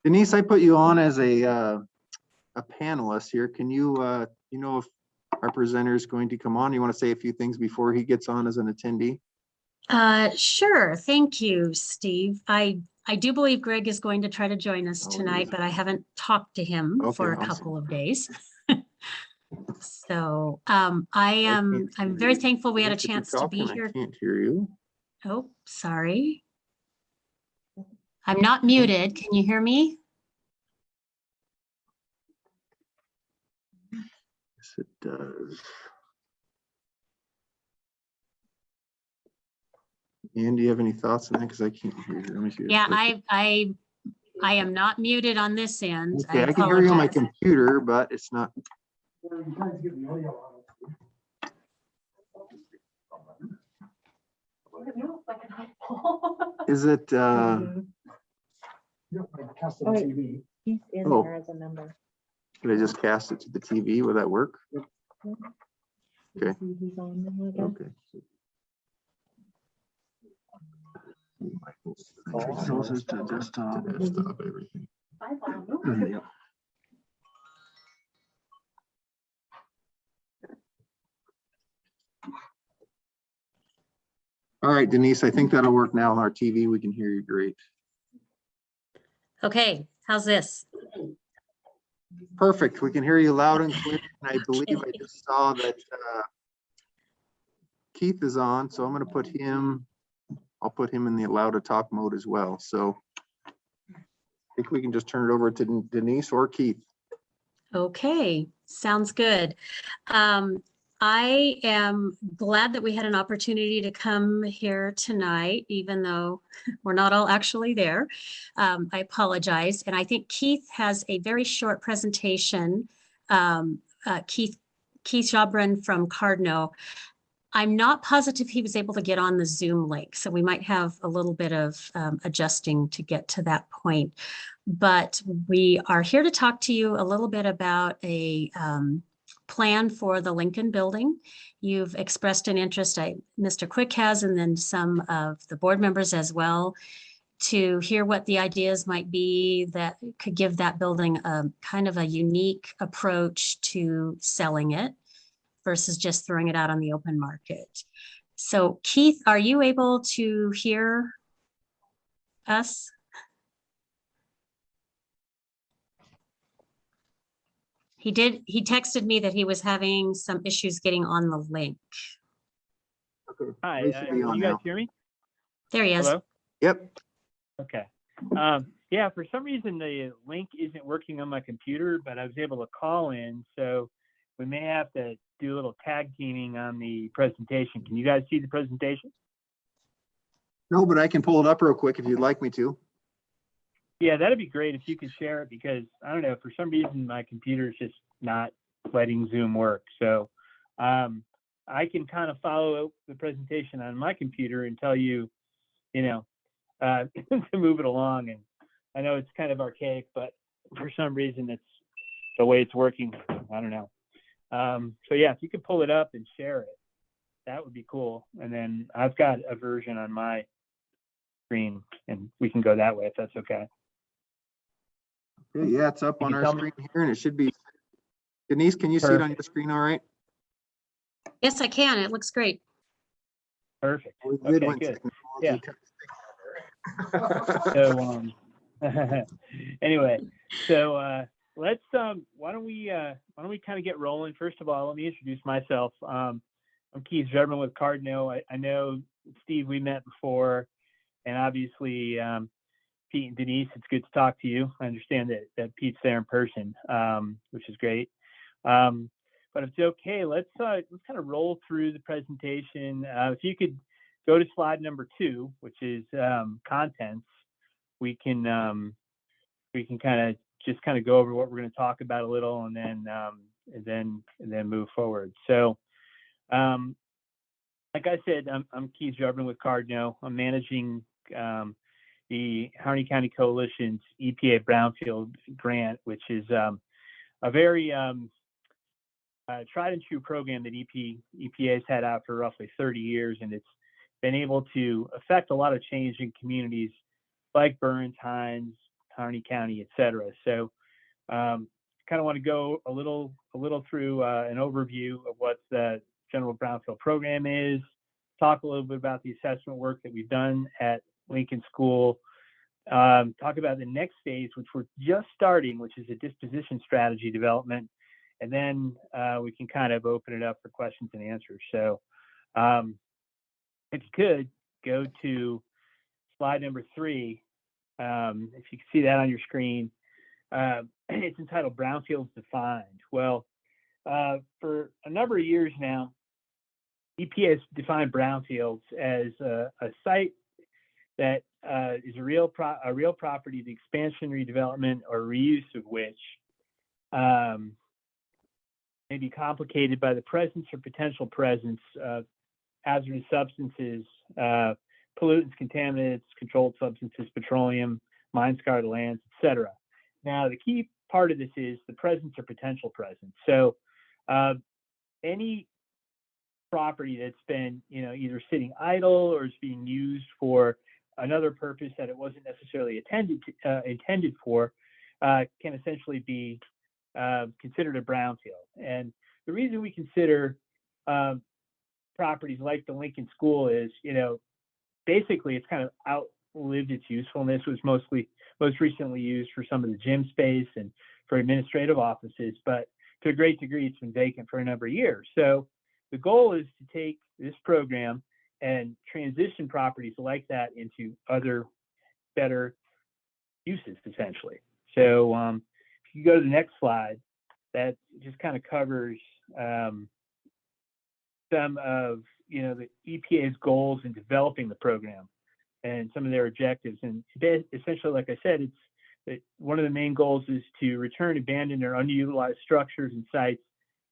Denise, I put you on as a panelist here. Can you, you know, if our presenter is going to come on, you want to say a few things before he gets on as an attendee? Sure. Thank you, Steve. I do believe Greg is going to try to join us tonight, but I haven't talked to him for a couple of days. So I'm very thankful we had a chance to be here. I can't hear you. Oh, sorry. I'm not muted. Can you hear me? Yes, it does. And do you have any thoughts on that? Because I can't hear you. Let me see. Yeah, I am not muted on this end. Okay, I can hear you on my computer, but it's not. Is it? He's in there as a member. Could I just cast it to the TV? Will that work? Okay. Okay. Closes to desktop. Everything. Yep. All right, Denise, I think that'll work now on our TV. We can hear you great. Okay, how's this? Perfect. We can hear you loud and clear. And I believe I just saw that Keith is on, so I'm going to put him, I'll put him in the allow to talk mode as well. So I think we can just turn it over to Denise or Keith. Okay, sounds good. I am glad that we had an opportunity to come here tonight, even though we're not all actually there. I apologize. And I think Keith has a very short presentation. Keith Jobrin from Cardno. I'm not positive he was able to get on the Zoom link, so we might have a little bit of adjusting to get to that point. But we are here to talk to you a little bit about a plan for the Lincoln building. You've expressed an interest, Mr. Quick has, and then some of the board members as well, to hear what the ideas might be that could give that building a kind of a unique approach to selling it versus just throwing it out on the open market. So Keith, are you able to hear us? He texted me that he was having some issues getting on the link. Okay. Hi, can you guys hear me? There he is. Hello? Yep. Okay. Yeah, for some reason the link isn't working on my computer, but I was able to call in, so we may have to do a little tag teaming on the presentation. Can you guys see the presentation? No, but I can pull it up real quick if you'd like me to. Yeah, that'd be great if you could share it, because I don't know, for some reason my computer is just not letting Zoom work. So I can kind of follow the presentation on my computer and tell you, you know, to move it along. And I know it's kind of archaic, but for some reason it's the way it's working. I don't know. So yeah, if you could pull it up and share it, that would be cool. And then I've got a version on my screen and we can go that way if that's okay. Okay, yeah, it's up on our screen here and it should be. Denise, can you see it on your screen all right? Yes, I can. It looks great. Perfect. Okay, good. Yeah. So anyway, so let's why don't we kind of get rolling. First of all, let me introduce myself. I'm Keith Jobrin with Cardno. I know Steve, we met before, and obviously Pete and Denise, it's good to talk to you. I understand that Pete's there in person, which is great. But if it's okay, let's kind of roll through the presentation. If you could go to slide number 2, which is contents, we can kind of go over what we're going to talk about a little, and then move forward. So, like I said, I'm Keith Jobrin with Cardno. I'm managing the Harney County Coalition's EPA Brownfield grant, which is a very tried and true program that EPA's had out for roughly 30 years, and it's been able to affect a lot of change in communities like Burns, Hines, Harney County, et cetera. So kind of want to go a little through an overview of what the general brownfield program is, talk a little bit about the assessment work that we've done at Lincoln School, talk about the next phase, which we're just starting, which is a disposition strategy development, and then we can kind of open it up for questions and answers. So if you could go to slide number 3, if you can see that on your screen, it's entitled Brownfields Defined. Well, for a number of years now, EPA has defined brownfields as a site that is a real property, the expansion, redevelopment, or reuse of which may be complicated by the presence or potential presence of hazardous substances, pollutants, contaminants, controlled substances, petroleum, mine-scarred lands, etc. Now, the key part of this is the presence or potential presence. So any property that's been, either sitting idle or is being used for another purpose that it wasn't necessarily intended for, can essentially be considered a brownfield. And the reason we consider properties like the Lincoln School is, basically it's kind of outlived its usefulness. It was most recently used for some of the gym space and for administrative offices, but to a great degree, it's been vacant for a number of years. So the goal is to take this program and transition properties like that into other better uses, essentially. So if you go to the next slide, that just kind of covers some of the EPA's goals in developing the program and some of their objectives. And essentially, like I said, one of the main goals is to return abandoned or underutilized structures and sites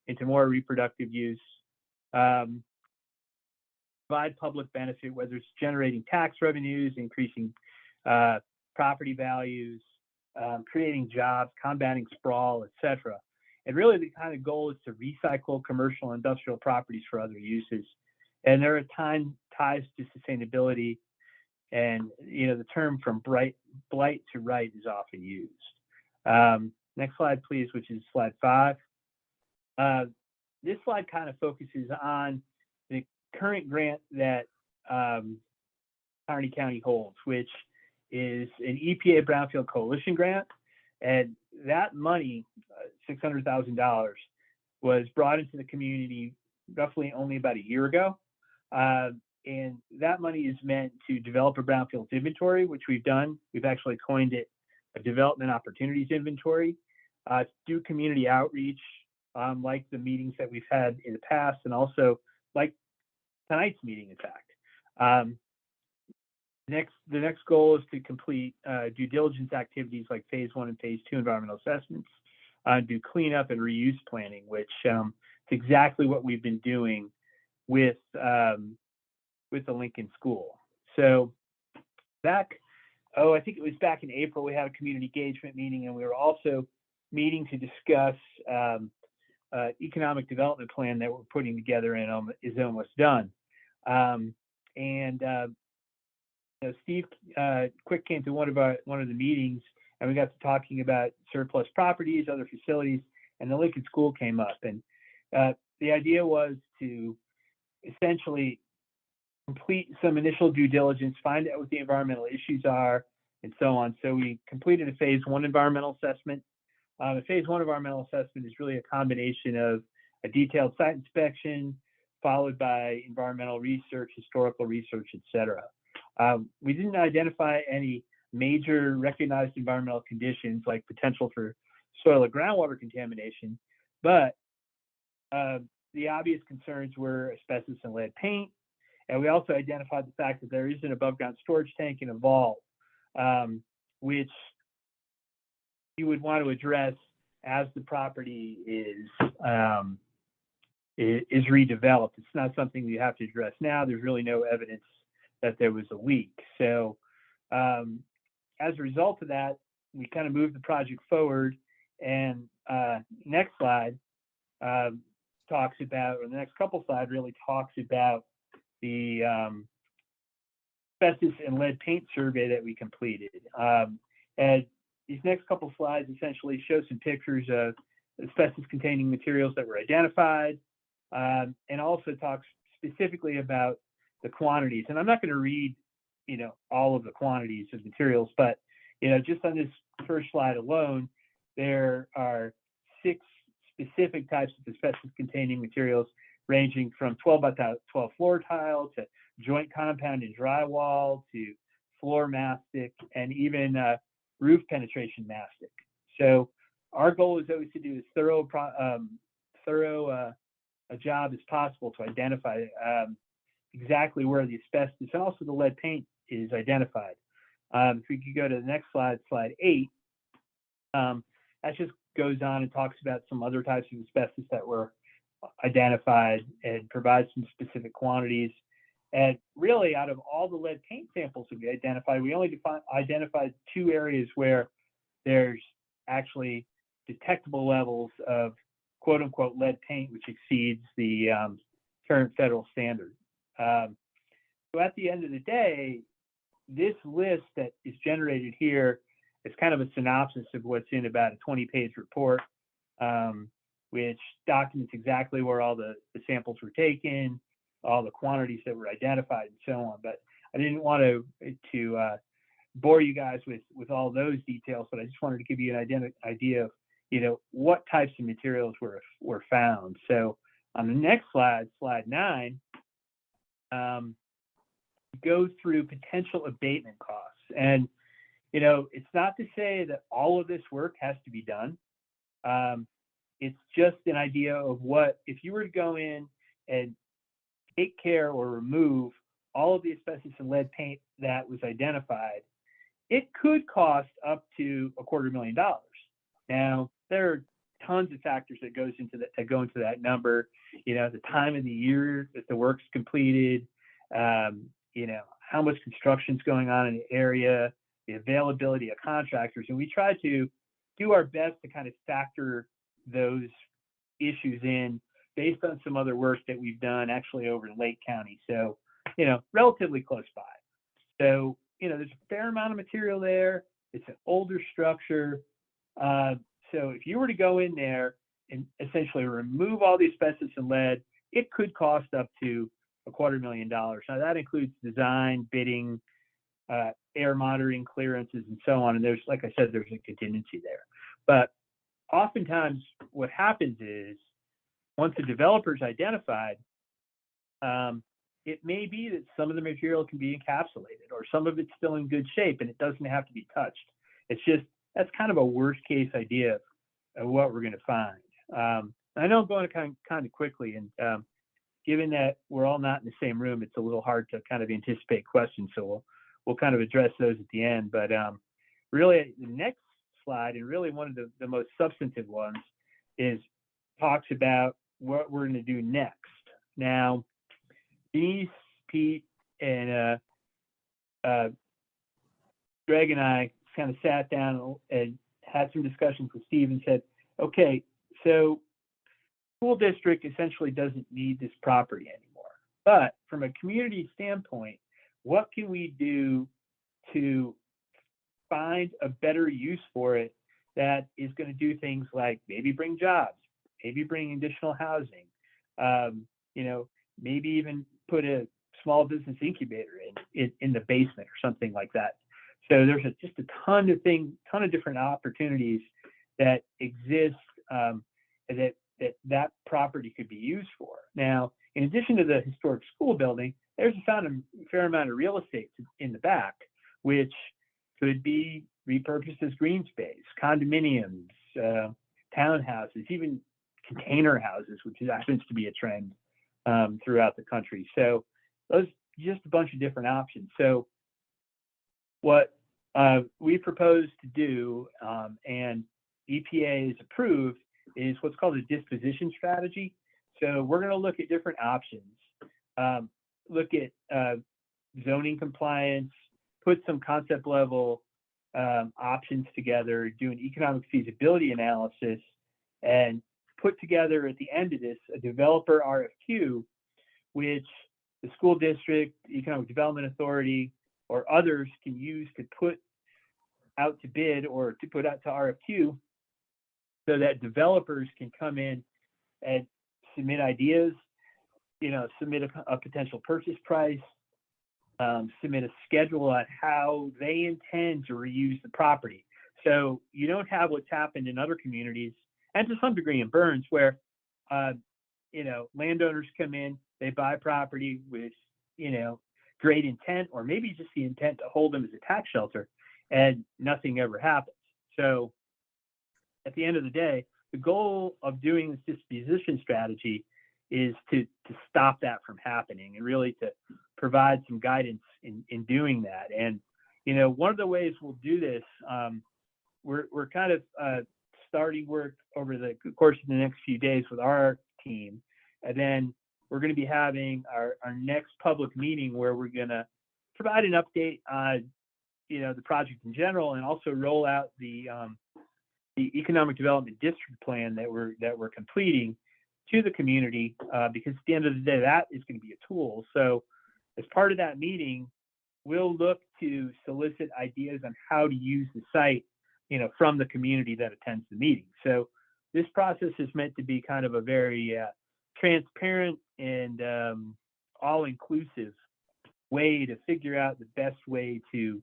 into more reproductive use, provide public benefit, whether it's generating tax revenues, increasing property values, creating jobs, combating sprawl, etc. And really the kind of goal is to recycle commercial and industrial properties for other uses. And there are ties to sustainability, and the term from blight to right is often used. Next slide, please, which is slide 5. This slide kind of focuses on the current grant that Harney County holds, which is an EPA Brownfield Coalition grant. And that money, $600,000, was brought into the community roughly only about a year ago. And that money is meant to develop a brownfields inventory, which we've done. We've actually coined it a development opportunities inventory, do community outreach, like the meetings that we've had in the past, and also like tonight's meeting, in fact. The next goal is to complete due diligence activities like phase 1 and phase 2 environmental assessments, do cleanup and reuse planning, which is exactly what we've been doing with the Lincoln School. So I think it was back in April, we had a community engagement meeting, and we were also meeting to discuss economic development plan that we're putting together and is almost done. Steve Quick came to one of the meetings, and we got to talking about surplus properties, other facilities, and the Lincoln School came up. And the idea was to essentially complete some initial due diligence, find out what the environmental issues are, and so on. So we completed a phase 1 environmental assessment. The phase 1 environmental assessment is really a combination of a detailed site inspection, followed by environmental research, historical research, etc. We didn't identify any major recognized environmental conditions like potential for soil or groundwater contamination, but the obvious concerns were asbestos and lead paint. And we also identified the fact that there is an above ground storage tank and a vault, which you would want to address as the property is redeveloped. It's not something you have to address now. There's really no evidence that there was a leak. So as a result of that, we kind of moved the project forward. And next slide talks about, or the next couple slides really talks about the asbestos and lead paint survey that we completed. And these next couple slides essentially show some pictures of asbestos-containing materials that were identified, and also talks specifically about the quantities. And I'm not going to read, all of the quantities of materials, but, just on this first slide alone, there are 6 specific types of asbestos-containing materials, ranging from 12 by 12 floor tile to joint compounded drywall to floor mastic and even roof penetration mastic. So our goal is always to do as thorough a job as possible to identify exactly where the asbestos and also the lead paint is identified. If we could go to the next slide, slide 8, that just goes on and talks about some other types of asbestos that were identified and provides some specific quantities. And really, out of all the lead paint samples that we identified, we only identified 2 areas where there's actually detectable levels of quote unquote lead paint, which exceeds the current federal standard. So at the end of the day, this list that is generated here is kind of a synopsis of what's in about a 20-page report, which documents exactly where all the samples were taken, all the quantities that were identified, and so on. But I didn't want to bore you guys with all those details, but I just wanted to give you an idea of what types of materials were found. So on the next slide, slide 9, go through potential abatement costs. And it's not to say that all of this work has to be done. It's just an idea of what, if you were to go in and take care or remove all of the asbestos and lead paint that was identified, it could cost up to $250,000. Now, there are tons of factors that go into that number. The time of the year that the work's completed, how much construction's going on in the area, the availability of contractors, and we try to do our best to kind of factor those issues in based on some other work that we've done actually over in Lake County. So, relatively close by. So, there's a fair amount of material there. It's an older structure. So if you were to go in there and essentially remove all the asbestos and lead, it could cost up to $250,000. Now that includes design, bidding, air monitoring, clearances, and so on. And there's, like I said, there's a contingency there. But oftentimes what happens is once the developer's identified, it may be that some of the material can be encapsulated or some of it's still in good shape and it doesn't have to be touched. It's just, that's kind of a worst case idea of what we're going to find. I know I'm going kind of quickly, and given that we're all not in the same room, it's a little hard to kind of anticipate questions. So we'll kind of address those at the end. But really, the next slide, and really one of the most substantive ones, talks about what we're going to do next. Now, Denise, Pete, and Greg and I kind of sat down and had some discussions with Steve and said, okay, so school district essentially doesn't need this property anymore. But from a community standpoint, what can we do to find a better use for it that is going to do things like maybe bring jobs, maybe bring additional housing, maybe even put a small business incubator in the basement or something like that. So there's just a ton of different opportunities that exist that property could be used for. Now, in addition to the historic school building, there's a fair amount of real estate in the back, which could be repurposed as green space, condominiums, townhouses, even container houses, which happens to be a trend throughout the country. So those just a bunch of different options. So what we propose to do, and EPA is approved, is what's called a disposition strategy. So we're going to look at different options, look at zoning compliance, put some concept level options together, do an economic feasibility analysis, and put together at the end of this a developer RFQ, which the school district, Economic Development Authority, or others can use to put out to bid or to put out to RFQ so that developers can come in and submit ideas, submit a potential purchase price, submit a schedule on how they intend to reuse the property. So you don't have what's happened in other communities, and to some degree in Burns, where landowners come in, they buy property with great intent, or maybe just the intent to hold them as a tax shelter, and nothing ever happens. So at the end of the day, the goal of doing this disposition strategy is to stop that from happening, and really to provide some guidance in doing that. And one of the ways we'll do this, we're kind of starting work over the course of the next few days with our team, and then we're going to be having our next public meeting where we're going to provide an update on the project in general, and also roll out the economic development district plan that we're completing to the community, because at the end of the day, that is going to be a tool. So as part of that meeting, we'll look to solicit ideas on how to use the site, from the community that attends the meeting. So this process is meant to be kind of a very transparent and all-inclusive way to figure out the best way to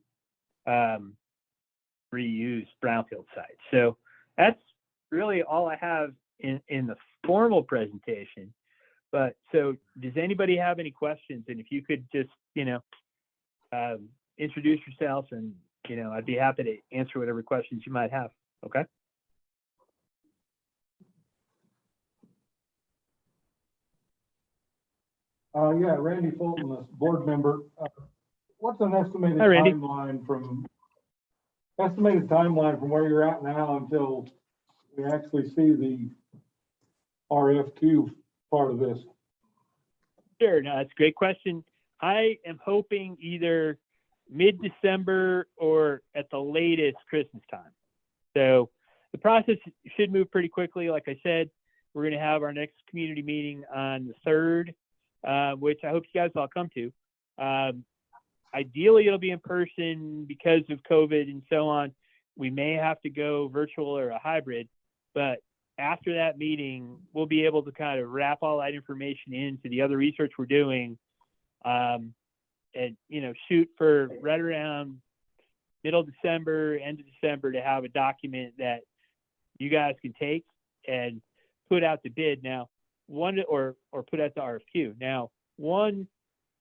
reuse brownfield sites. So that's really all I have in the formal presentation. But so does anybody have any questions? And if you could just, introduce yourself, and, I'd be happy to answer whatever questions you might have. Okay. Yeah, Randy Fulton, this board member. What's an estimated Hi, Randy. timeline from where you're at now until we actually see the RFQ part of this? Sure. No, that's a great question. I am hoping either mid-December or at the latest Christmas time. So the process should move pretty quickly. Like I said, we're going to have our next community meeting on the 3rd, which I hope you guys all come to. Ideally, it'll be in person. Because of COVID and so on, we may have to go virtual or a hybrid, but after that meeting, we'll be able to kind of wrap all that information into the other research we're doing, and shoot for right around middle December, end of December, to have a document that you guys can take and put out to bid. Now, or put out to RFQ. Now, one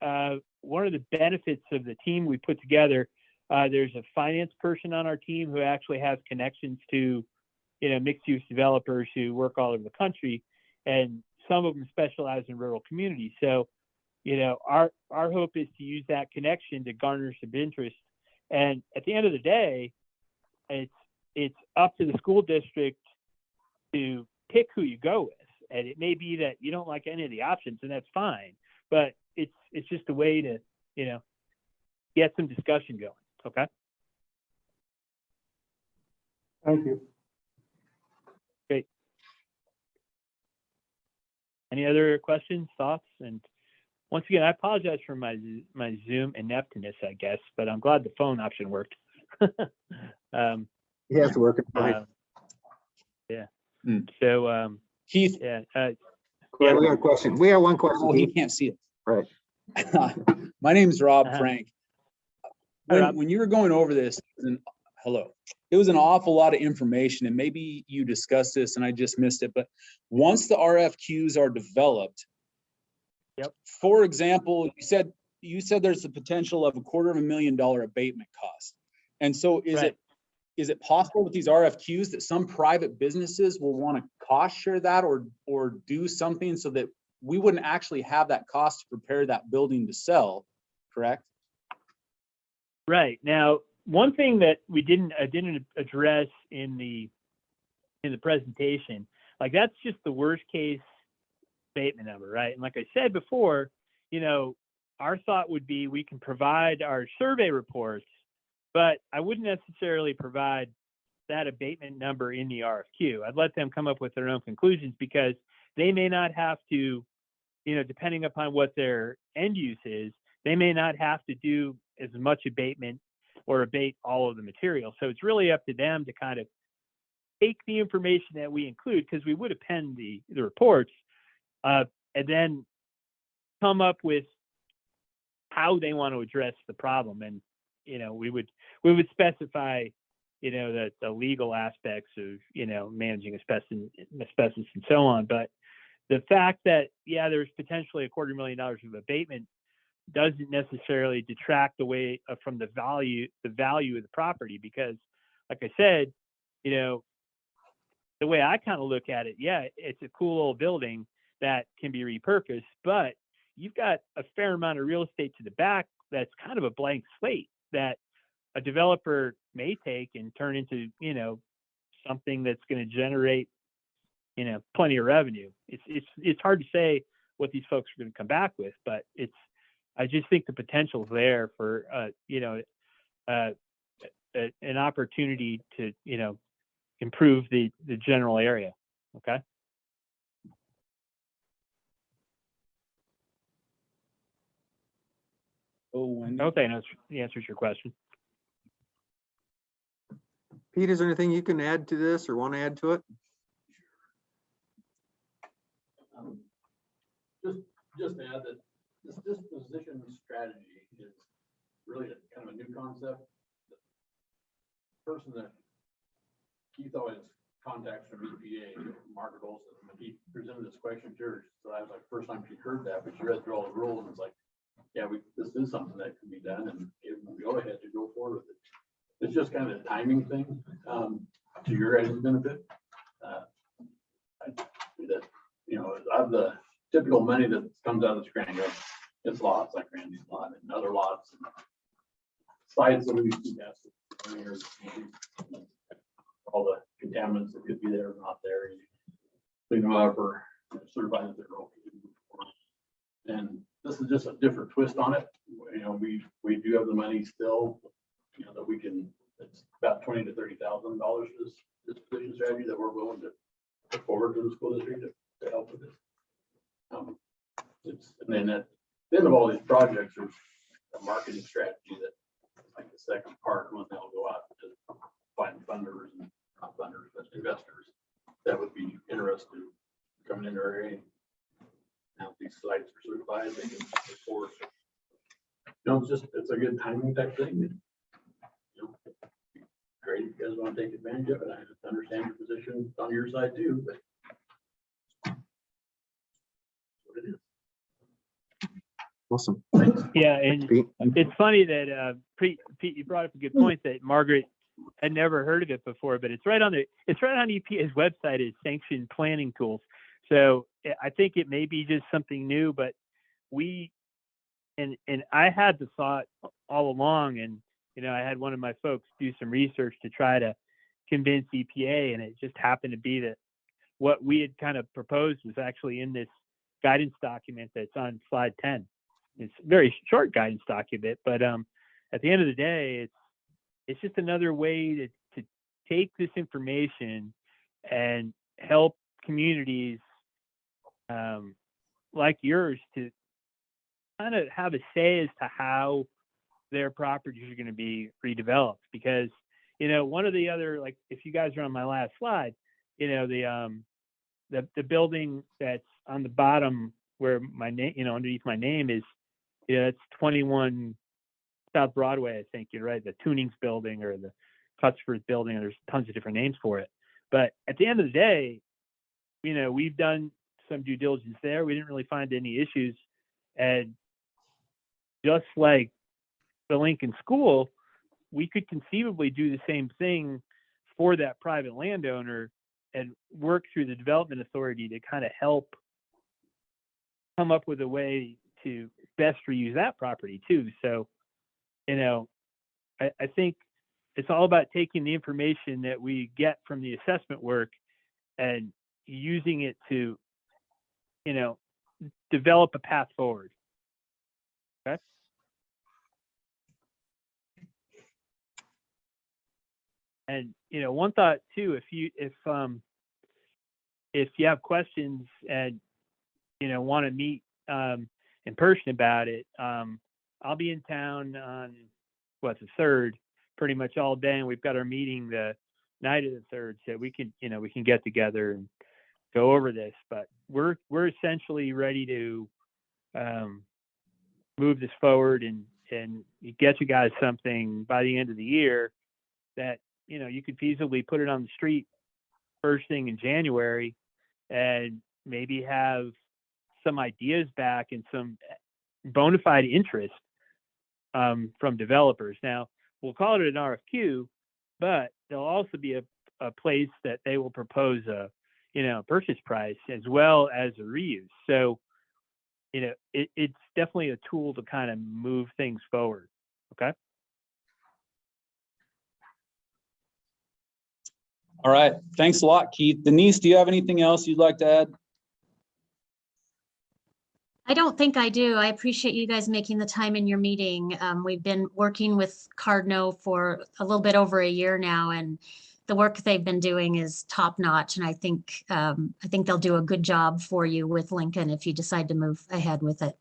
of the benefits of the team we put together, there's a finance person on our team who actually has connections to mixed use developers who work all over the country, and some of them specialize in rural communities. So our hope is to use that connection to garner some interest. And at the end of the day, it's up to the school district to pick who you go with. And it may be that you don't like any of the options, and that's fine, but it's just a way to get some discussion going. Okay. Thank you. Great. Any other questions, thoughts? And once again, I apologize for my Zoom ineptness, I guess, but I'm glad the phone option worked. Yeah, it's working fine. Yeah. So, Keith. Yeah, we got a question. We have one question. Oh, he Keith. can't see it. Right. My name's Rob Uh-huh. Frank. Hi, Rob. When you were going over this, it was an awful lot of information, and maybe you discussed this and I just missed it, but once the RFQs are developed, yep. For example, you said there's the potential of $250,000 abatement cost. And so is it possible with these RFQs that some private businesses will want to cost share that or do something so that we wouldn't actually have that cost to prepare that building to sell, correct? Right. Now, one thing that we didn't address in the presentation, like that's just the worst case abatement number, right? And like I said before, our thought would be we can provide our survey reports, but I wouldn't necessarily provide that abatement number in the RFQ. I'd let them come up with their own conclusions, because they may not have to, depending upon what their end use is, they may not have to do as much abatement or abate all of the material. So it's really up to them to kind of take the information that we include, because we would append the reports, and then come up with how they want to address the problem. And, we would specify, the legal aspects of, managing asbestos and so on. But the fact that, there's potentially $250,000 of abatement doesn't necessarily detract away from the value of the property, because like I said, the way I kind of look at it, it's a cool old building that can be repurposed, but you've got a fair amount of real estate to the back that's kind of a blank slate that a developer may take and turn into, something that's going to generate, plenty of revenue. It's hard to say what these folks are going to come back with, but I just think the potential is there for, an opportunity to, improve the general area. Okay. Oh, Wendy. I hope that answers your question. Pete, is there anything you can add to this or want to add to it? Just to add that this disposition strategy is really kind of a new concept. The person that Keith always contacts from EPA, Margaret Olson, when he presented this question to her, so that was like the first time she heard that, but she read through all the rules and was like, this is something that can be done, and give them the go ahead to go forward with it. It's just kind of a timing thing, to your guys' benefit. Of the typical money that comes out of this grant, it's lots like Randy's lot and other lots and sites that we gas, all the contaminants that could be there or not there. You clean them up or certify that they're okay. And this is just a different twist on it. We do have the money still, that we can. It's about $20,000 to $30,000 for this disposition strategy that we're willing to put forward to the school district to help with it. And then at the end of all these projects, there's a marketing strategy that, like the second part, when they'll go out to find funders and not funders, but investors that would be interested in coming into our area. Now, if these sites are certified, they can move forward. It's a good timing type thing. Great, if you guys want to take advantage of it. I understand your position on your side too, but what it is. Awesome. Yeah, and Pete? it's funny that Pete, you brought up a good point that Margaret had never heard of it before, but it's right on EPA's website as sanctioned planning tools. So I think it may be just something new, but I had the thought all along, and I had one of my folks do some research to try to convince EPA, and it just happened to be that what we had kind of proposed was actually in this guidance document that's on slide 10. It's a very short guidance document, but at the end of the day, it's just another way to take this information and help communities like yours to kind of have a say as to how their properties are going to be redeveloped. Because one of the other, like, if you guys are on my last slide, the building that's on the bottom where my name, underneath my name is, it's 21 South Broadway, I think you're right, the Tunings building or the Cutsford building, and there's tons of different names for it. But at the end of the day, we've done some due diligence there. We didn't really find any issues. And just like the Lincoln School, we could conceivably do the same thing for that private landowner and work through the development authority to kind of help come up with a way to best reuse that property too. So, I think it's all about taking the information that we get from the assessment work and using it to, develop a path forward. Okay. And one thought too, if you have questions and want to meet in person about it, I'll be in town on the 3rd, pretty much all day, and we've got our meeting the night of the 3rd, so we can, we can get together and go over this. But we're essentially ready to move this forward and get you guys something by the end of the year that you could feasibly put it on the street first thing in January, and maybe have some ideas back and some bona fide interest from developers. Now, we'll call it an RFQ, but there'll also be a place that they will propose a purchase price as well as a reuse. So it's definitely a tool to kind of move things forward. Okay. All right. Thanks a lot, Keith. Denise, do you have anything else you'd like to add? I don't think I do. I appreciate you guys making the time in your meeting. We've been working with Cardno for a little bit over a year now, and the work they've been doing is top notch. And I think they'll do a good job for you with Lincoln if you decide to move ahead with it.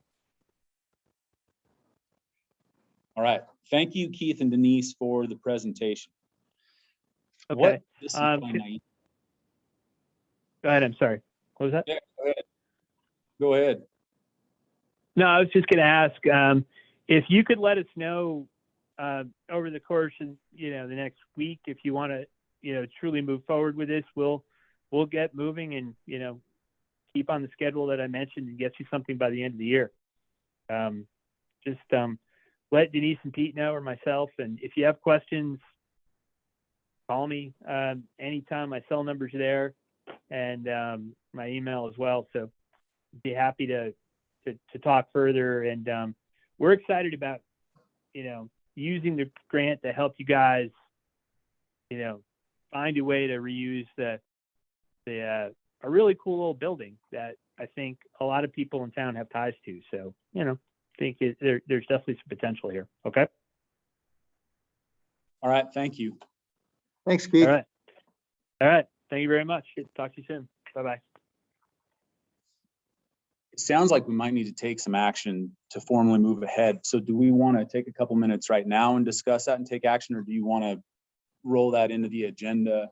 All right. Thank you, Keith and Denise, for the presentation. Okay. This is Go ahead. I'm sorry. What was that? Yeah, go ahead. Go ahead. No, I was just going to ask if you could let us know over the course of the next week if you want to truly move forward with this. We'll get moving and keep on the schedule that I mentioned and get you something by the end of the year. Just let Denise and Pete know, or myself, and if you have questions, call me anytime. My cell number's there, and my email as well. So be happy to talk further. And we're excited about, using the grant to help you guys, find a way to reuse a really cool old building that I think a lot of people in town have ties to. So, I think there's definitely some potential here. Okay. All right. Thank you. Thanks, Keith. All right. Thank you very much. Talk to you soon. Bye-bye. It sounds like we might need to take some action to formally move ahead. So do we want to take a couple minutes right now and discuss that and take action, or do you want to roll that into the agenda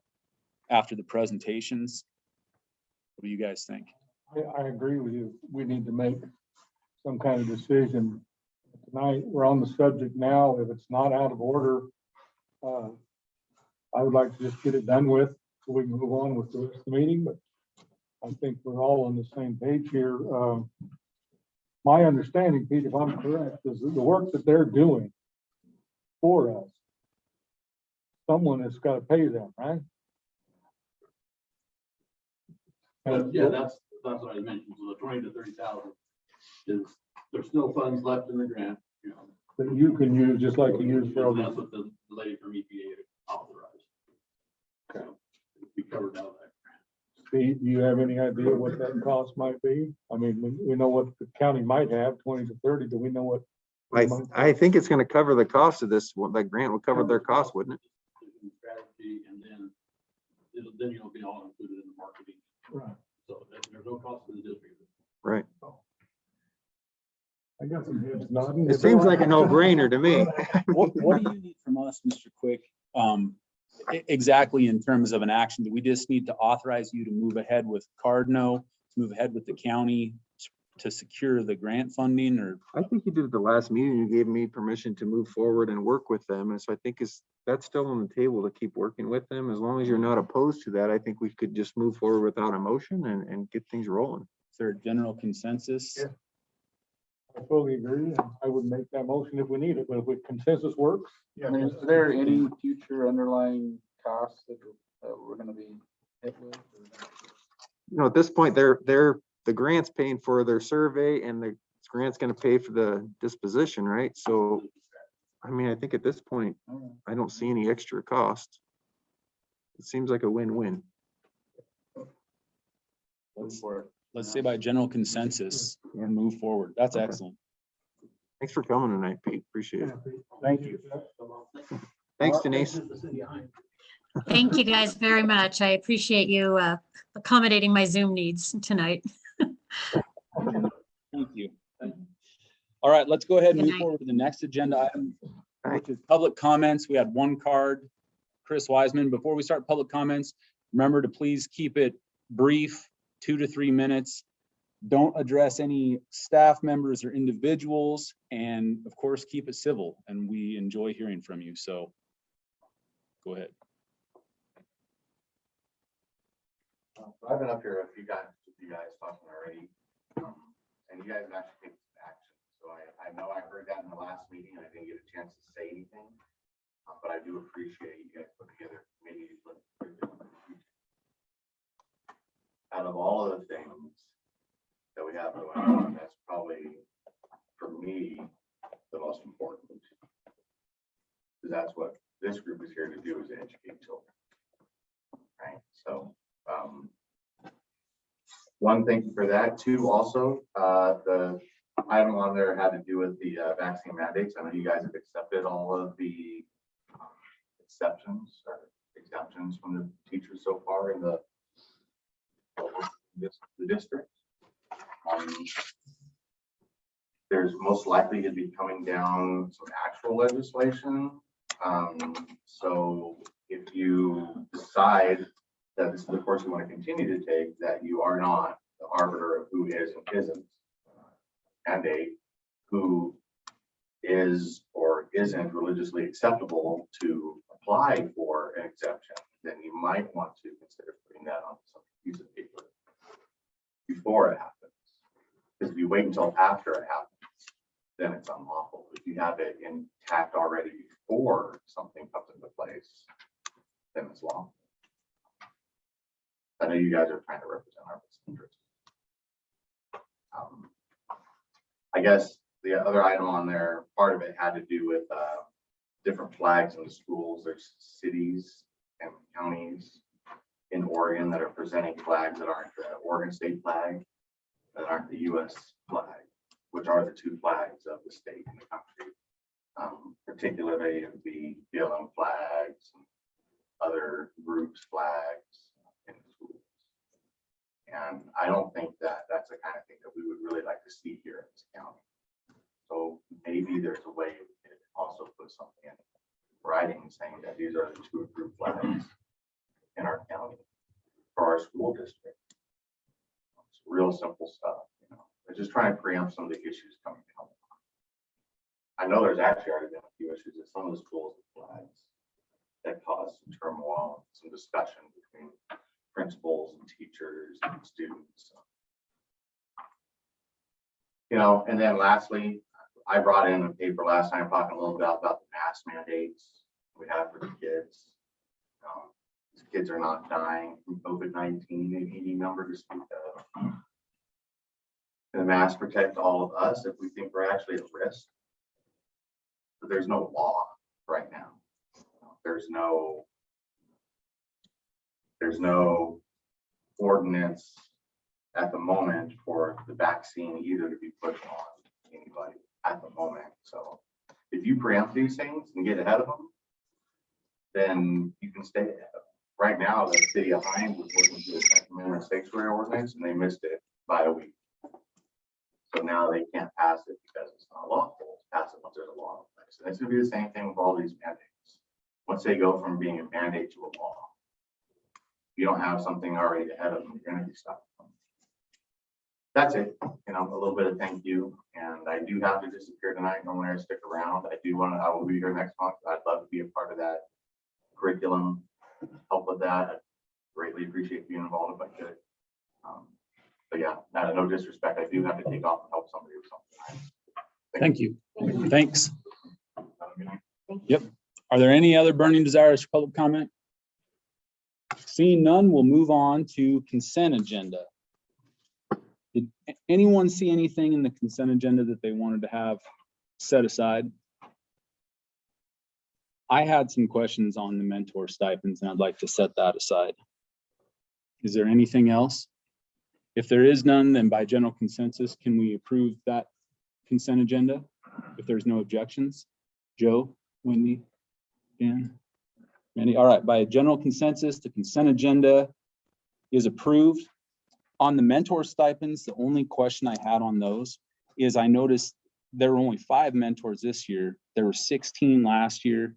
after the presentations? What do you guys think? I agree with you. We need to make some kind of decision tonight. We're on the subject now. If it's not out of order, I would like to just get it done with so we can move on with the rest of the meeting, but I think we're all on the same page here. My understanding, Pete, if I'm correct, is that the work that they're doing for us, someone has got to pay them, right? Yeah, that's what I mentioned. So the 20 to 30,000 is, there's still funds left in the grant, That you can use just like you use for and others. that's what the lady from EPA authorized. Okay. We covered all that. Pete, do you have any idea what that cost might be? I mean, we know what the county might have, 20 to 30. Do we know what? I think it's going to cover the cost of this. Well, that grant will cover their cost, wouldn't it? Strategy, and then you'll be all included in the marketing. Right. So there's no cost to the district. Right. I got some heads nodding. It seems like a no-brainer to me. What do you need from us, Mr. Quick? Exactly in terms of an action, do we just need to authorize you to move ahead with Cardno, to move ahead with the county to secure the grant funding, or? I think you did at the last meeting. You gave me permission to move forward and work with them. And so I think that's still on the table to keep working with them. As long as you're not opposed to that, I think we could just move forward without a motion and get things rolling. Is there a general consensus? Yeah. I fully agree. I would make that motion if we need it, but if consensus works. I mean, is there any future underlying costs that we're gonna be hit with? At this point, the grant's paying for their survey and the grant's going to pay for the disposition, right? So, I mean, I think at this point, I don't see any extra cost. It seems like a win-win. Let's say by general consensus and move forward. That's Okay. excellent. Thanks for coming tonight, Pete. Appreciate it. Thank you. Thanks, Denise. Thank you guys very much. I appreciate you accommodating my Zoom needs tonight. Thank you. All right, let's go ahead and Good move night. forward to the next agenda item. Nice. which is public comments. We had one card, Chris Wiseman. Before we start public comments, remember to please keep it brief, 2 to 3 minutes. Don't address any staff members or individuals, and of course, keep it civil. And we enjoy hearing from you. So go ahead. I've been up here a few times with you guys talking already, and you guys have actually taken some action. So I know I heard that in the last meeting and I didn't get a chance to say anything, but I do appreciate you guys putting together committees. Out of all of the things that we have going on, that's probably, for me, the most important. Because that's what this group is here to do, is educate children. Right, so one, thank you for that. Two, also, the item on there had to do with the vaccine mandates. I know you guys have accepted all of the exceptions or exemptions from the teachers so far in the district. There's most likely to be coming down some actual legislation. So if you decide that this is the course you want to continue to take, that you are not the arbiter of who is and isn't, mandate who is or isn't religiously acceptable to apply for an exemption, then you might want to consider putting that on some piece of paper before it happens. Because if you wait until after it happens, then it's unlawful. If you have it intact already before something comes into place, then it's lawful. I know you guys are trying to represent our best interests. I guess the other item on there, part of it had to do with different flags in the schools. There's cities and counties in Oregon that are presenting flags that aren't the Oregon state flag, that aren't the U.S. flag, which are the two flags of the state and the country. Particularly the BLM flags and other groups' flags in the schools. And I don't think that that's the kind of thing that we would really like to see here in this county. So maybe there's a way we could also put something in writing saying that these are the two approved flags in our county for our school district. It's real simple stuff, you know. They're just trying to preempt some of the issues coming down. I know there's actually already been a few issues at some of the schools with flags that caused some turmoil, some discussion between principals and teachers and students. You know, and then lastly, I brought in a paper last time talking a little bit about the mask mandates we have for the kids. These kids are not dying from COVID-19 in any number to speak of. And the masks protect all of us if we think we're actually at risk. But there's no law right now. There's no ordinance at the moment for the vaccine either to be put on anybody at the moment. So if you preempt these things and get ahead of them, then you can stay ahead of them. Right now, the city of Harney was working through the Second Amendment sanctuary ordinance and they missed it by a week. So now they can't pass it because it's not lawful to pass it once there's a law in place. And it's going to be the same thing with all these mandates. Once they go from being a mandate to a law, you don't have something already ahead of them, you're going to be stuck. That's it. You know, a little bit of thank you. And I do have to disappear tonight. No one here to stick around. I will be here next month. I'd love to be a part of that curriculum, help with that. I'd greatly appreciate being involved if I could. But yeah, no disrespect. I do have to take off and help somebody with something. Thank you. Thanks. Yep. Are there any other burning desires for public comment? Seeing none, we'll move on to consent agenda. Did anyone see anything in the consent agenda that they wanted to have set aside? I had some questions on the mentor stipends and I'd like to set that aside. Is there anything else? If there is none, then by general consensus, can we approve that consent agenda? If there's no objections? Joe, Wendy, Dan, Mandy. All right, by a general consensus, the consent agenda is approved. On the mentor stipends, the only question I had on those is I noticed there were only 5 mentors this year. There were 16 last year.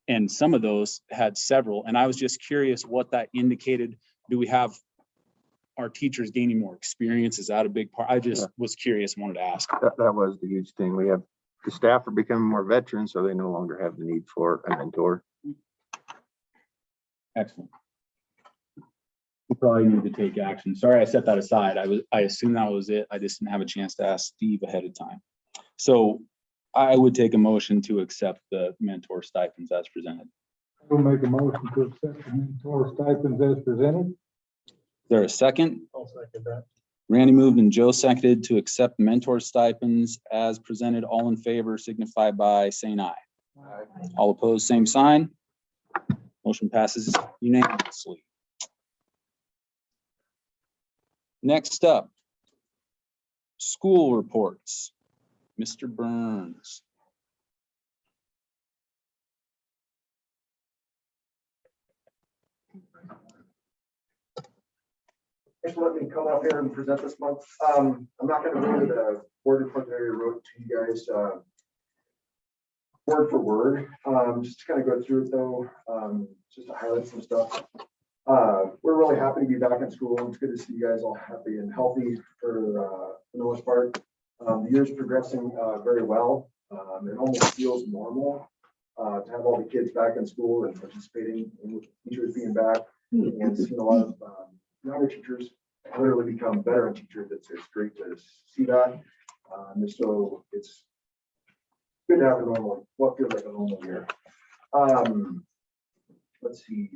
And some of those had several. And I was just curious what that indicated. Do we have our teachers gaining more experience? Is that a big part? I just was curious and wanted to ask. That was the huge thing. We have, the staff are becoming more veterans, so they no longer have the need for a mentor. Excellent. We probably need to take action. Sorry, I set that aside. I assumed that was it. I just didn't have a chance to ask Steve ahead of time. So I would take a motion to accept the mentor stipends as presented. We'll make a motion to accept the mentor stipends as presented. Is there a second? I'll second that. Randy moved and Joe seconded to accept mentor stipends as presented. All in favor signify by saying aye. All opposed, same sign. Motion passes unanimously. Next up, school reports. Mr. Burns. Thanks for letting me come up here and present this month. I'm not going to go into the board report that I wrote to you guys word for word. Just to kind of go through it though, just to highlight some stuff. We're really happy to be back in school. It's good to see you guys all happy and healthy for the most part. The year's progressing very well. It almost feels normal to have all the kids back in school and participating and with teachers being back and seeing a lot of younger teachers literally become veteran teachers. It's great to see that. So it's good to have a normal, what feels like a normal year. Let's see.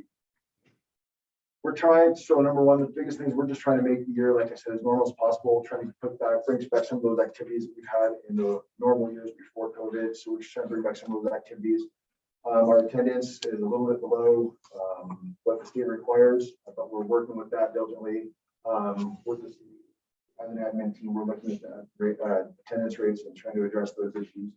We're trying, so number one, the biggest thing is we're just trying to make the year, like I said, as normal as possible, trying to put back, bring back some of those activities that we've had in the normal years before COVID. So we're just trying to bring back some of those activities. Our attendance is a little bit below what the state requires, but we're working with that diligently. With the as an admin team, we're looking at the attendance rates and trying to address those issues.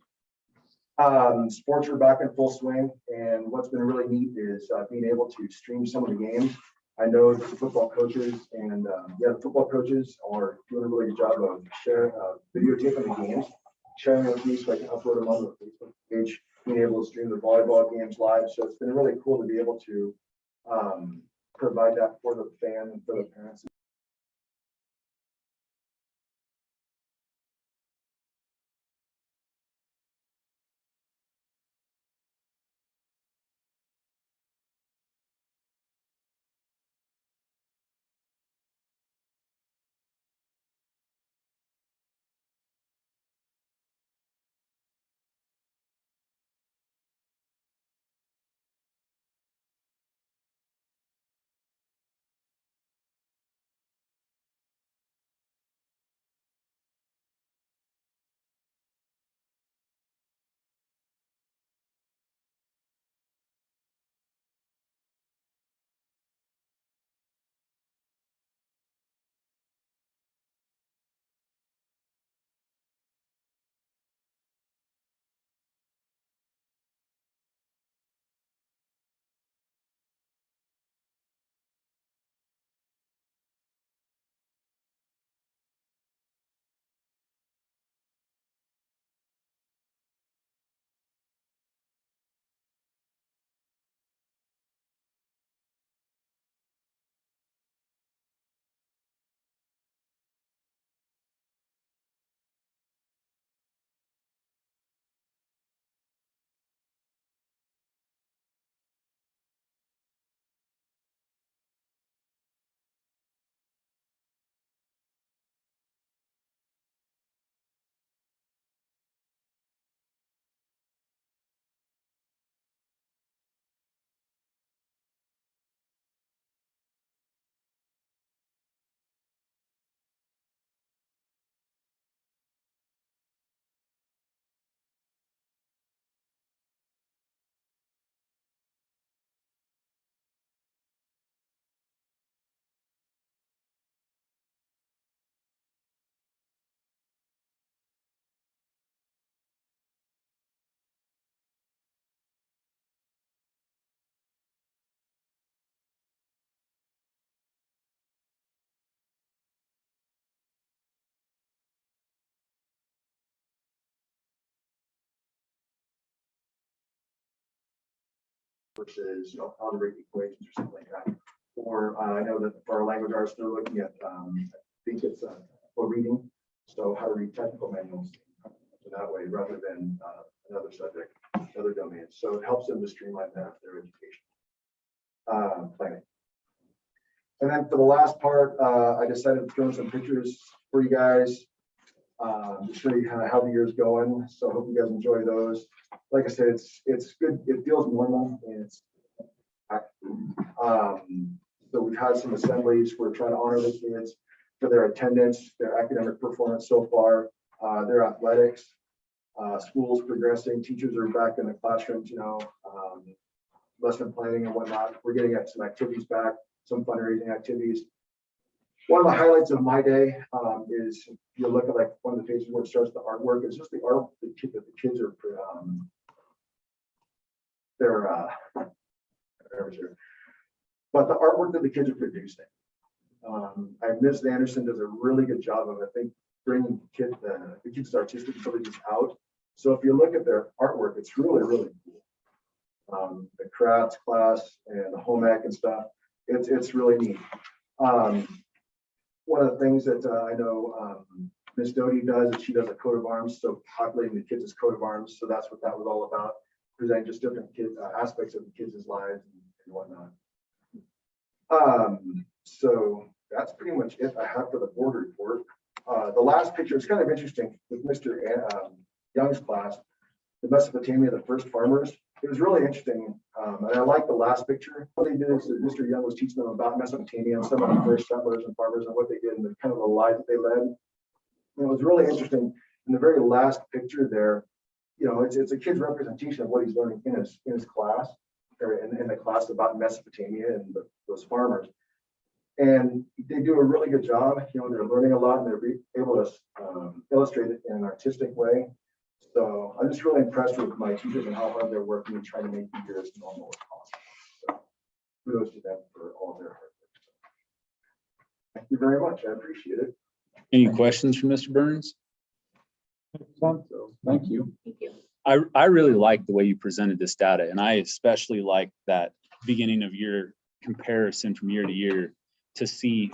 Sports are back in full swing, and what's been really neat is being able to stream some of the games. I know that the football coaches and the football coaches are doing a really good job of sharing videotaping the games, sharing with me so I can upload them on the Facebook page, being able to stream the volleyball games live. So it's been really cool to be able to provide that for the fan and for the parents. versus, algebraic equations or something like that. Or I know that for our language arts, they're looking at, I think it's for reading. So how to read technical manuals that way rather than another subject, other domains. So it helps them to streamline their education planning. And then for the last part, I decided to throw some pictures for you guys to show you kind of how the year's going. So I hope you guys enjoy those. Like I said, it's good. It feels normal and it's so we've had some assemblies. We're trying to honor the kids for their attendance, their academic performance so far, their athletics, schools progressing, teachers are back in the classrooms, lesson planning and whatnot. We're getting at some activities back, some fundraising activities. One of the highlights of my day is you look at like one of the pages where it starts the artwork. It's just the art that the kids are but the artwork that the kids are producing. Ms. Anderson does a really good job of, I think, bringing the kids' artistic abilities out. So if you look at their artwork, it's really, really cool. The crafts class and the home ec and stuff, it's really neat. One of the things that I know Ms. Doty does is she does a coat of arms, so populating the kids' coat of arms. So that's what that was all about, presenting just different aspects of the kids' lives and whatnot. So that's pretty much it I have for the board report. The last picture is kind of interesting with Mr. Young's class, the Mesopotamia, the first farmers. It was really interesting, and I like the last picture. What they did is that Mr. Young was teaching them about Mesopotamia and some of the first settlers and farmers and what they did and the kind of the lives that they led. And it was really interesting. In the very last picture there, it's a kid's representation of what he's learning in his class, or in the class about Mesopotamia and those farmers. And they do a really good job. They're learning a lot and they're able to illustrate it in an artistic way. So I'm just really impressed with my teachers and how hard they're working and trying to make the year as normal as possible. So kudos to them for all their hard work. Thank you very much. I appreciate it. Any questions for Mr. Burns? Thank you. Thank you. I really like the way you presented this data, and I especially like that beginning of year comparison from year to year to see,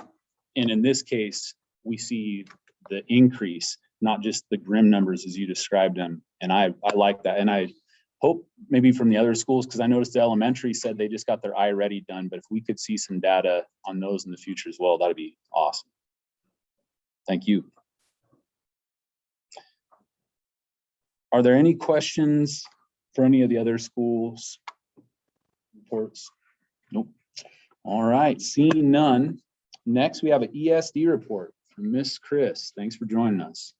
and in this case, we see the increase, not just the grim numbers as you described them. And I like that. And I hope maybe from the other schools, because I noticed the elementary said they just got their iReady done, but if we could see some data on those in the future as well, that'd be awesome. Thank you. Are there any questions for any of the other schools' reports? Nope. All right, seeing none. Next, we have an ESD report from Miss Chris. Thanks for joining us.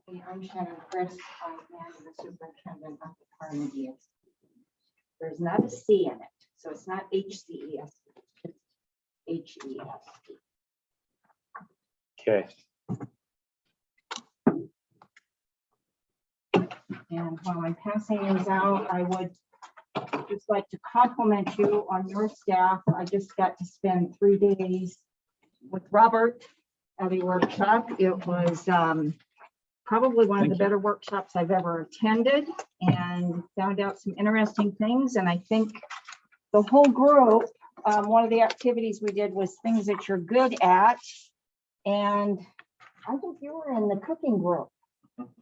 I'm Shannon Chris. I'm the superintendent of the Harney ESD. There's not a C in it, so it's not HCSD, it's HESD. Okay. And while I'm passing these out, I would just like to compliment you on your staff. I just got to spend 3 days with Robert at a workshop. It was probably one of the better workshops I've ever attended, and found out some interesting things. And I think the whole group, one of the activities we did was things that you're good at. And I think you were in the cooking group.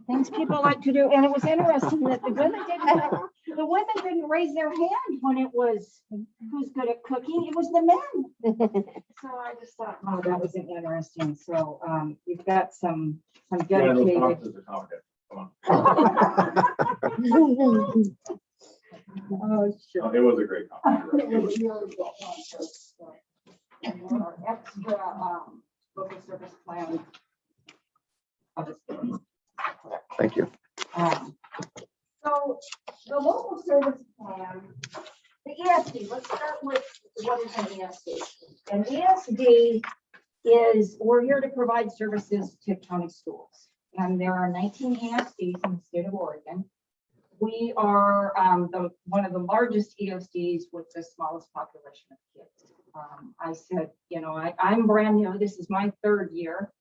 Things people like to do, and it was interesting that the women didn't raise their hand when it was who's good at cooking. It was the men. So I just thought, oh, that was interesting. So you've got some dedicated. Oh, sure. It was a great conference. It was really good. Our extra local service plan. I'll just give you. Thank you. So the local service plan, the ESD, let's start with what is an ESD. An ESD is, we're here to provide services to county schools. And there are 19 ESDs in the state of Oregon. We are one of the largest ESDs with the smallest population of kids. I said, I'm brand new. This is my third year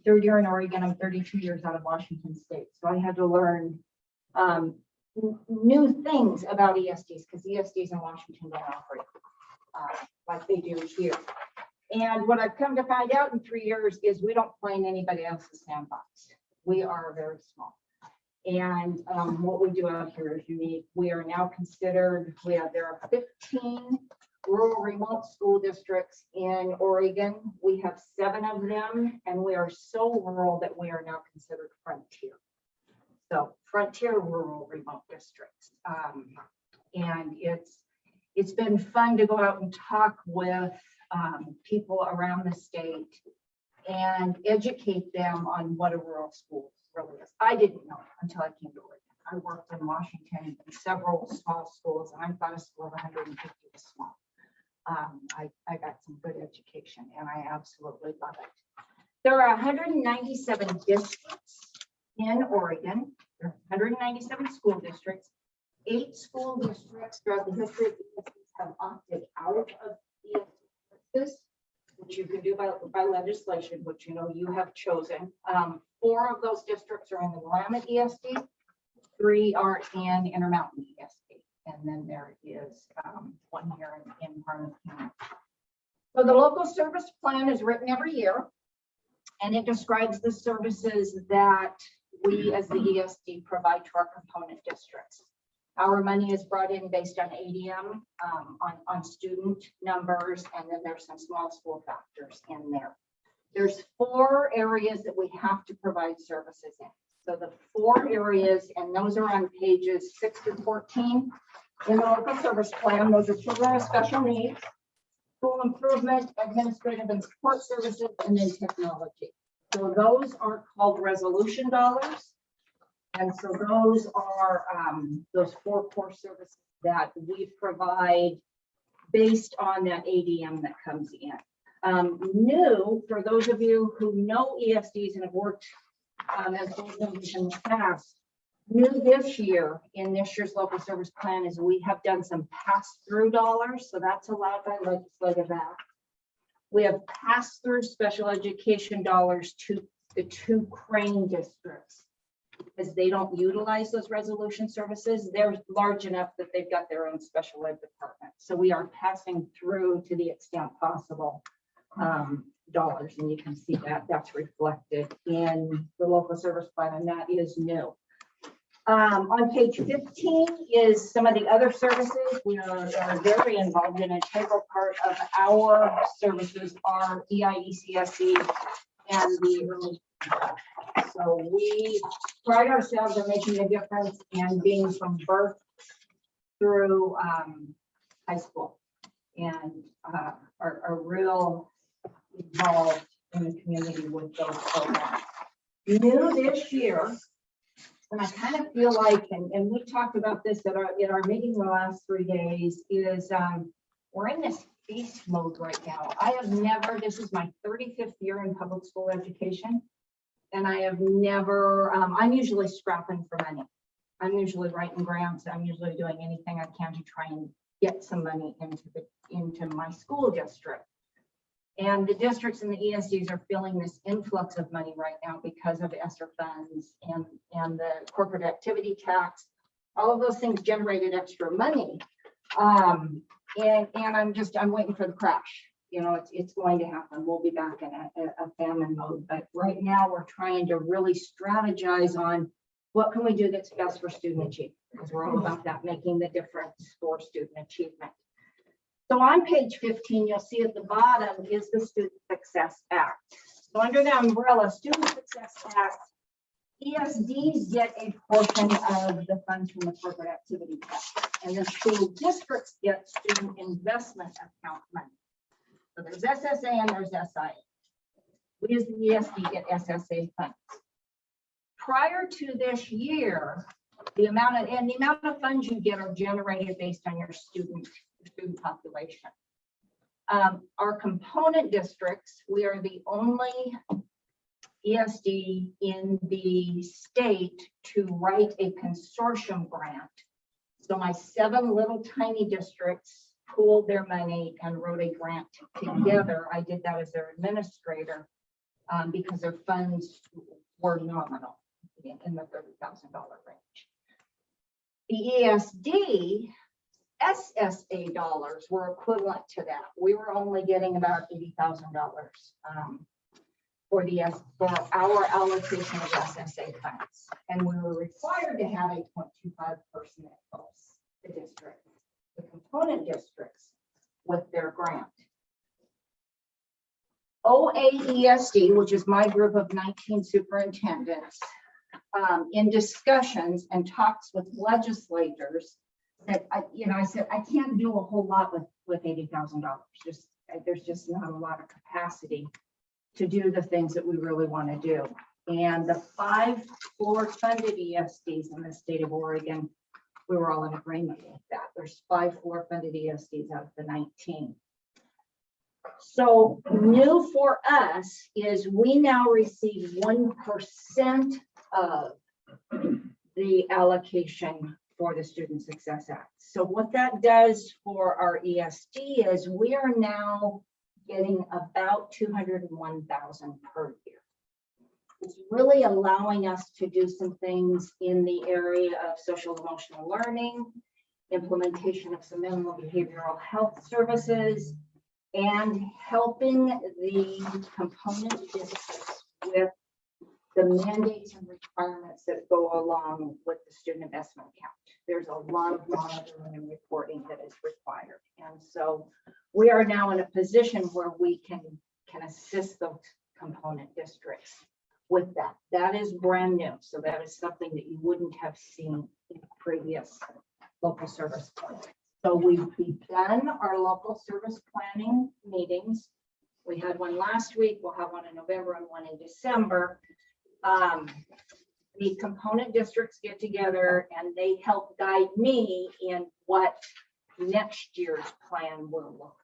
in Oregon. I'm 32 years out of Washington State. So I had to learn new things about ESDs, because ESDs in Washington don't operate like they do here. And what I've come to find out in 3 years is we don't play in anybody else's sandbox. We are very small. And what we do out here is unique. We are now considered, there are 15 rural remote school districts in Oregon. We have 7 of them, and we are so rural that we are now considered frontier. So frontier rural remote districts. And it's been fun to go out and talk with people around the state and educate them on what a rural school really is. I didn't know until I came to Oregon. I worked in Washington in several small schools, and I thought a school of 150 was small. I got some good education, and I absolutely love it. There are 197 districts in Oregon. There are 197 school districts. 8 school districts throughout the history of the ESDs have opted out of ESDs, which you can do by legislation, which you know you have chosen. 4 of those districts are in the Willamette ESD, 3 are in Intermountain ESD, and then there is 1 here in Harney County. So the local service plan is written every year, and it describes the services that we as the ESD provide to our component districts. Our money is brought in based on ADM, on student numbers, and then there's some small school factors in there. There's 4 areas that we have to provide services in. So the 4 areas, and those are on pages 6 to 14 in the local service plan. Those are children with special needs, school improvement, administrative and support services, and then technology. So those are called resolution dollars. And so those are those 4 core services that we provide based on that ADM that comes in. New, for those of you who know ESDs and have worked as board members in the past, new this year in this year's local service plan is we have done some pass-through dollars. So that's allowed by legislative act. We have pass-through special education dollars to the 2 Crane districts, because they don't utilize those resolution services. They're large enough that they've got their own special ed department. So we are passing through to the extent possible dollars, and you can see that that's reflected in the local service plan, and that is new. On page 15 is some of the other services. We are very involved in. An integral part of our services are HCSD and the early. So we pride ourselves on making a difference and being from birth through high school, and are real involved in the community with those programs. New this year, and I kind of feel like, and we talked about this in our meeting the last 3 days, is we're in this feast mode right now. I have never, this is my 35th year in public school education, and I have never, I'm usually scrapping for money. I'm usually writing grants. I'm usually doing anything I can to try and get some money into my school district. And the districts and the ESDs are feeling this influx of money right now because of ESSER funds and the corporate activity tax. All of those things generated extra money. And I'm waiting for the crash. You know, it's going to happen. We'll be back in a famine mode. But right now we're trying to really strategize on what can we do that's best for student achievement, because we're all about that, making the difference for student achievement. So on page 15, you'll see at the bottom is the Student Success Act. So under the umbrella Student Success Act, ESDs get a portion of the funds from the corporate activity tax, and the school districts get student investment account money. So there's SSA and there's SIA. We as the ESD get SSA funds. Prior to this year, the amount of funds you get are generated based on your student population. Our component districts, we are the only ESD in the state to write a consortium grant. So my 7 little tiny districts pooled their money and wrote a grant together. I did that as their administrator because their funds were nominal in the $30,000 range. The ESD SSA dollars were equivalent to that. We were only getting about $80,000 for our allocation of SSA funds. And we were required to have a 0.25 person that helps the district, the component districts with their grant. OAESD, which is my group of 19 superintendents, in discussions and talks with legislators, that I said, I can't do a whole lot with $80,000. There's just not a lot of capacity to do the things that we really want to do. And the 5 floor funded ESDs in the state of Oregon, we were all in agreement with that. There's 5 floor funded ESDs out of the 19. So new for us is we now receive 1% of the allocation for the Student Success Act. So what that does for our ESD is we are now getting about $201,000 per year. It's really allowing us to do some things in the area of social emotional learning, implementation of some mental behavioral health services, and helping the component districts with the mandates and requirements that go along with the student investment account. There's a lot of monitoring and reporting that is required. And so we are now in a position where we can assist those component districts with that. That is brand new. So that is something that you wouldn't have seen in previous local service plans. So we've begun our local service planning meetings. We had one last week. We'll have one in November and one in December. The component districts get together and they help guide me in what next year's plan will look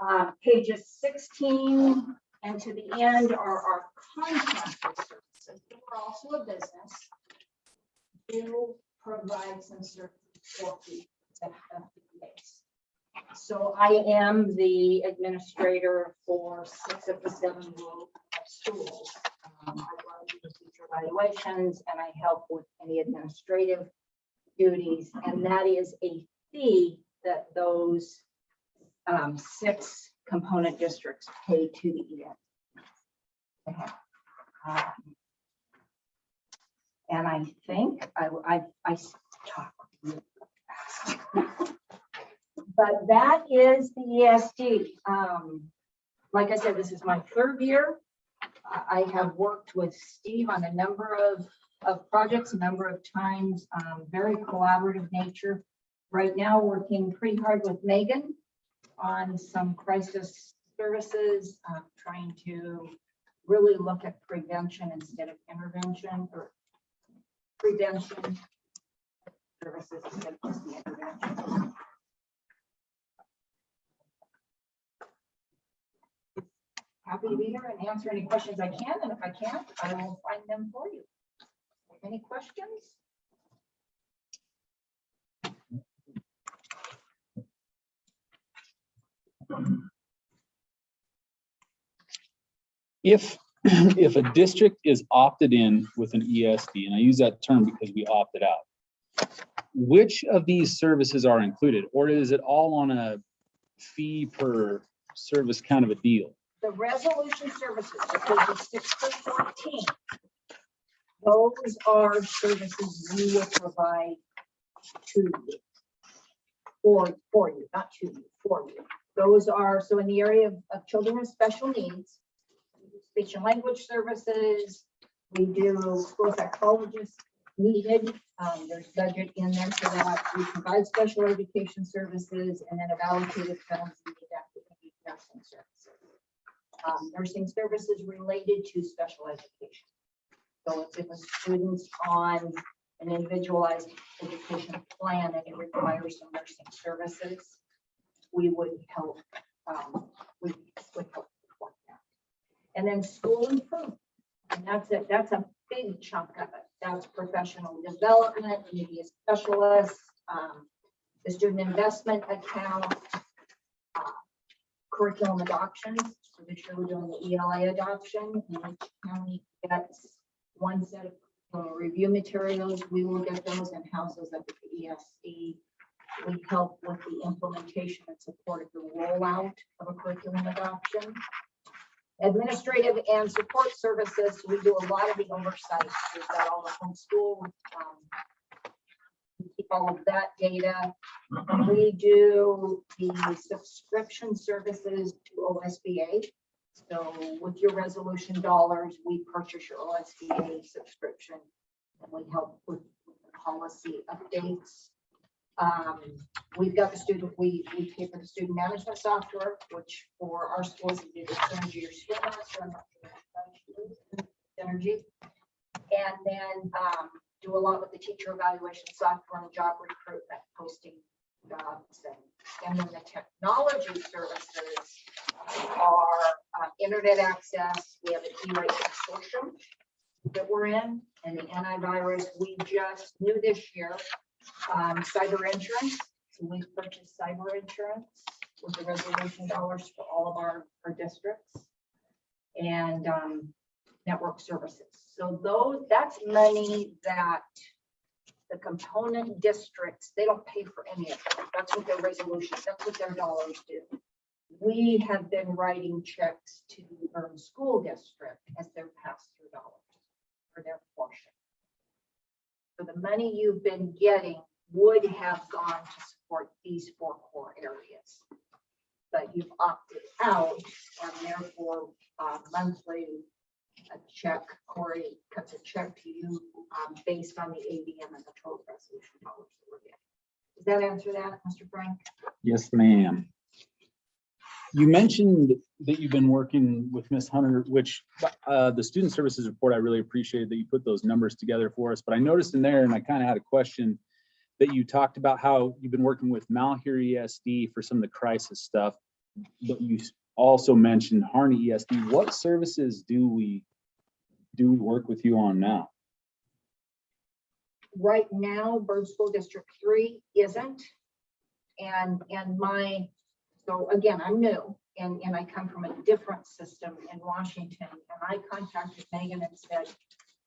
like. Pages 16 and to the end are our contracted services. We're also a business. Do provide some services for people. So I am the administrator for 6 of the 7 rural schools. I run the teacher evaluations and I help with any administrative duties, and that is a fee that those 6 component districts pay to the ES. And I think I talk really fast. But that is the ESD. Like I said, this is my 3rd year. I have worked with Steve on a number of projects, a number of times, very collaborative nature. Right now, working pretty hard with Megan on some crisis services, trying to really look at prevention instead of intervention, or prevention services instead of just the intervention. Happy to be here and answer any questions I can, and if I can't, I will find them for you. Any questions? If a district is opted in with an ESD, and I use that term because we opted out, which of these services are included, or is it all on a fee per service kind of a deal? The resolution services, pages 6 to 14, those are services we will provide to you, for you, not to you, for you. Those are, so in the area of children with special needs, speech and language services, we do school psychologists needed. There's budget in there for that. We provide special education services, and then have allocated funds to need nursing services. Nursing services related to special education. So if a student's on an individualized education plan and it requires some nursing services, we would help. We would help support that. And then school improvement, and that's it. That's a big chunk of it. That's professional development, maybe a specialist, the student investment account, curriculum adoptions. So this year we're doing the ELA adoption, and each county gets one set of review materials, we will get those and house those up at the ESD. We help with the implementation and support of the rollout of a curriculum adoption. Administrative and support services, we do a lot of the oversight. We've got all the homeschool, we keep all of that data. We do the subscription services to OSBA. So with your resolution dollars, we purchase your OSBA subscription and we help with the policy updates. We've got the student, we pay for the student management software, which for our schools, we do the Energy or School Master, I'm not sure Energy. And then do a lot with the teacher evaluation software and job recruitment, posting jobs. And then the technology services are internet access. We have an E-rate consortium that we're in, and the antivirus we just knew this year. Cyber insurance. So we purchased cyber insurance with the resolution dollars for all of our districts, and network services. So that's money that the component districts, they don't pay for any of it. That's what their resolution, that's what their dollars do. We have been writing checks to Urban School District as their pass-through dollars for their portion. So the money you've been getting would have gone to support these 4 core areas, but you've opted out, and therefore monthly a check, Corey cuts a check to you based on the ABM and the total resolution dollars that we're getting. Does that answer that, Mr. Frank? Yes, ma'am. You mentioned that you've been working with Miss Hunter, which the student services report, I really appreciated that you put those numbers together for us. But I noticed in there, and I kind of had a question, that you talked about how you've been working with Malheur ESD for some of the crisis stuff, but you also mentioned Harney ESD. What services do we work with you on now? Right now, Bird School District 3 isn't. So again, I'm new and I come from a different system in Washington, and I contacted Megan and said,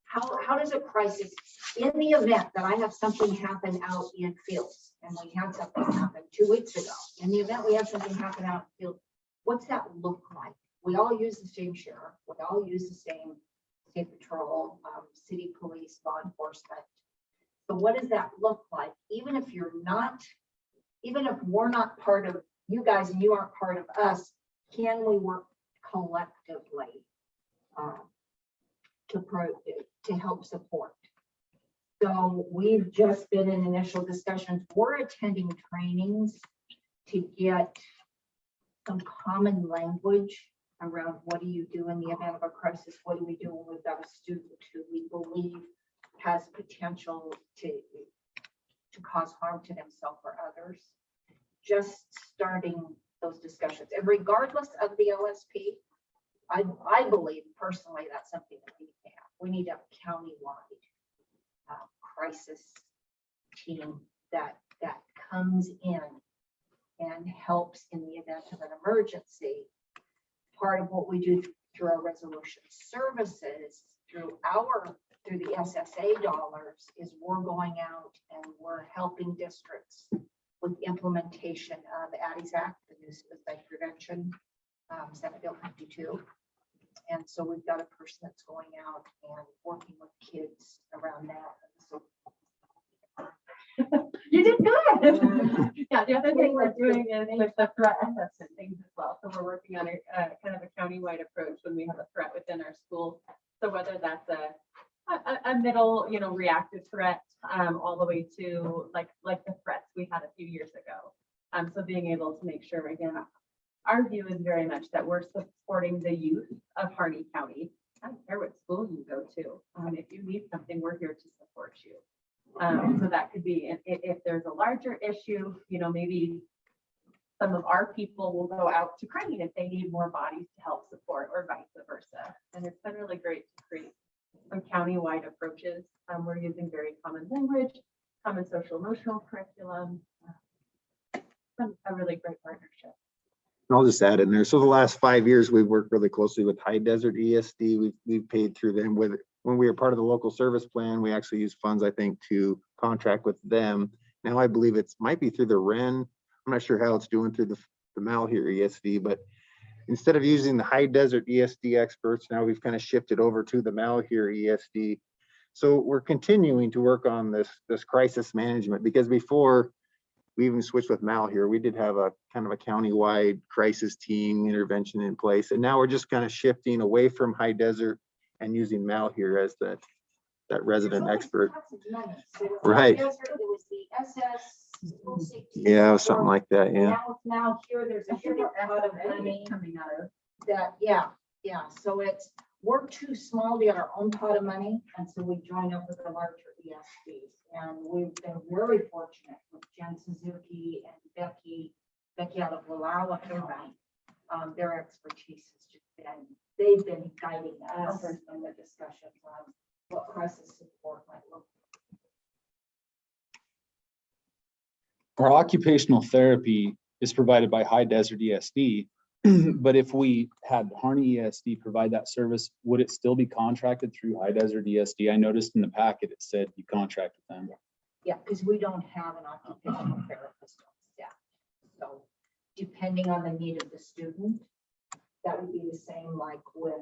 how does a crisis, in the event that I have something happen out in fields, and we had something happen 2 weeks ago, in the event we have something happen out in field, what's that look like? We all use the same sheriff, we all use the same state patrol, city police, law enforcement. So what does that look like? Even if we're not part of you guys and you aren't part of us, can we work collectively to help support? So we've just been in initial discussions. We're attending trainings to get some common language around what do you do in the event of a crisis? What do we do when we've got a student who we believe has potential to cause harm to themselves or others? Just starting those discussions. And regardless of the LSP, I believe personally that's something that we need to have. We need a county-wide crisis team that comes in and helps in the event of an emergency. Part of what we do through our resolution services, through the SSA dollars, is we're going out and we're helping districts with implementation of the ADDIES Act, the new suicide prevention, Senate Bill 52. And so we've got a person that's going out and working with kids around that. So you did good. Yeah, the other thing we're doing is with the threat assessment things as well. So we're working on a kind of a countywide approach when we have a threat within our schools. So whether that's a middle, reactive threat, all the way to like the threats we had a few years ago. So being able to make sure, again, our view is very much that we're supporting the youth of Harney County. I don't care what school you go to. If you need something, we're here to support you. So that could be if there's a larger issue, maybe some of our people will go out to Crane if they need more bodies to help support, or vice versa. And it's been really great to create some county-wide approaches. We're using very common language, common social emotional curriculum, a really great partnership. I'll just add in there. So the last 5 years, we've worked really closely with High Desert ESD. We've paid through them with when we were part of the local service plan, we actually used funds, I think, to contract with them. Now I believe might be through the REN. I'm not sure how it's doing through the Malheur ESD, but instead of using the high desert ESD experts, now we've kind of shifted over to the Malheur ESD. So we're continuing to work on this crisis management, because before we even switched with Malheur, we did have a kind of a countywide crisis team intervention in place. And now we're just kind of shifting away from high desert and using Malheur as that resident expert. Right. It was the SS. school safety Yeah, support, something like that, and yeah. now here, there's a huge pot of money coming out of. that, yeah, so we're too small to get our own pot of money, and so we join up with the larger ESPs. And we've been very fortunate with Jen Suzuki and Becky out of Wallowa Irvine. Their expertise has just been, they've been guiding us in the discussions on what crisis support might look like. Our occupational therapy is provided by High Desert ESD, but if we had Harney ESD provide that service, would it still be contracted through High Desert ESD? I noticed in the packet it said you contract with them. Yeah, because we don't have an occupational therapist on staff. So depending on the need of the student, that would be the same like with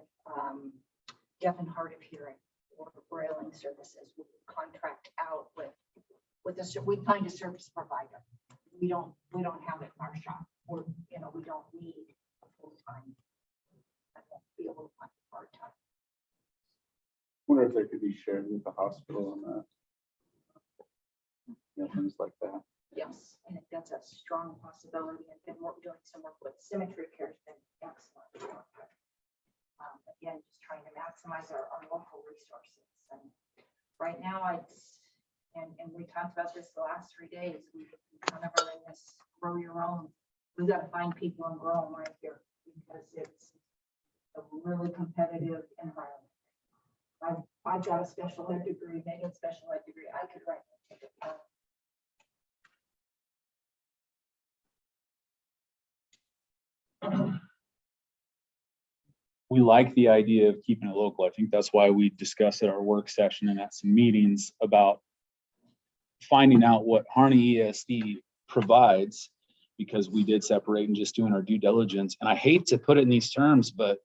deaf and hard of hearing or brailing services. We would contract out with we find a service provider. We don't have it in our shop. Or we don't need a full-time. I won't be able to find a part-time. Wonder if they could be shared with the hospital on that. Things like that. Yes, and that's a strong possibility. And then we're doing some work with Symmetry Care. Has been excellent. Again, just trying to maximize our local resources. And right now, and we talked about this the last 3 days. We kind of are in this grow your own. We got to find people and grow them right here because it's a really competitive environment. I've got a special ed degree, Megan's special ed degree. I could write a ticket. We like the idea of keeping it local. I think that's why we discussed at our work session and at some meetings about finding out what Harney ESD provides, because we did separate and just doing our due diligence. And I hate to put it in these terms, but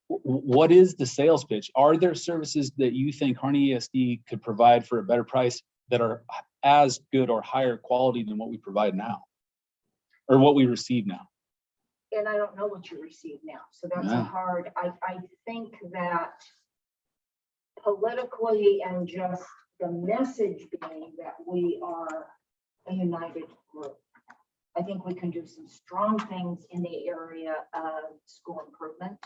what is the sales pitch? Are there services that you think Harney ESD could provide for a better price that are as good or higher quality than what we provide now or what we receive now? And I don't know what you receive now. So that's Yeah. a hard, I think that politically and just the message being that we are a united group. I think we can do some strong things in the area of school improvement.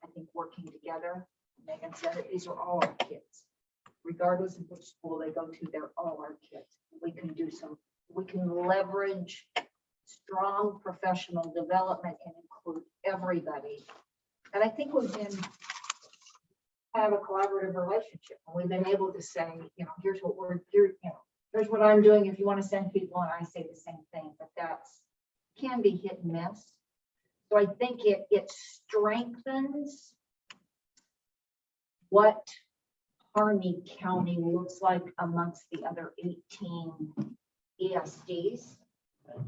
I think working together, Megan said it, these are all our kids. Regardless of which school they go to, they're all our kids. We can leverage strong professional development and include everybody. And I think we've been have a collaborative relationship. And we've been able to say, here's what here's what I'm doing. If you want to send people, and I say the same thing, but can be hit and miss. So I think it strengthens what Harney County looks like amongst the other 18 ESDs.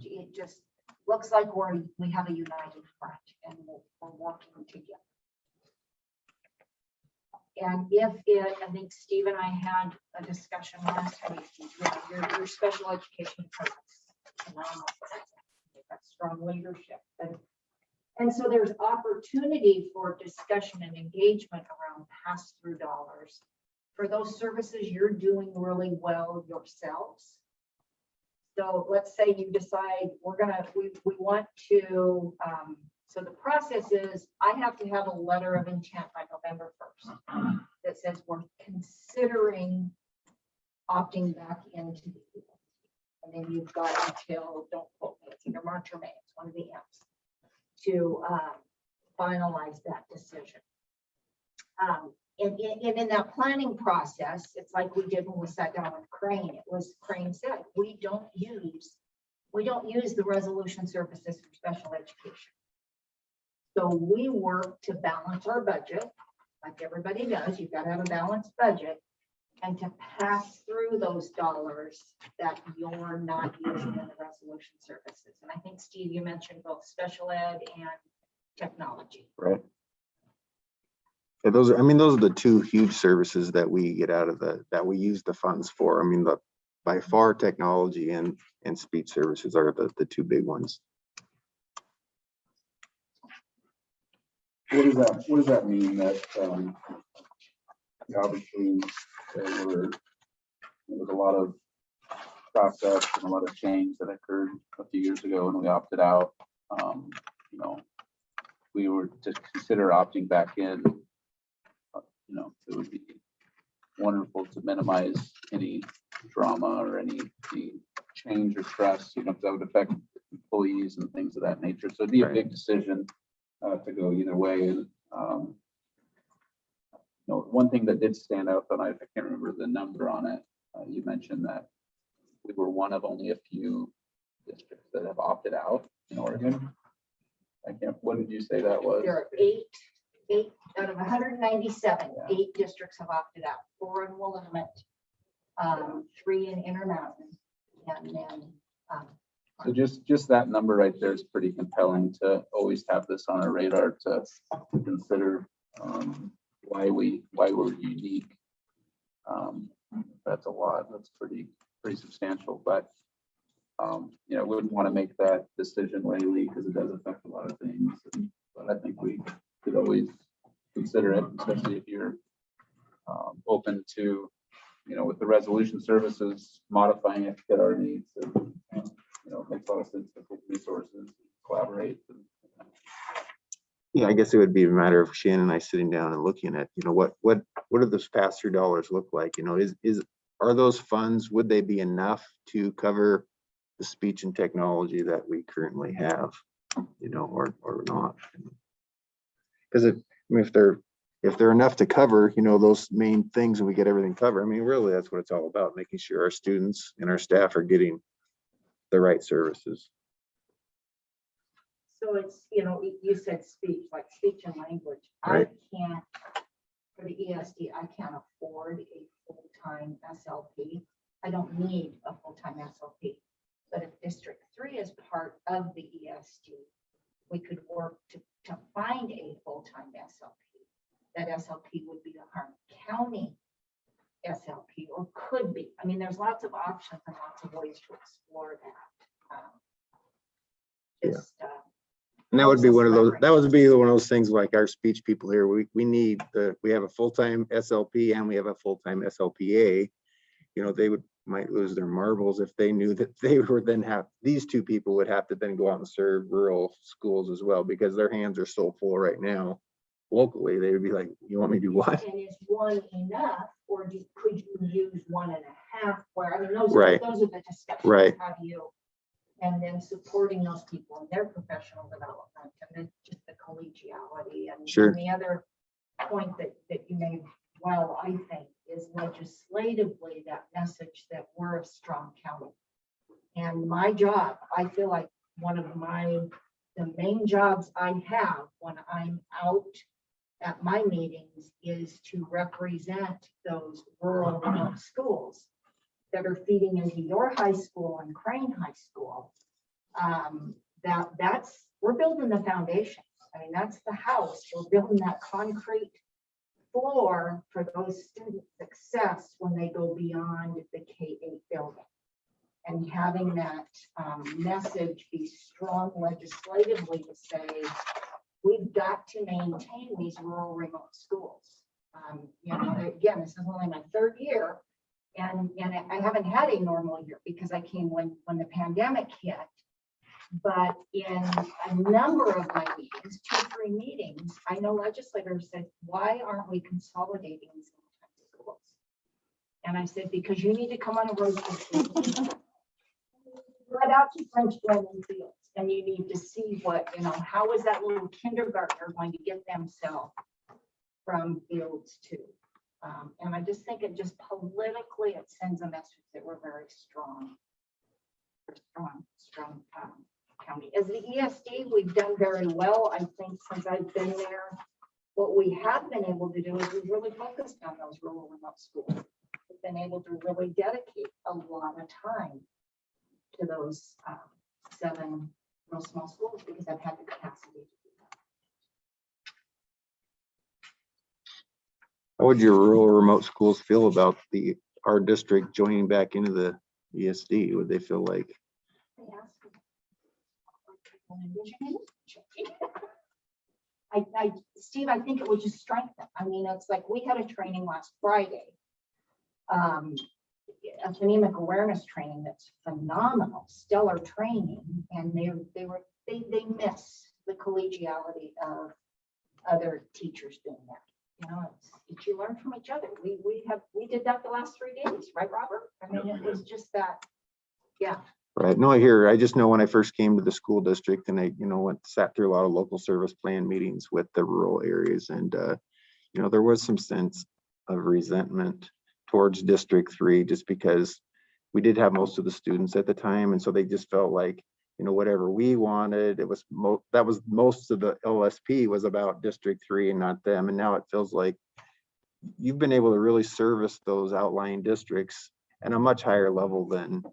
It just looks like we have a united front and we're working together. And I think Steve and I had a discussion last week, your special education programs, got strong leadership. And so there's opportunity for discussion and engagement around pass-through dollars for those services you're doing really well yourselves. So let's say you decide we want to, so the process is I have to have a letter of intent by November 1st that says we're considering opting back into the field. And then you've got until, don't quote me, it's either March or May, it's one of the M's, to finalize that decision. And in that planning process, it's like we did when we sat down with Crane. It was Crane said, we don't use the resolution services for special education. So we work to balance our budget like everybody does, you've got to have a balanced budget. And to pass through those dollars that you're not using in the resolution services. And I think, Steve, you mentioned both special ed and technology. Right. Yeah, those are, I mean, those are the two huge services that we get out of that we use the funds for. I mean, by far technology and speech services are the two big ones. What does that mean that, obviously there was a lot of process and a lot of change that occurred a few years ago when we opted out. You know, we were to consider opting back in, you know, it would be wonderful to minimize any drama or any change or stress, you know, because that would affect employees and things of that nature. So it'd be a big decision to go either way. And you know, one thing that did stand out, and I can't remember the number on it. You mentioned that we were one of only a few districts that have opted out in Oregon. I can't. What did you say that was? There are eight out of 197, 8 districts have opted out, 4 in Willamette, 3 in Intermountain, and then. So just that number right there is pretty compelling to always have this on our radar to consider why we're unique. That's a lot. That's pretty substantial, but you know, we wouldn't want to make that decision lightly because it does affect a lot of things. But I think we could always consider it, especially if you're open to, you know, with the resolution services, modifying it to fit our needs. And, you know, it makes a lot of sense to put resources, collaborate. Yeah, I guess it would be a matter of Shannon and I sitting down and looking at, you know, what do those pass-through dollars look like? You know, are those funds, would they be enough to cover the speech and technology that we currently have, you know, or not? Because I mean, if they're enough to cover, you know, those main things and we get everything covered, I mean, really, that's what it's all about, making sure our students and our staff are getting the right services. So it's, you know, you said speech, like speech and language. Right. I can't, for the ESD, I can't afford a full-time SLP. I don't need a full-time SLP. But if District 3 is part of the ESD, we could work to find a full-time SLP. That SLP would be the Harney County SLP, or could be. I mean, there's lots of options and lots of ways to explore that. And that would be one of those, that would be one of those things like our speech people here, we have a full-time SLP and we have a full-time SLPA. You know, they might lose their marbles if they knew that they would then have, these two people would have to then go out and serve rural schools as well, because their hands are so full right now. Locally, they would be like, you want me to do what? And is one enough, or could you use 1.5? Where, I mean, those Right. are the discussions. Right. How do you, and then supporting those people in their professional development, and then just the collegiality. And, Sure. and the other point that you made, well, I think, is legislatively that message that we're a strong county. And my job, I feel like one of the main jobs I have when I'm out at my meetings is to represent those rural remote schools that are feeding into your high school and Crane High School. We're building the foundation. I mean, that's the house. We're building that concrete floor for those student success when they go beyond the K-8 building. And having that message be strong legislatively to say, we've got to maintain these rural remote schools. You know, again, this is only my 3rd year, and I haven't had a normal year because I came when the pandemic hit. But in a number of my meetings, 2-3 meetings, I know legislators said, why aren't we consolidating these schools? And I said, because you need to come on a road trip. Right out to French Building Fields, and you need to see what, you know, how is that little kindergartner going to get themselves from fields to, and I just think it just politically, it sends a message that we're very strong county. As the ESD, we've done very well. I think since I've been there, What we have been able to do is we've really focused on those rural remote schools. We've been able to really dedicate a lot of time to those 7 real small schools because I've had the capacity to do that. How would your rural remote schools feel about our district joining back into the ESD? Would they feel like, They asked me. Steve, I think it would just strengthen. I mean, it's like we had a training last Friday. A phonemic awareness training that's phenomenal, stellar training, and they miss the collegiality of other teachers doing that. You know, it's you learn from each other. We did that the last 3 days, right, Robert? I mean, it was just that, yeah. right? No, I just know when I first came to the school district and I, sat through a lot of local service plan meetings with the rural areas, and there was some sense of resentment towards District 3 just because we did have most of the students at the time, and so they just felt like, whatever we wanted, it was that was most of the LSP was about District 3 and not them. And now it feels like you've been able to really service those outlying districts at a much higher level than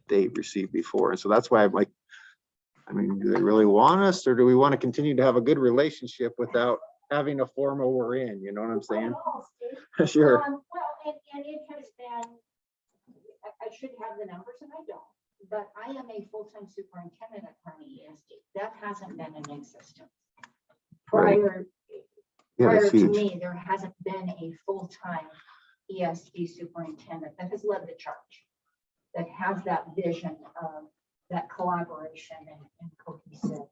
they received before. And so that's why I'm like, do they really want us, or do we want to continue to have a good relationship without having a formal we're in? You know what I'm saying? Sure. Well, and it has been, I should have the numbers and I don't, but I am a full-time superintendent at Harney ESD. That hasn't been in existence. Prior to huge. me, there hasn't been a full-time ESD superintendent that has led the charge, that has that vision of that collaboration and cohesive.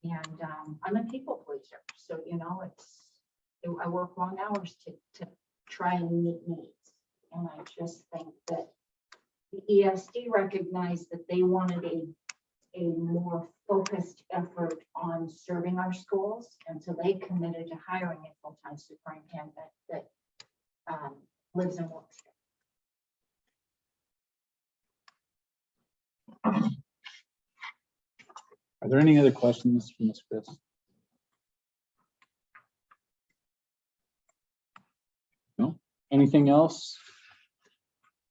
And I'm a people pleaser. So, I work long hours to try and meet needs. And I just think that the ESD recognized that they wanted a more focused effort on serving our schools. And so they committed to hiring a full-time superintendent that lives and works there. Are there any other questions from Ms. Chris? No? Anything else?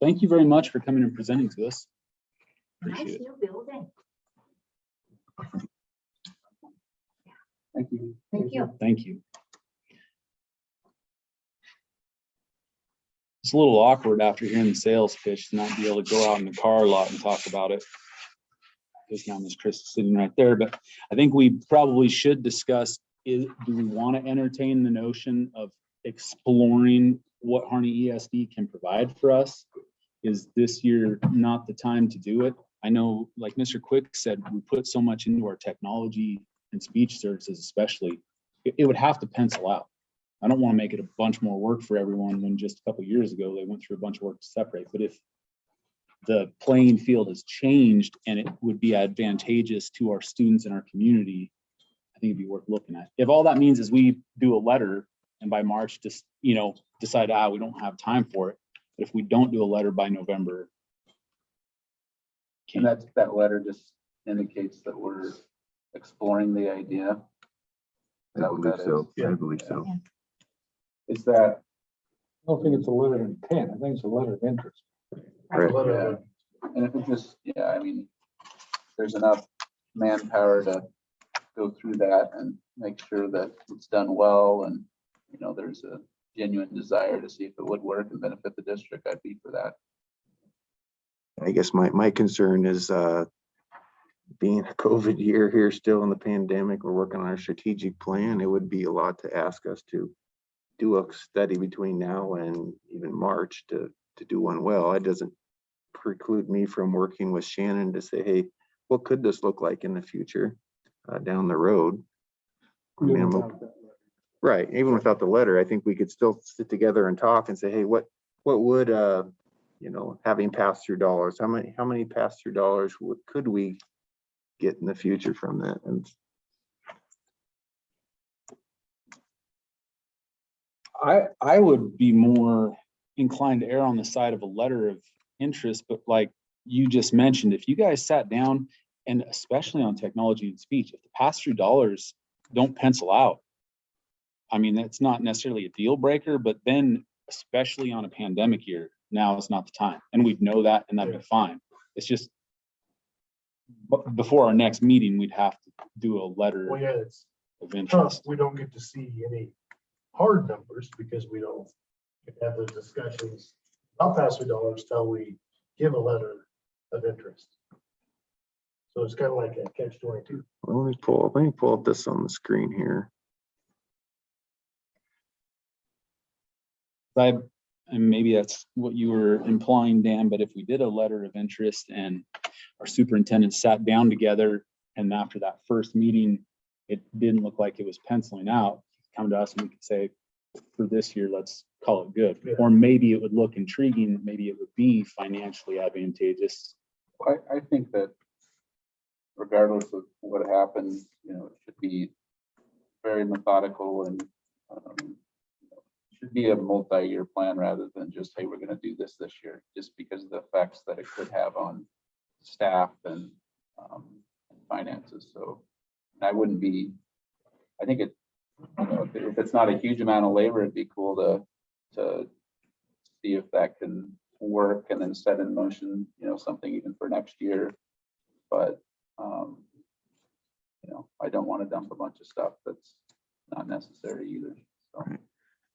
Thank you very much for coming and presenting to us. Nice Appreciate it. new building. Thank you. Thank you. Thank you. It's a little awkward after hearing the sales pitch to not be able to go out in the car lot and talk about it. Because now Ms. Chris is sitting right there, but I think we probably should discuss, do we want to entertain the notion of exploring what Harney ESD can provide for us? Is this year not the time to do it? I know, like Mr. Quick said, we put so much into our technology and speech services especially, it would have to pencil out. I don't want to make it a bunch more work for everyone when just a couple of years ago, they went through a bunch of work to separate. But if the playing field has changed and it would be advantageous to our students and our community, I think it'd be worth looking at. If all that means is we do a letter and by March, just, decide, we don't have time for it. But if we don't do a letter by November. And that letter just indicates that we're exploring the idea. Is that what that is? I believe so. Is that, I don't think it's a letter of intent. I think it's a letter of interest. Right. yeah, and if it just, there's enough manpower to go through that and make sure that it's done well, and there's a genuine desire to see if it would work and benefit the district, I'd be for that. I guess my concern is being a COVID year here, still in the pandemic, we're working on our strategic plan. It would be a lot to ask us to do a study between now and even March to do one well. It doesn't preclude me from working with Shannon to say, hey, what could this look like in the future down the road? Right, even without the letter, I think we could still sit together and talk and say, hey, what would having pass-through dollars, how many pass-through dollars could we get in the future from that? And I would be more inclined to err on the side of a letter of interest, but like you just mentioned, if you guys sat down, and especially on technology and speech, if the pass-through dollars don't pencil out, I mean, that's not necessarily a deal breaker, but then especially on a pandemic year, now is not the time. And we'd know that and that'd be fine. It's just before our next meeting, we'd have to do a letter Well, yeah, it's of tough. interest. We don't get to see any hard numbers because we don't have those discussions. I'll pass the dollars till we give a letter of interest. So it's kind of like a catch-22. Well, let me pull up this on the screen here. And maybe that's what you were implying, Dan, but if we did a letter of interest and our superintendent sat down together and after that first meeting, it didn't look like it was penciling out, come to us and we could say, for this year, let's call it good. Yeah. Or maybe it would look intriguing, maybe it would be financially advantageous. I think that regardless of what happens, you know, it should be very methodical and should be a multi-year plan rather than just, hey, we're going to do this year, just because of the effects that it could have on staff and finances. So I wouldn't be, I think it, you know, if it's not a huge amount of labor, it'd be cool to see if that can work and then set in motion, you know, something even for next year. But you know, I don't want to dump a bunch of stuff that's not necessary either. So.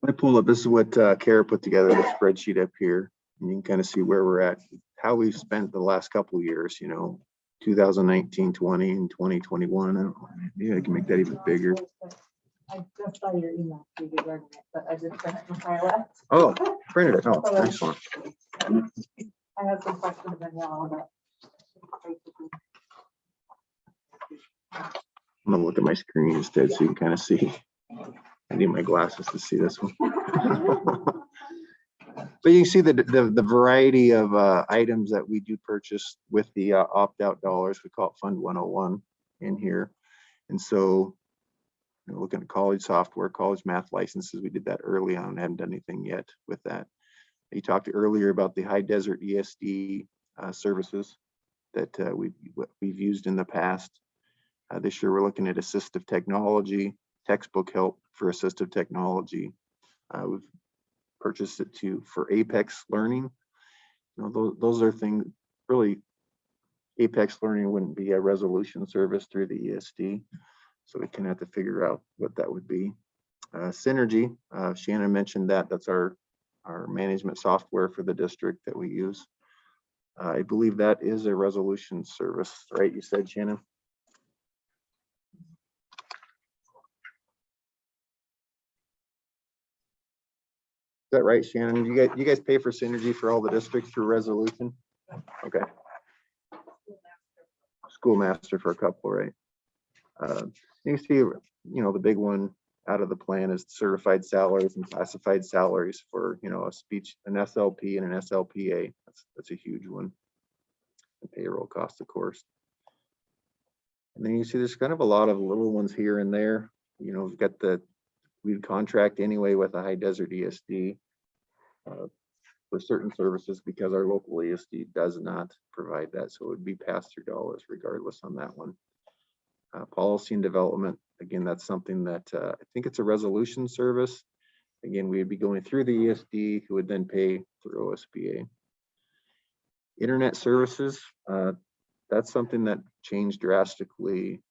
I pull up, this is what Kara put together, the spreadsheet up here. And you can kind of see where we're at, how we've spent the last couple of years, you know, 2019, 20 and 2021. I don't know, maybe I can make that even bigger. I just saw your email. You did learn it, but I just sent it before I left. Oh, printed it. Oh, excellent. I have some questions in y'all, but I'm gonna look at my screen instead so you can kind of see. I need my glasses to see this one. But you can see the variety of items that we do purchase with the opt-out dollars. We call it Fund 101 in here. And so, you know, looking at college software, college math licenses, we did that early on. Haven't done anything yet with that. You talked earlier about the high desert ESD services that we've used in the past. This year, we're looking at assistive technology, textbook help for assistive technology. We've purchased it for Apex Learning. You know, those are things, really, Apex Learning wouldn't be a resolution service through the ESD. So we can have to figure out what that would be. Synergy, Shannon mentioned that. That's our management software for the district that we use. I believe that is a resolution service, right? You said, Shannon? Is that right, Shannon? You guys pay for Synergy for all the districts through resolution? Okay. Schoolmaster for a couple, right? You see, you know, the big one out of the plan is certified salaries and classified salaries for, you know, an SLP and an SLPA. That's a huge one. The payroll cost, of course. And then you see there's kind of a lot of little ones here and there. You know, we've got we'd contract anyway with a high desert ESD for certain services because our local ESD does not provide that. So it would be pass-through dollars regardless on that one. Policy and development, again, that's something that I think it's a resolution service. Again, we'd be going through the ESD who would then pay through OSBA. Internet services, that's something that changed drastically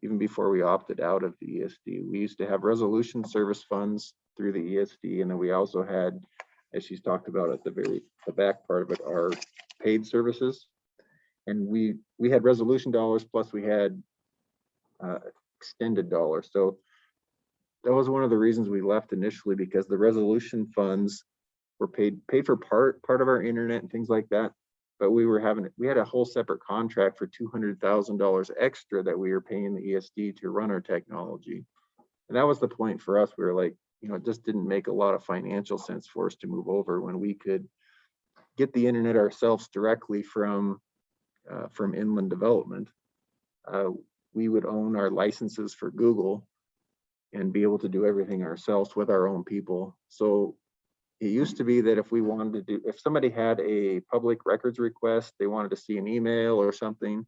even before we opted out of the ESD. We used to have resolution service funds through the ESD, and then we also had, as she's talked about at the back part of it, our paid services. And we had resolution dollars plus we had extended dollars. So that was one of the reasons we left initially, because the resolution funds were paid for part of our internet and things like that. But we had a whole separate contract for $200,000 extra that we were paying the ESD to run our technology. And that was the point for us. We were like, you know, it just didn't make a lot of financial sense for us to move over when we could get the internet ourselves directly from inland development. We would own our licenses for Google and be able to do everything ourselves with our own people. So it used to be that if somebody had a public records request, they wanted to see an email or something,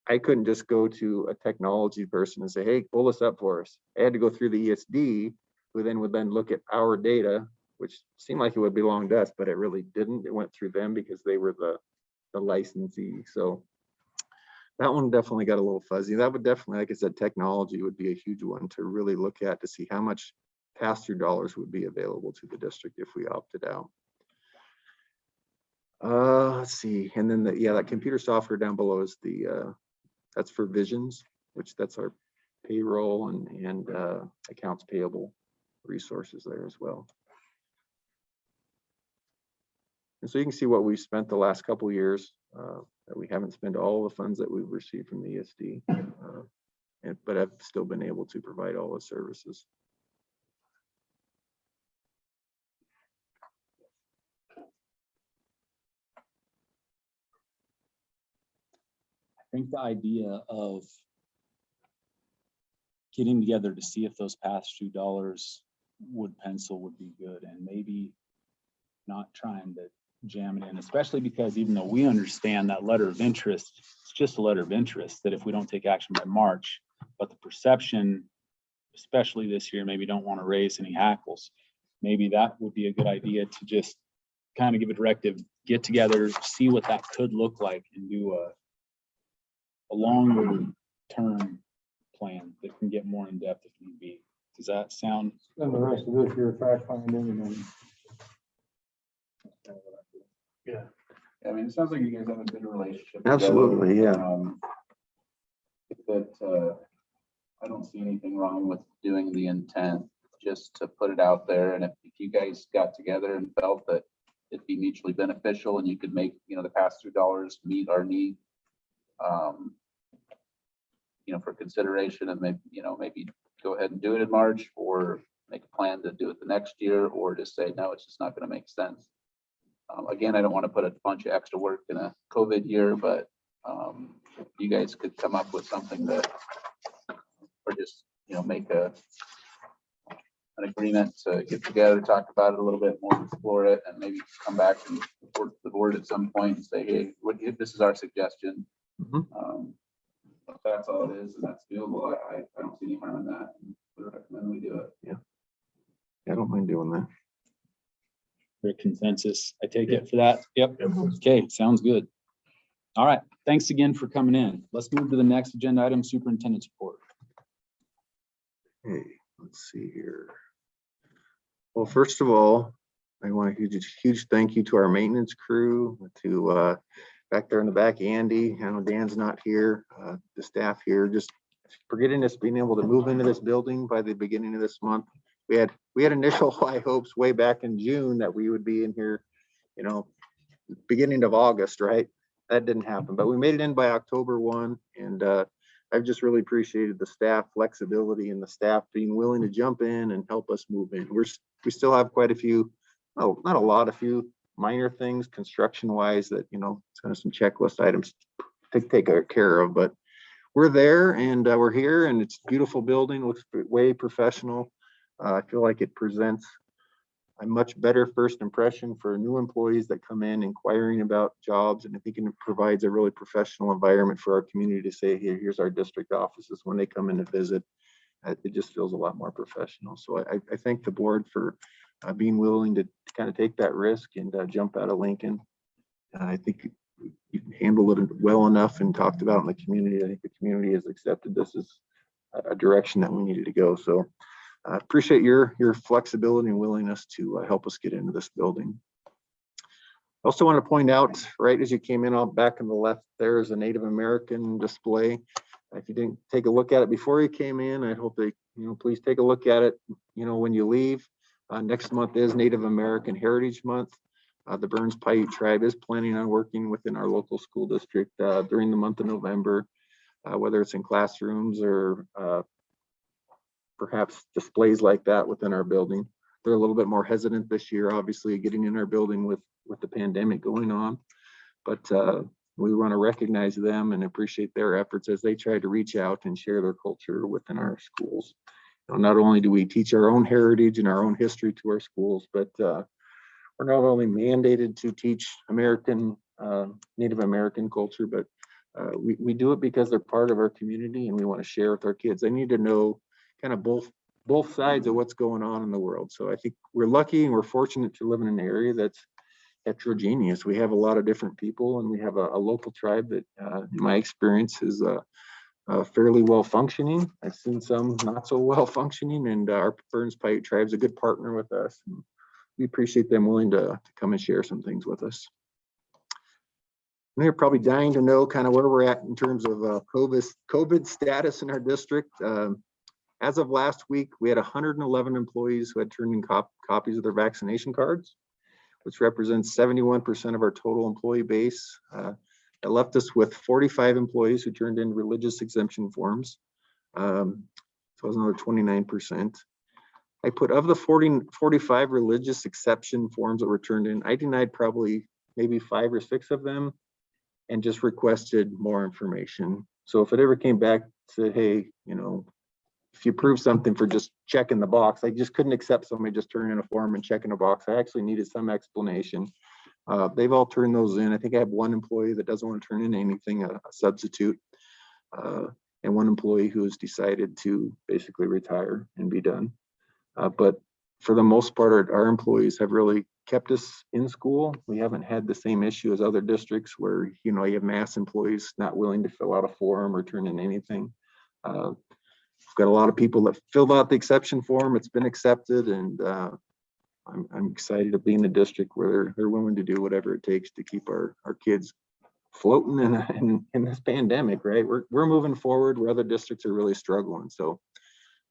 I couldn't just go to a technology person and say, hey, pull this up for us. I had to go through the ESD who then would then look at our data, which seemed like it would belong to us, but it really didn't. It went through them because they were the licensee. So that one definitely got a little fuzzy. That would definitely, like I said, technology would be a huge one to really look at to see how much pass-through dollars would be available to the district if we opted out. Let's see, and then that computer software down below is that's for Visions, which that's our payroll and accounts payable resources there as well. And so you can see what we've spent the last couple of years, that we haven't spent all the funds that we've received from the ESD, but I've still been able to provide all the services. I think the idea of getting together to see if those pass-through dollars would pencil would be good, and maybe not trying to jam it in, especially because even though we understand that letter of interest, it's just a letter of interest, that if we don't take action by March, but the perception, especially this year, maybe don't want to raise any hackles. Maybe that would be a good idea to just kind of give a directive, get together, see what that could look like, and do a longer term plan that can get more in depth if need be. Does that sound? Then the rest of this year fact finding and then. Yeah. I mean, it sounds like you guys have a good relationship. Absolutely, together. yeah. I don't see anything wrong with doing the intent, just to put it out there. And if you guys got together and felt that it'd be mutually beneficial and you could make, the pass-through dollars meet our need, for consideration, and maybe go ahead and do it in March, or make a plan to do it the next year, or just say, no, it's just not going to make sense. Again, I don't want to put a bunch of extra work in a COVID year, but you guys could come up with something that, or just, make an agreement to get together, talk about it a little bit more, explore it, and maybe come back and report to the board at some point and say, hey, this is our suggestion. If that's all it is and that's doable, I don't see any harm in that. And would recommend we do it. Yeah, I don't mind doing that. For consensus, I take it for that. Yep. Okay, sounds good. All right. Thanks again for coming in. Let's move to the next agenda item, superintendent's report. Hey, let's see here. Well, first of all, I want a huge thank you to our maintenance crew, to back there in the back, Andy. I know Dan's not here, the staff here, just for getting us being able to move into this building by the beginning of this month. We had initial high hopes way back in June that we would be in here, beginning of August, right? That didn't happen, but we made it in by October 1, and I've just really appreciated the staff flexibility and the staff being willing to jump in and help us move in. We still have quite a few, not a lot, a few minor things construction wise that, it's kind of some checklist items to take care of, but we're there and we're here, and it's a beautiful building, looks way professional. I feel like it presents a much better first impression for new employees that come in inquiring about jobs, and I think it provides a really professional environment for our community to say, hey, here's our district offices when they come in to visit. It just feels a lot more professional. So I thank the board for being willing to kind of take that risk and jump out of Lincoln. I think you handled it well enough and talked about it in the community. I think the community has accepted this as a direction that we needed to go. So I appreciate your flexibility and willingness to help us get into this building. I also want to point out, right as you came in, on back on the left, there is a Native American display. If you didn't take a look at it before you came in, I hope that, please take a look at it, when you leave. Next month is Native American Heritage Month. The Burns Paiute tribe is planning on working within our local school district during the month of November, whether it's in classrooms or perhaps displays like that within our building. They're a little bit more hesitant this year, obviously, getting in our building with the pandemic going on, but we want to recognize them and appreciate their efforts as they try to reach out and share their culture within our schools. Not only do we teach our own heritage and our own history to our schools, but we're not only mandated to teach Native American culture, but we do it because they're part of our community and we want to share with our kids. They need to know kind of both both sides of what's going on in the world. So I think we're lucky and we're fortunate to live in an area that's heterogeneous. We have a lot of different people, and we have a local tribe that, in my experience, is fairly well functioning. I've seen some not so well functioning, and our Burns Paiute tribe is a good partner with us. And we appreciate them willing to come and share some things with us. And they're probably dying to know kind of where we're at in terms of COVID status in our district. As of last week, we had 111 employees who had turned in copies of their vaccination cards, which represents 71% of our total employee base. That left us with 45 employees who turned in religious exemption forms. So it was another 29%. I put of the 45 religious exception forms that were turned in, I denied probably maybe 5 or 6 of them and just requested more information. So if it ever came back, said, hey, you know, if you prove something for just checking the box, I just couldn't accept somebody just turning in a form and checking a box. I actually needed some explanation. They've all turned those in. I think I have one employee that doesn't want to turn in anything, a substitute, and one employee who has decided to basically retire and be done. But for the most part, our employees have really kept us in school. We haven't had the same issue as other districts where, you know, you have mass employees not willing to fill out a form or turn in anything. We've got a lot of people that filled out the exception form. It's been accepted, and I'm excited to be in a district where they're willing to do whatever it takes to keep our kids floating in this pandemic, right? We're moving forward where other districts are really struggling. So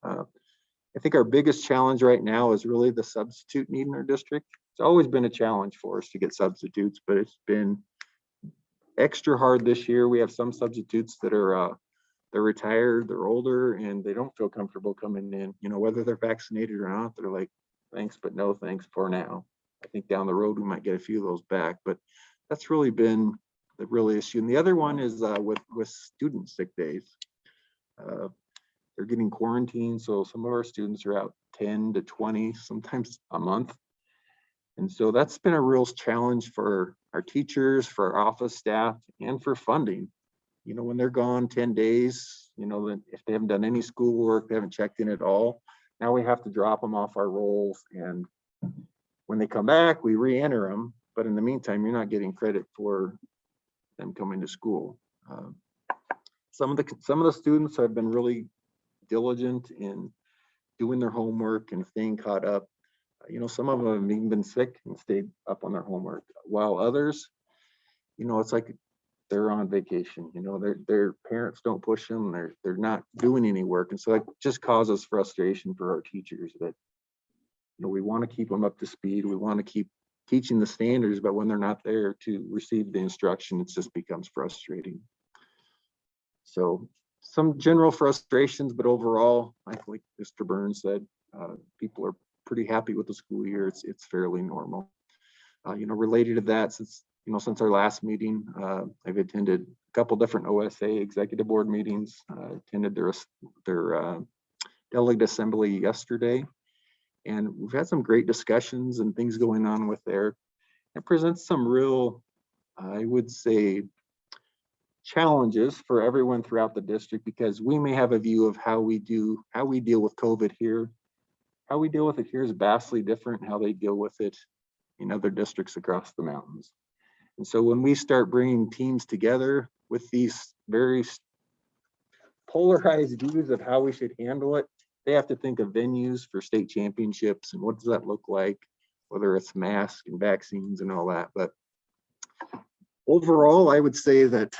I think our biggest challenge right now is really the substitute need in our district. It's always been a challenge for us to get substitutes, but it's been extra hard this year. We have some substitutes that are they're retired, they're older, and they don't feel comfortable coming in, you know, whether they're vaccinated or not. They're like, thanks, but no thanks for now. I think down the road, we might get a few of those back, but that's really been the real issue. And the other one is with student sick days. They're getting quarantined. So some of our students are out 10 to 20, sometimes a month. And so that's been a real challenge for our teachers, for our office staff, and for funding. You know, when they're gone 10 days, you know, if they haven't done any schoolwork, they haven't checked in at all, now we have to drop them off our rolls. And when they come back, we re-enter them. But in the meantime, you're not getting credit for them coming to school. Some of the students have been really diligent in doing their homework and staying caught up. You know, some of them have even been sick and stayed up on their homework, while others, you know, it's like they're on vacation. You know, their parents don't push them. They're not doing any work, and so it just causes frustration for our teachers that, you know, we want to keep them up to speed. We want to keep teaching the standards, but when they're not there to receive the instruction, it just becomes frustrating. So some general frustrations, but overall, like Mr. Burns said, people are pretty happy with the school year. It's fairly normal. You know, related to that, since our last meeting, I've attended a couple different OSA executive board meetings. Attended their delegate assembly yesterday, and we've had some great discussions and things going on with there. It presents some real, I would say, challenges for everyone throughout the district, because we may have a view of how we deal with COVID here. How we deal with it here is vastly different how they deal with it in other districts across the mountains. And so when we start bringing teams together with these very polarized views of how we should handle it, they have to think of venues for state championships and what does that look like, whether it's masks and vaccines and all that. But overall, I would say that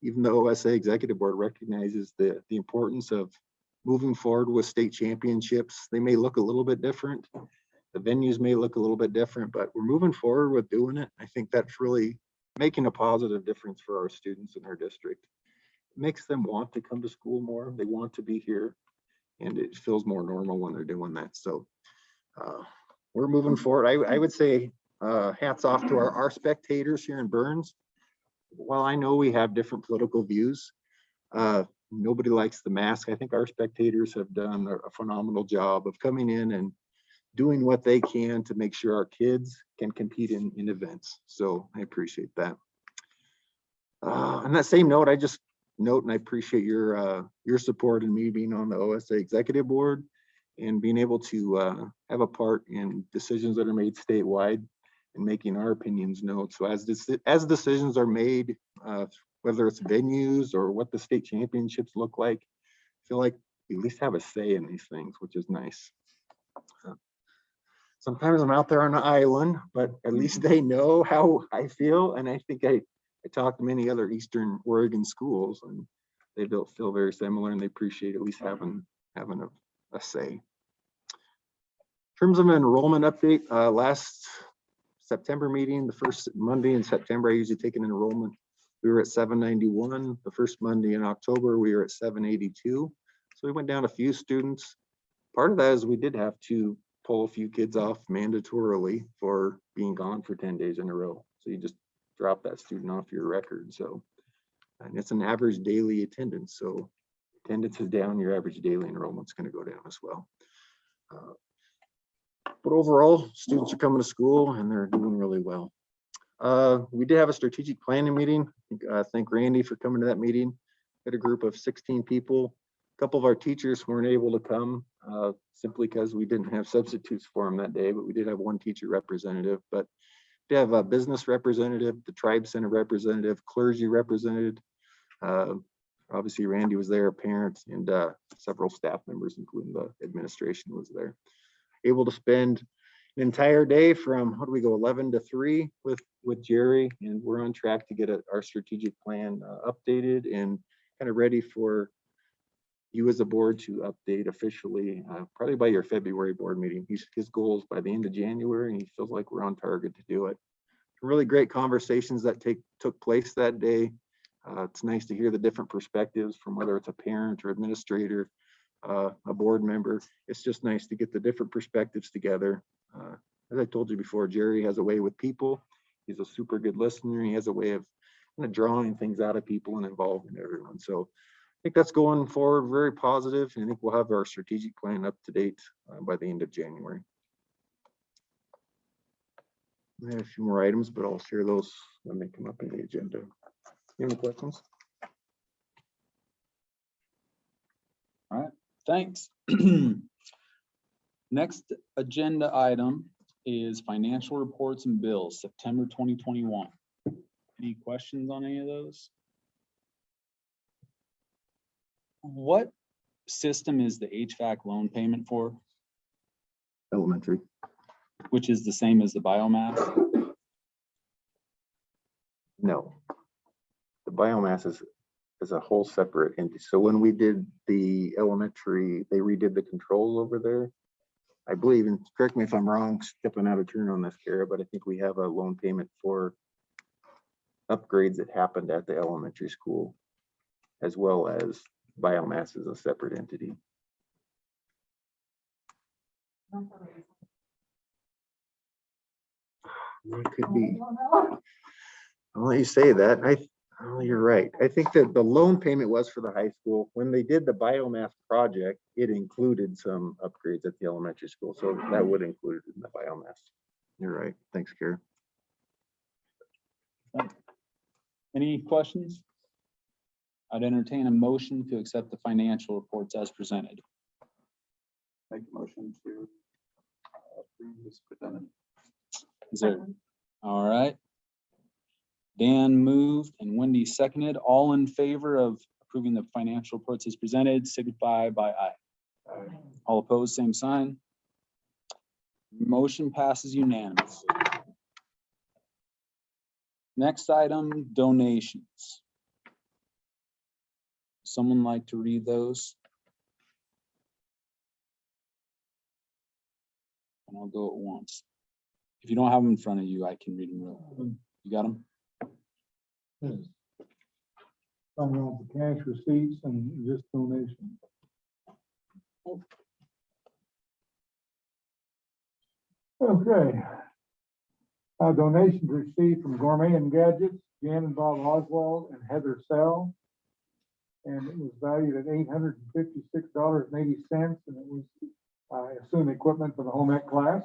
even though OSA Executive Board recognizes the importance of moving forward with state championships, they may look a little bit different. The venues may look a little bit different, but we're moving forward with doing it. I think that's really making a positive difference for our students in our district. It makes them want to come to school more. They want to be here, and it feels more normal when they're doing that. So we're moving forward. I would say hats off to our spectators here in Burns. While I know we have different political views, nobody likes the mask. I think our spectators have done a phenomenal job of coming in and doing what they can to make sure our kids can compete in events. So I appreciate that. On that same note, I just note, and I appreciate your support in me being on the OSA executive board and being able to have a part in decisions that are made statewide and making our opinions known. So as decisions are made, whether it's venues or what the state championships look like, I feel like we at least have a say in these things, which is nice. Sometimes I'm out there on an island, but at least they know how I feel. And I think I talked to many other Eastern Oregon schools, and they feel very similar, and they appreciate at least having a say. In terms of an enrollment update, last September meeting, the first Monday in September, I usually take an enrollment. We were at 791. The first Monday in October, we were at 782. So we went down a few students. Part of that is we did have to pull a few kids off mandatorily for being gone for 10 days in a row. So you just drop that student off your record. So, and it's an average daily attendance. So attendance is down, your average daily enrollment's going to go down as well. But overall, students are coming to school and they're doing really well. We did have a strategic planning meeting. Thank Randy for coming to that meeting. We had a group of 16 people. A couple of our teachers weren't able to come simply because we didn't have substitutes for them that day, but we did have one teacher representative. But we have a business representative, the Tribe Center representative, clergy representative. Obviously, Randy was there, a parent, and several staff members, including the administration, was there. Able to spend an entire day from, how do we go, 11 to 3 with Jerry, and we're on track to get our strategic plan updated and kind of ready for you as a board to update officially, probably by your February board meeting. His goal is by the end of January, and he feels like we're on target to do it. Really great conversations that took place that day. It's nice to hear the different perspectives from whether it's a parent or administrator, a board member. It's just nice to get the different perspectives together. As I told you before, Jerry has a way with people. He's a super good listener. He has a way of kind of drawing things out of people and involving everyone. So I think that's going forward very positive, and I think we'll have our strategic plan up to date by the end of January. I have a few more items, but I'll share those when they come up in the agenda. Any questions? All right, thanks. Next agenda item is financial reports and bills, September 2021. Any questions on any of those? What system is the HVAC loan payment for, Elementary. which is the same as the biomass? No. The biomass is a whole separate entity. So when we did the elementary, they redid the controls over there. I believe, and correct me if I'm wrong, stepping out of turn on this, Kara, but I think we have a loan payment for upgrades that happened at the elementary school, as well as biomass is a separate entity. It could be. I'll let you say that. Oh, you're right. I think that the loan payment was for the high school. When they did the biomass project, it included some upgrades at the elementary school. So that would include it in the biomass. You're right. Thanks, Kara. Any questions? I'd entertain a motion to accept the financial reports as presented. Make a motion to approve this presented. Is there? All right. Dan moved and Wendy seconded. All in favor of approving the financial reports as presented, signify by aye. All opposed, same sign. Motion passes unanimously. Next item, donations. Someone like to read those? And I'll go at once. If you don't have them in front of you, I can read them real quick. You got them? Some of the cash receipts and just donations. Okay. Donations received from Gourmet and Gadgets, Jan and Bob Oswald and Heather Sell. And it was valued at $856.80, and it was, I assume, equipment for the home ec class.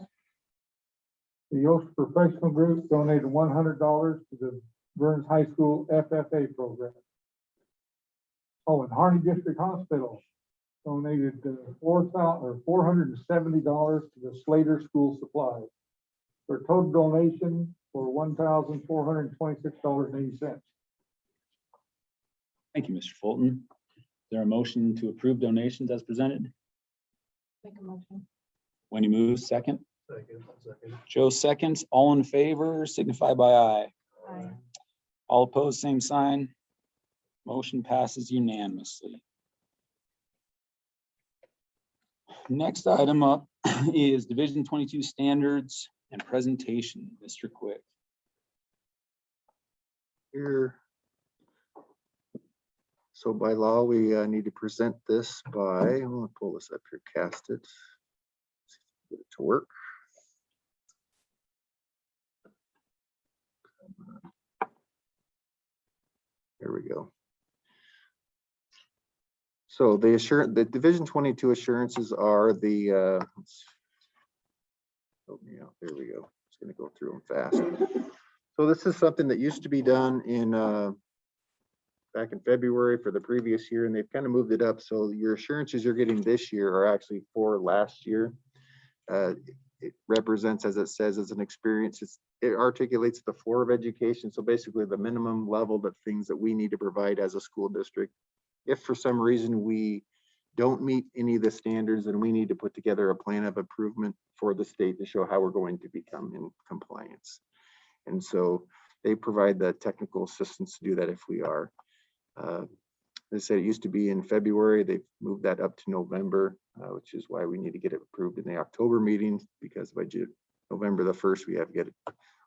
The Yost Professional Group donated $100 to the Burns High School FFA program. Oh, and Harney District Hospital donated $470 to the Slater School Supplies for a total donation for $1,426.80. Thank you, Mr. Fulton. Is there a motion to approve donations as presented? Make a motion. Wendy moves, second. Second. Joe seconds. All in favor signify by aye. Aye. All opposed, same sign. Motion passes unanimously. Next item up is Division 22 standards and presentation. Mr. Quick. Here. So by law, we need to present this by, I'm gonna pull this up here, cast it. Get it to work. There we go. So the Division 22 assurances are the, help me out, there we go. Just gonna go through them fast. So this is something that used to be done in, back in February for the previous year, and they've kind of moved it up. So your assurances you're getting this year are actually for last year. It represents, as it says, as an experience. It articulates the floor of education. So basically the minimum level of things that we need to provide as a school district. If for some reason we don't meet any of the standards, then we need to put together a plan of improvement for the state to show how we're going to become in compliance. And so they provide the technical assistance to do that if we are. They said it used to be in February. They've moved that up to November, which is why we need to get it approved in the October meeting, because by November the 1st, we have to get it.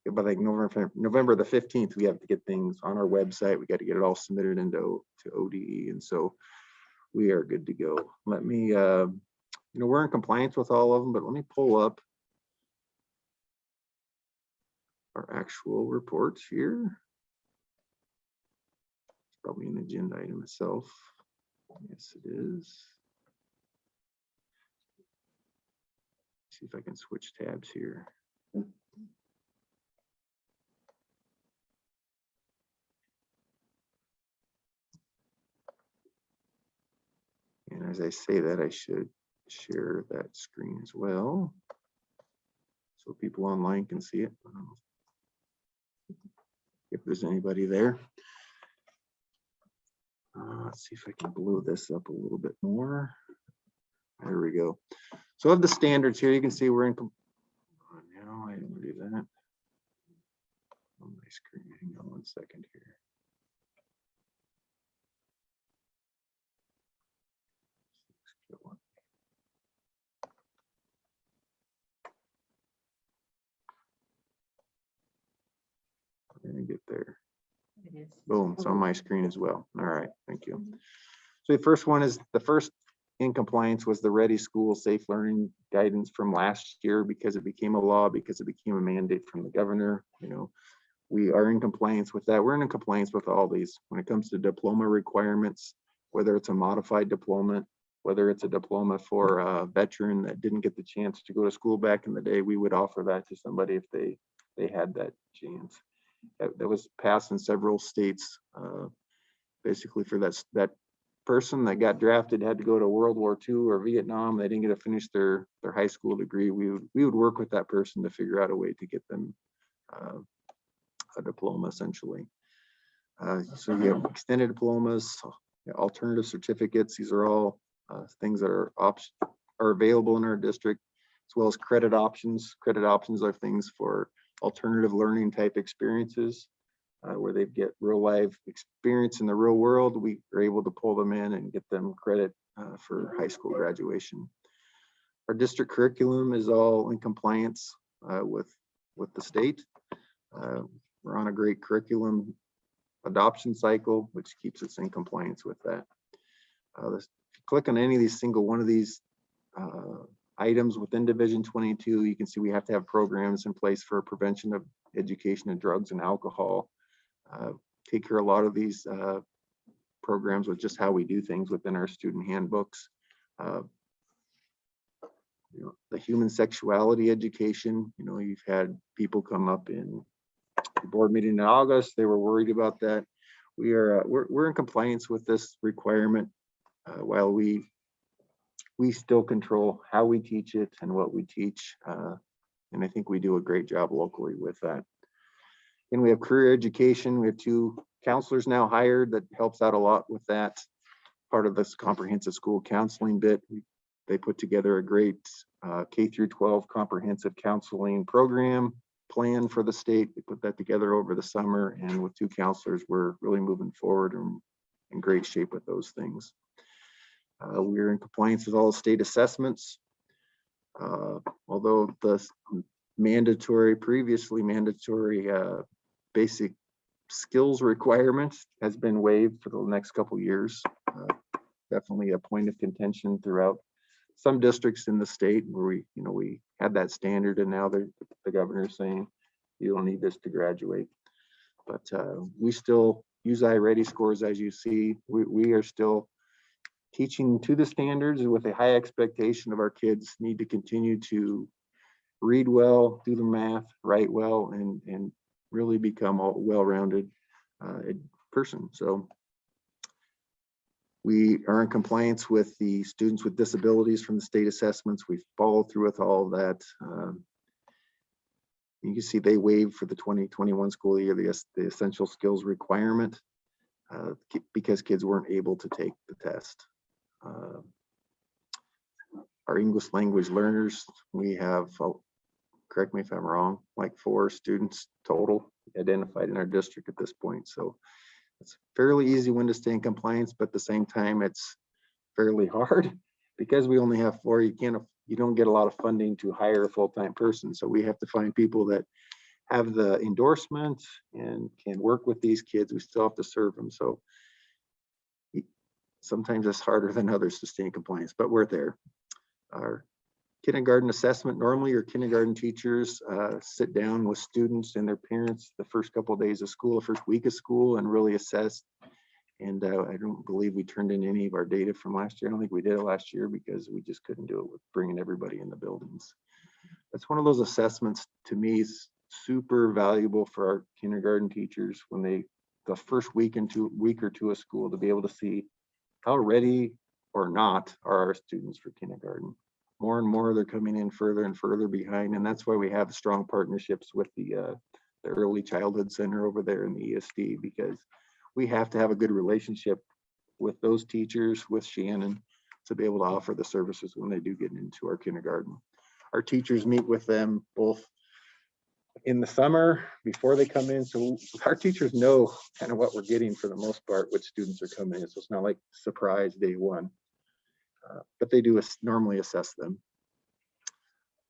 By like November the 15th, we have to get things on our website. We got to get it all submitted into ODE. And so we are good to go. Let me, we're in compliance with all of them, but let me pull up our actual reports here. Probably an agenda item itself. Yes, it is. See if I can switch tabs here. And as I say that, I should share that screen as well, so people online can see it. If there's anybody there. Let's see if I can blow this up a little bit more. There we go. So of the standards here, you can see we're in. No, I don't do that. On my screen, hang on 1 second here. Let me get there. Boom, it's on my screen as well. All right, thank you. So the first one is, the first in compliance was the Ready School Safe Learning guidance from last year, because it became a law, because it became a mandate from the governor. We are in compliance with that. We're in compliance with all these. When it comes to diploma requirements, whether it's a modified diploma, whether it's a diploma for a veteran that didn't get the chance to go to school back in the day, we would offer that to somebody if they had that chance. That was passed in several states. Basically for that person that got drafted had to go to World War II or Vietnam. They didn't get to finish their high school degree. We would work with that person to figure out a way to get them a diploma, essentially. So you have extended diplomas, alternative certificates. These are all things that are available in our district, as well as credit options. Credit options are things for alternative learning type experiences, where they get real life experience in the real world. We are able to pull them in and get them credit for high school graduation. Our district curriculum is all in compliance with the state. We're on a great curriculum adoption cycle, which keeps us in compliance with that. If you click on any of these single one of these items within Division 22, you can see we have to have programs in place for prevention of education of drugs and alcohol. Take care of a lot of these programs with just how we do things within our student handbooks. The human sexuality education, you've had people come up in the board meeting in August, they were worried about that. we're in compliance with this requirement, while we still control how we teach it and what we teach. And I think we do a great job locally with that. And we have career education. We have 2 counselors now hired that helps out a lot with that. Part of this comprehensive school counseling bit. They put together a great K through 12 comprehensive counseling program plan for the state. They put that together over the summer, and with 2 counselors, we're really moving forward and in great shape with those things. We're in compliance with all state assessments. Although the previously mandatory basic skills requirements has been waived for the next couple of years. Definitely a point of contention throughout some districts in the state where we had that standard, and now the governor's saying you don't need this to graduate. But we still use iReady scores, as you see. We are still teaching to the standards with a high expectation of our kids need to continue to read well, do the math, write well, and really become a well-rounded person. So we are in compliance with the students with disabilities from the state assessments. We follow through with all of that. You can see they waived for the 2021 school year the essential skills requirement because kids weren't able to take the test. Our English language learners, we have, correct me if I'm wrong, like 4 students total identified in our district at this point. So it's a fairly easy one to stay in compliance, but at the same time, it's fairly hard because we only have 4. You don't get a lot of funding to hire a full-time person. So we have to find people that have the endorsement and can work with these kids. We still have to serve them. So sometimes it's harder than others to stay in compliance, but we're there. Our kindergarten assessment, normally your kindergarten teachers sit down with students and their parents the first couple of days of school, the first week of school, and really assess. And I don't believe we turned in any of our data from last year. I don't think we did it last year because we just couldn't do it with bringing everybody in the buildings. That's one of those assessments to me is super valuable for our kindergarten teachers when the first week or two of school to be able to see how ready or not are our students for kindergarten. More and more they're coming in further and further behind, and that's why we have strong partnerships with the early childhood center over there in the ESD, because we have to have a good relationship with those teachers, with Shannon, to be able to offer the services when they do get into our kindergarten. Our teachers meet with them both in the summer before they come in, so our teachers know kind of what we're getting for the most part, which students are coming in, so it's not like surprise day one. But they do normally assess them.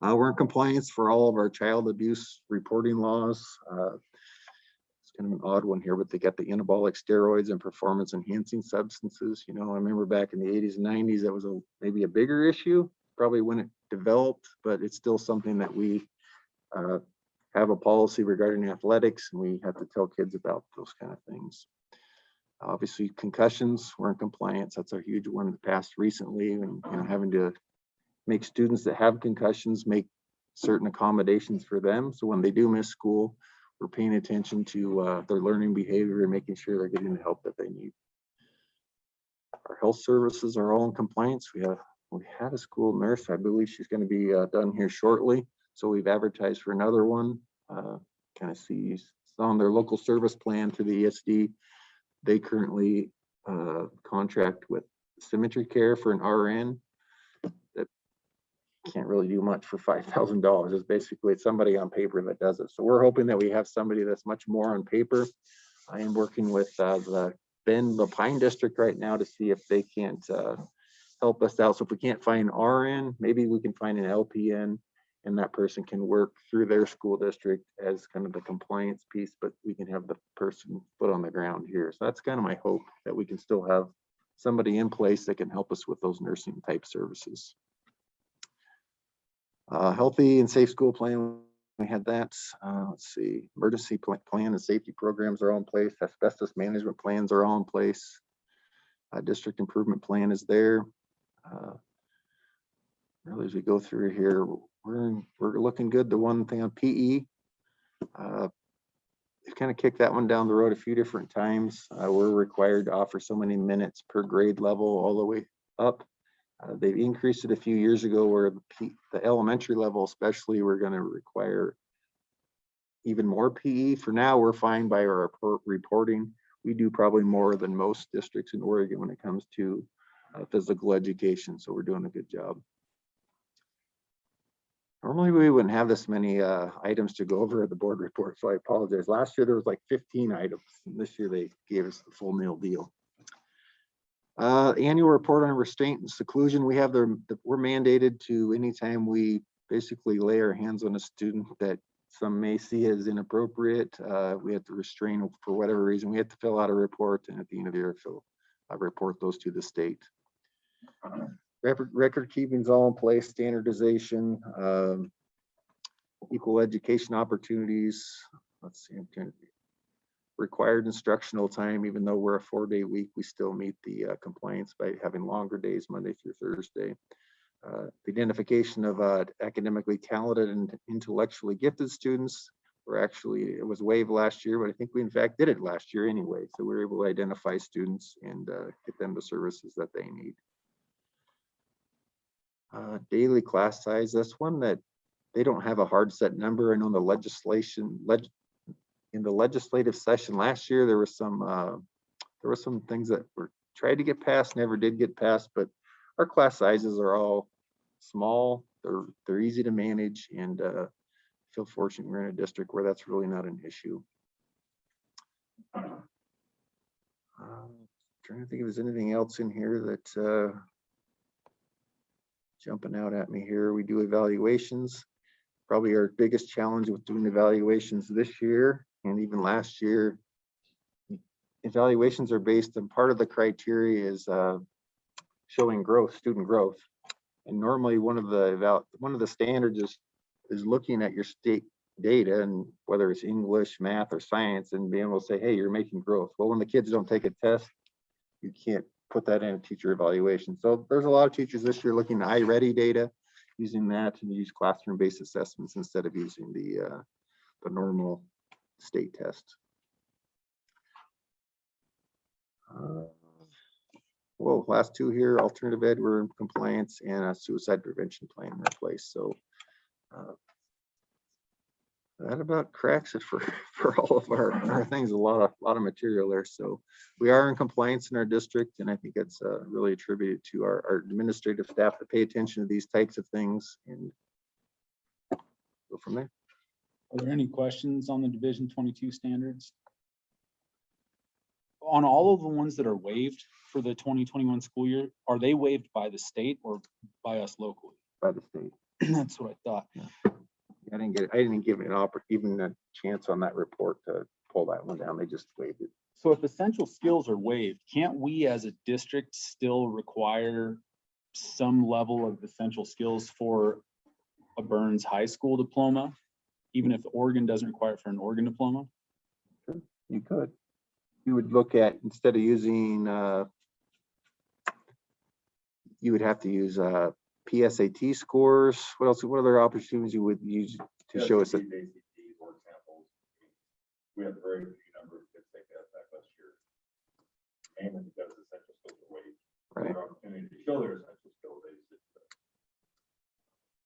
We're in compliance for all of our child abuse reporting laws. It's kind of an odd one here, but they got the anabolic steroids and performance enhancing substances. I remember back in the 80s and 90s, that was maybe a bigger issue, probably when it developed, but it's still something that we have a policy regarding athletics, and we have to tell kids about those kind of things. Obviously, concussions, we're in compliance. That's a huge one that passed recently, and having to make students that have concussions make certain accommodations for them. So when they do miss school, we're paying attention to their learning behavior and making sure they're getting the help that they need. Our health services are all in compliance. We had a school nurse. I believe she's going to be done here shortly. So we've advertised for another one. Kind of see it's on their local service plan to the ESD. They currently contract with Symmetry Care for an RN that can't really do much for $5,000. It's basically somebody on paper that does it. So we're hoping that we have somebody that's much more on paper. I am working with the Pine District right now to see if they can't help us out. So if we can't find RN, maybe we can find an LPN, and that person can work through their school district as kind of the compliance piece, but we can have the person put on the ground here. So that's kind of my hope, that we can still have somebody in place that can help us with those nursing type services. Healthy and safe school plan, we had that. Let's see, emergency plan and safety programs are all in place. Asbestos management plans are all in place. District improvement plan is there. Really, as we go through here, we're looking good. The one thing on PE, We've kind of kicked that one down the road a few different times. We're required to offer so many minutes per grade level all the way up. They've increased it a few years ago where the elementary level especially, we're going to require even more PE. For now, we're fine by our reporting. We do probably more than most districts in Oregon when it comes to physical education, so we're doing a good job. Normally, we wouldn't have this many items to go over at the board report, so I apologize. Last year, there was like 15 items. And this year, they gave us the full meal deal. Annual report on restraint and seclusion. We have we're mandated to, anytime we basically lay our hands on a student that some may see as inappropriate, we have to restrain for whatever reason. We have to fill out a report, and at the end of the year, report those to the state. Record keeping is all in place, standardization, equal education opportunities. Let's see, I'm trying to required instructional time, even though we're a 4-day week, we still meet the compliance by having longer days, Monday through Thursday. The identification of academically talented and intellectually gifted students it was waived last year, but I think we in fact did it last year anyway. So we were able to identify students and get them the services that they need. Daily class size, that's one that they don't have a hard set number. I know the in the legislative session last year, there were some things that were tried to get passed, never did get passed, but our class sizes are all small. They're easy to manage, and feel fortunate we're in a district where that's really not an issue. Trying to think if there's anything else in here that jumping out at me here. We do evaluations. Probably our biggest challenge with doing evaluations this year and even last year. Evaluations are based on, part of the criteria is showing growth, student growth. And normally one of the standards is looking at your state data, and whether it's English, math, or science, and being able to say, hey, you're making growth. Well, when the kids don't take a test, you can't put that in a teacher evaluation. So there's a lot of teachers this year looking at iReady data, using that to use classroom-based assessments instead of using the normal state test. Well, last two here, alternative ed, we're in compliance, and a suicide prevention plan in place. So that about cracks it for all of our things. A lot of material there. So we are in compliance in our district, and I think it's really attributed to our administrative staff to pay attention to these types of things and go from there. Are there any questions on the Division 22 standards? On all of the ones that are waived for the 2021 school year, are they waived by the state or by us locally? By the state. That's what I thought. Yeah. I didn't give it even a chance on that report to pull that one down. They just waived it. So if essential skills are waived, can't we as a district still require some level of essential skills for a Burns high school diploma, even if Oregon doesn't require it for an Oregon diploma? You could. You would look at, instead of using, you would have to use PSAT scores. What else? What other opportunities you would use to show us that? For example, we have a very few number of kids take that last year, mainly because essential skills are waived. Right. Their opportunity to show their essential skills.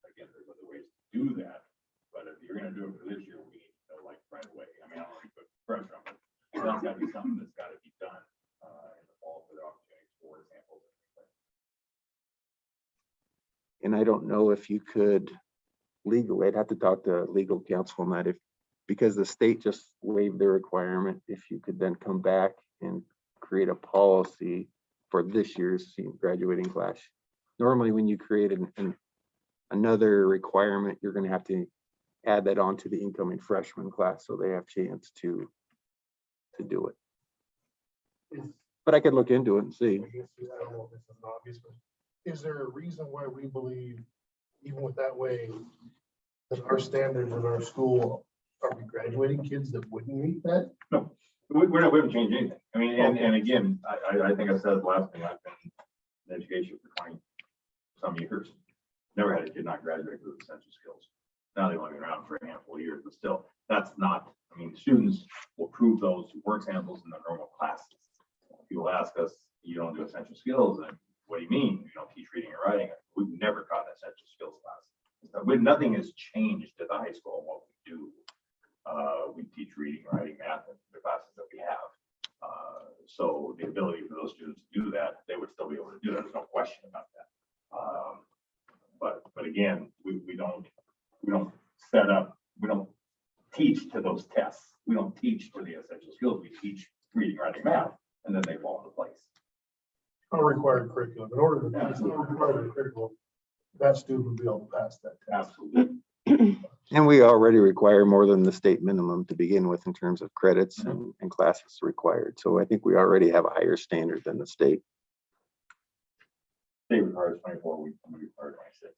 Again, there's other ways to do that, but if you're going to do it for this year, we need to know like right away. I mean, I don't want to put pressure on it. That's got to be something that's got to be done in the fall for the opportunities for examples. And I don't know if you could legally, I'd have to talk to legal counsel on that, because the state just waived the requirement, if you could then come back and create a policy for this year's graduating class. Normally, when you create another requirement, you're going to have to add that on to the incoming freshman class, so they have a chance to do it. But I could look into it and see. I don't know if this is obvious, but is there a reason why we believe, even with that way, that our standards in our school, are we graduating kids that wouldn't meet that? No, we haven't changed anything. I mean, and again, I think I said last thing, I've been in education for 20 some years. Never had a kid not graduate with essential skills. Now they've only been around for a handful of years, but still, that's not, I mean, students will prove those work samples in their normal classes. People ask us, you don't do essential skills, and what do you mean? You don't teach reading and writing? We've never taught an essential skills class. Nothing has changed at the high school in what we do. We teach reading, writing, math, and the classes that we have. So the ability for those students to do that, they would still be able to do that. There's no question about that. But again, we don't set up, we don't teach to those tests. We don't teach to the essential skills. We teach reading, writing, math, and then they fall into place. A required curriculum. In order to pass the required curriculum, that student would be able to pass that test. Absolutely. And we already require more than the state minimum to begin with in terms of credits and classes required. So I think we already have a higher standard than the state. State requires 24 weeks, and we require 26.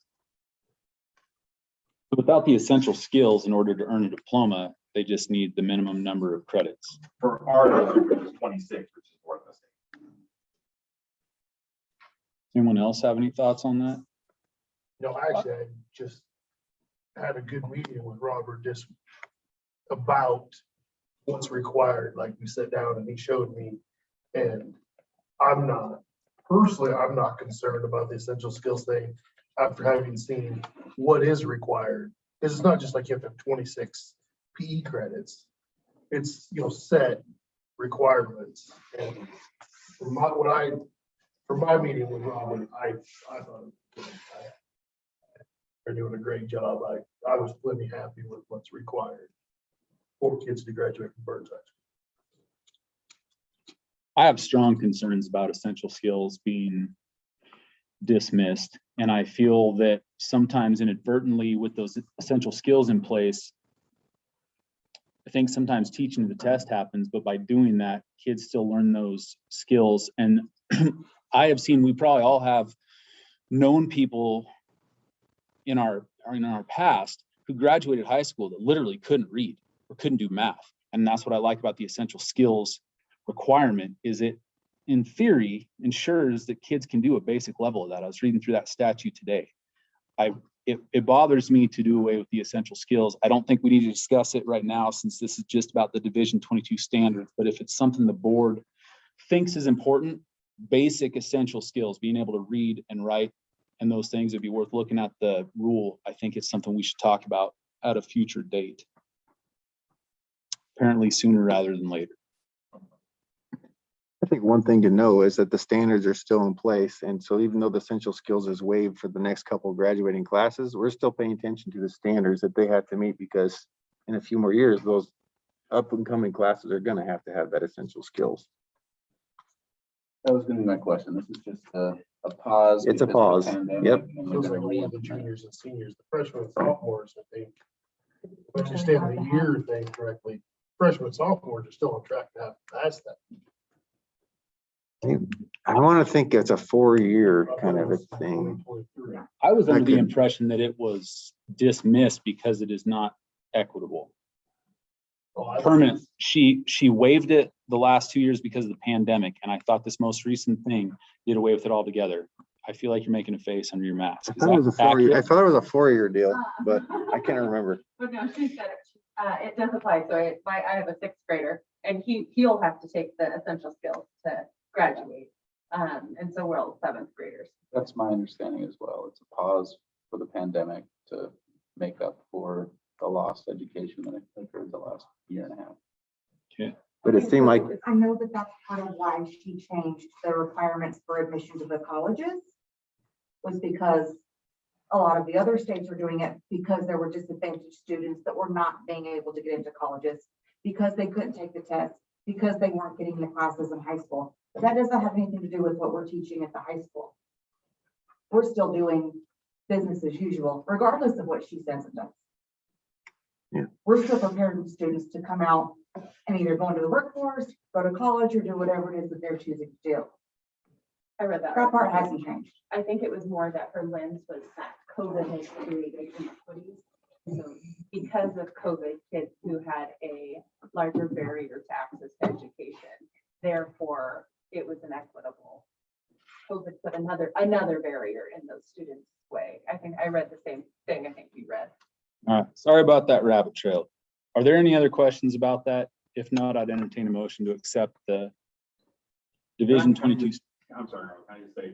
Without the essential skills, in order to earn a diploma, they just need the minimum number of credits. For our district, which is 26, which is more than the state. Anyone else have any thoughts on that? Actually, I just had a good meeting with Robert just about what's required. Like we sat down and he showed me, and I'm not concerned about the essential skills thing after having seen what is required. This is not just like you have to have 26 PE credits. It's, set requirements. And from my meeting with Robert, I thought they're doing a great job. I was plenty happy with what's required for kids to graduate from Burns High School. I have strong concerns about essential skills being dismissed. And I feel that sometimes inadvertently with those essential skills in place, I think sometimes teaching to the test happens, but by doing that, kids still learn those skills. And I have seen, we probably all have known people in our past who graduated high school that literally couldn't read or couldn't do math. And that's what I like about the essential skills requirement, is it in theory ensures that kids can do a basic level of that. I was reading through that statute today. It bothers me to do away with the essential skills. I don't think we need to discuss it right now since this is just about the Division 22 standards, but if it's something the board thinks is important, basic essential skills, being able to read and write and those things, would be worth looking at the rule. I think it's something we should talk about at a future date. Apparently sooner rather than later. I think one thing to know is that the standards are still in place. And so even though the essential skills is waived for the next couple of graduating classes, we're still paying attention to the standards that they have to meet, because in a few more years, those up and coming classes are going to have that essential skills. That was gonna be my question. This is just a pause. It's a because of the pause. pandemic, Yep. and we're Those gonna are only the juniors and seniors, the freshmen and sophomores, I think. If I understand the year thing correctly, freshmen and sophomores are still on track to have passed that. I want to think it's a 4-year kind of a thing. 2023. I was under the Okay. impression that it was dismissed because it is not equitable. Oh, I- Permanent. She waived it the last 2 years because of the pandemic, and I thought this most recent thing did away with it altogether. I feel like you're making a face under your mask. I Is thought it was a that 4-year. I accurate? thought it was a 4-year deal, but I can't remember. But no, she said it does apply. So I have a 6th grader and he'll have to take the essential skills to graduate. And so we're all 7th graders. That's my understanding as well. It's a pause for the pandemic to make up for the lost education that occurred the last year and a half. But it seemed like I know that that's part of why she changed the requirements for admission to the colleges, was because a lot of the other states were doing it because there were disadvantaged students that were not being able to get into colleges because they couldn't take the test, because they weren't getting the classes in high school. But that doesn't have anything to do with what we're teaching at the high school. We're still doing business as usual, regardless of what she says it does. Yeah. We're still preparing students to come out and either go into the workforce, go to college, or do whatever it is that they're choosing to do. I read that. That part hasn't changed. I think it was more that her lens was that COVID has created inequities. So because of COVID, kids who had a larger barrier to access to education, therefore it was inequitable. COVID put another barrier in those students' way. I think I read the same thing I think you read. All right, sorry about that rabbit trail. Are there any other questions about that? If not, I'd entertain a motion to accept the Division 22. I'm sorry, can I just say,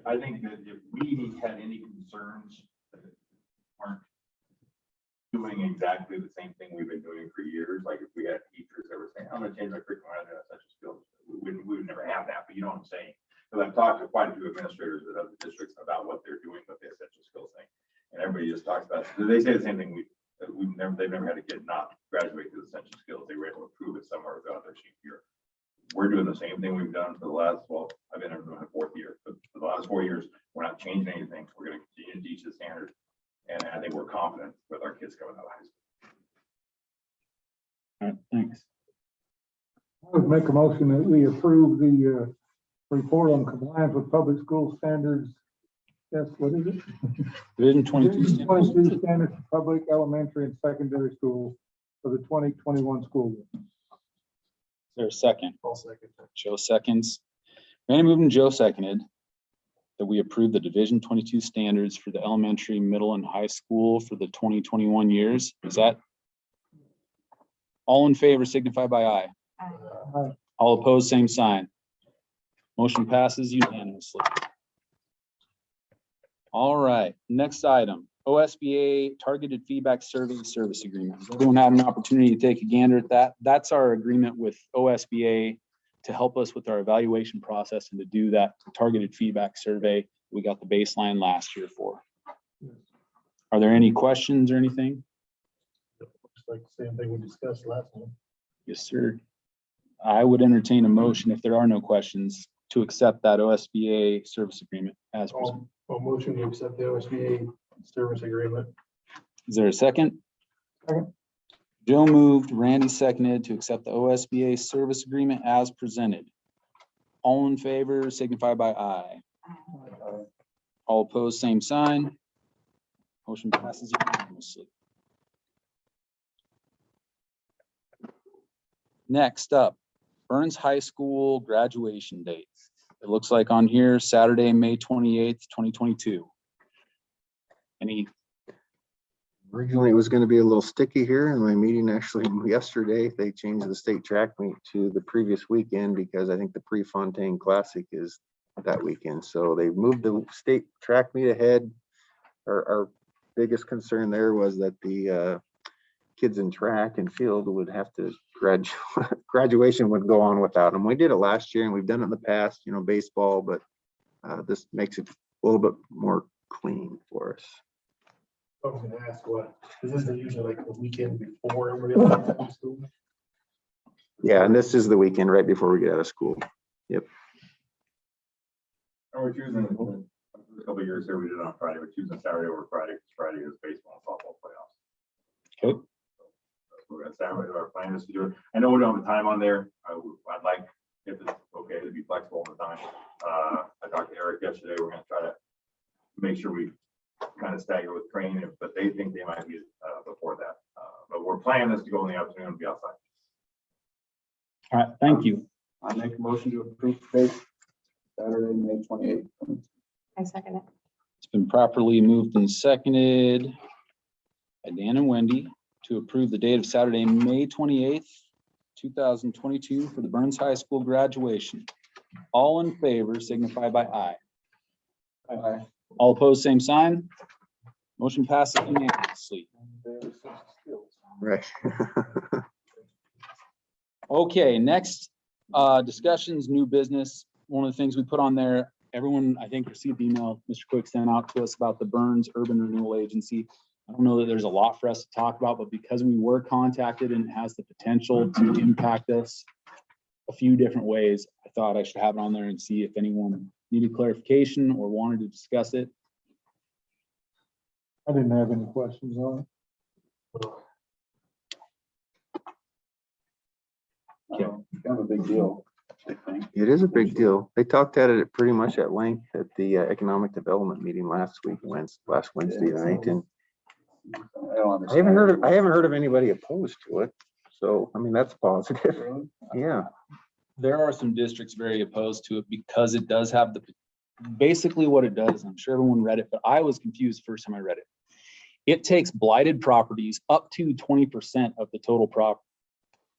I think that if we had any concerns that aren't doing exactly the same thing we've been doing for years, like if we had teachers that were saying, I'm gonna change my curriculum, I have such a skill, we would never have that, but you know what I'm saying? Because I've talked to quite a few administrators at other districts about what they're doing with the essential skills thing. And everybody just talks about, they say the same thing, they've never had a kid not graduate to the essential skills, they were able to prove it somewhere throughout their senior year. We're doing the same thing we've done for the last, well, I've been in the 4th year, but for the last 4 years, we're not changing anything. We're going to continue to teach the standard. And I think we're confident with our kids coming out of high school. All right, thanks. I would make a motion that we approve the report on compliance with public school standards. Yes, what is it? Division 22. Division 22 standards for public elementary and secondary schools for the 2021 school year. Is there a second? I'll second that. Joe seconds. Randy moved and Joe seconded that we approve the Division 22 standards for the elementary, middle, and high school for the 2021 years. Is that all in favor? Signify by aye. Aye. All opposed, same sign. Motion passes unanimously. All right, next item, OSBA Targeted Feedback Survey Service Agreement. Has everyone had an opportunity to take a gander at that? That's our agreement with OSBA to help us with our evaluation process and to do that targeted feedback survey we got the baseline last year for. Are there any questions or anything? Looks like the same thing we discussed last time. Yes, sir. I would entertain a motion if there are no questions to accept that OSBA service agreement as presented. I'll motion to accept the OSBA service agreement. Is there a second? Second. Joe moved, Randy seconded to accept the OSBA service agreement as presented. All in favor signify by aye. All opposed, same sign. Motion passes unanimously. Next up, Burns High School graduation date. It looks like on here, Saturday, May 28th, 2022. Any? Originally, it was gonna be a little sticky here in my meeting actually yesterday. They changed the state track meet to the previous weekend because I think the Prefontaine Classic is that weekend. So they moved the state track meet ahead. Our biggest concern there was that the kids in track and field would have to graduation would go on without them. We did it last year and we've done it in the past, you know, baseball, but this makes it a little bit more clean for us. I was gonna ask what, is this usually like the weekend before everybody else goes to school? Yeah, and this is the weekend right before we get out of school. Yep. And we're choosing, a couple of years here, we did it on Friday. We're choosing Saturday over Friday, because Friday is baseball and softball playoffs. Okay. We're gonna Saturday, our plan is to do it. I know we don't have the time on there. I'd like, if it's okay, to be flexible on the time. I talked to Eric yesterday. We're gonna try to make sure we kind of stagger with training, but they think they might be before that. But we're planning this to go in the afternoon and be outside. All right, thank you. I make a motion to approve the date, Saturday, May 28th. I second it. It's been properly moved and seconded by Dan and Wendy to approve the date of Saturday, May 28th, 2022 for the Burns High School graduation. All in favor signify by aye. Aye. All opposed, same sign. Motion passes unanimously. Right. Okay, next, discussions, new business. One of the things we put on there, everyone, I think, received the email Mr. Quick sent out to us about the Burns Urban Renewal Agency. I don't know that there's a lot for us to talk about, but because we were contacted and it has the potential to impact us a few different ways, I thought I should have it on there and see if anyone needed clarification or wanted to discuss it. I didn't have any questions on it. Kind of a big deal, I think. It is a big deal. They talked at it pretty much at length at the economic development meeting last Wednesday night, and I don't I haven't understand. heard of anybody opposed to it. So, I mean, that's positive. Yeah. There are some districts very opposed to it because it does have basically what it does. I'm sure everyone read it, but I was confused the first time I read it. It takes blighted properties up to 20% of the total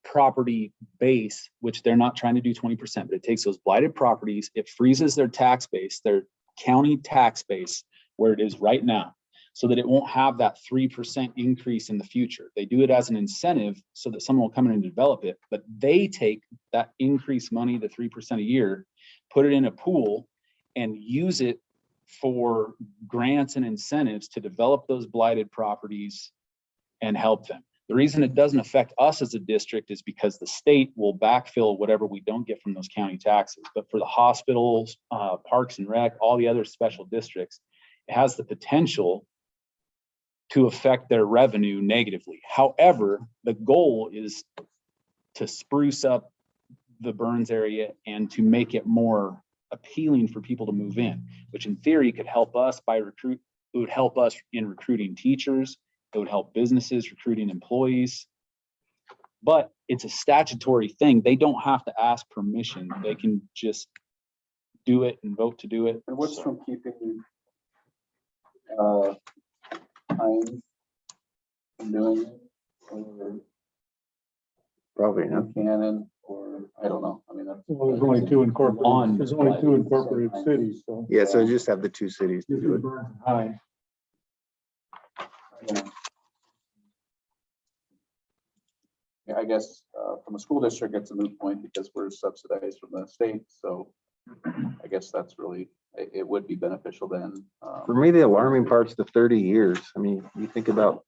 property base, which they're not trying to do 20%, but it takes those blighted properties, it freezes their tax base, their county tax base where it is right now, so that it won't have that 3% increase in the future. They do it as an incentive so that someone will come in and develop it, but they take that increased money, the 3% a year, put it in a pool and use it for grants and incentives to develop those blighted properties and help them. The reason it doesn't affect us as a district is because the state will backfill whatever we don't get from those county taxes. But for the hospitals, parks and rec, all the other special districts, it has the potential to affect their revenue negatively. However, the goal is to spruce up the Burns area and to make it more appealing for people to move in, which in theory could help us it would help us in recruiting teachers. It would help businesses recruiting employees, but it's a statutory thing. They don't have to ask permission. They can just do it and vote to do it. And what's from keeping time from doing it, or Probably not. Buchanan, or I don't know. I mean, that's. Well, there's only two incorporated, there's only two incorporated cities, so. Yeah, so just have the two cities to do it. Hi. Yeah, I guess from a school district, it's a moot point because we're subsidized from the state. So I guess that's really, it would be beneficial then. For me, the alarming part's the 30 years. I mean, you think about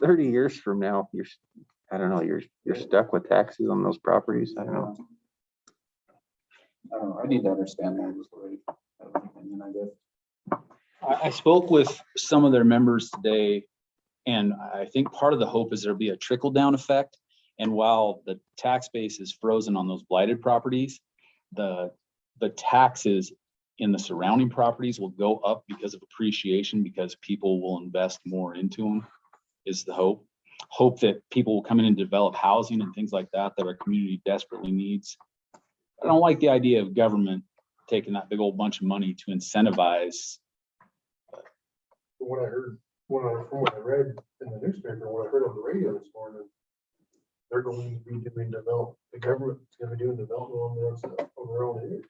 30 years from now, I don't know, you're stuck with taxes on those properties. I don't know. I don't know. I need to understand more of the story. I have an opinion, I guess. I spoke with some of their members today, and I think part of the hope is there'll be a trickle down effect. And while the tax base is frozen on those blighted properties, the taxes in the surrounding properties will go up because of appreciation, because people will invest more into them, is the hope. Hope that people will come in and develop housing and things like that our community desperately needs. I don't like the idea of government taking that big old bunch of money to incentivize. From what I heard, from what I read in the newspaper, what I heard on the radio this morning, they're going to be doing the government's gonna be doing development on their own area.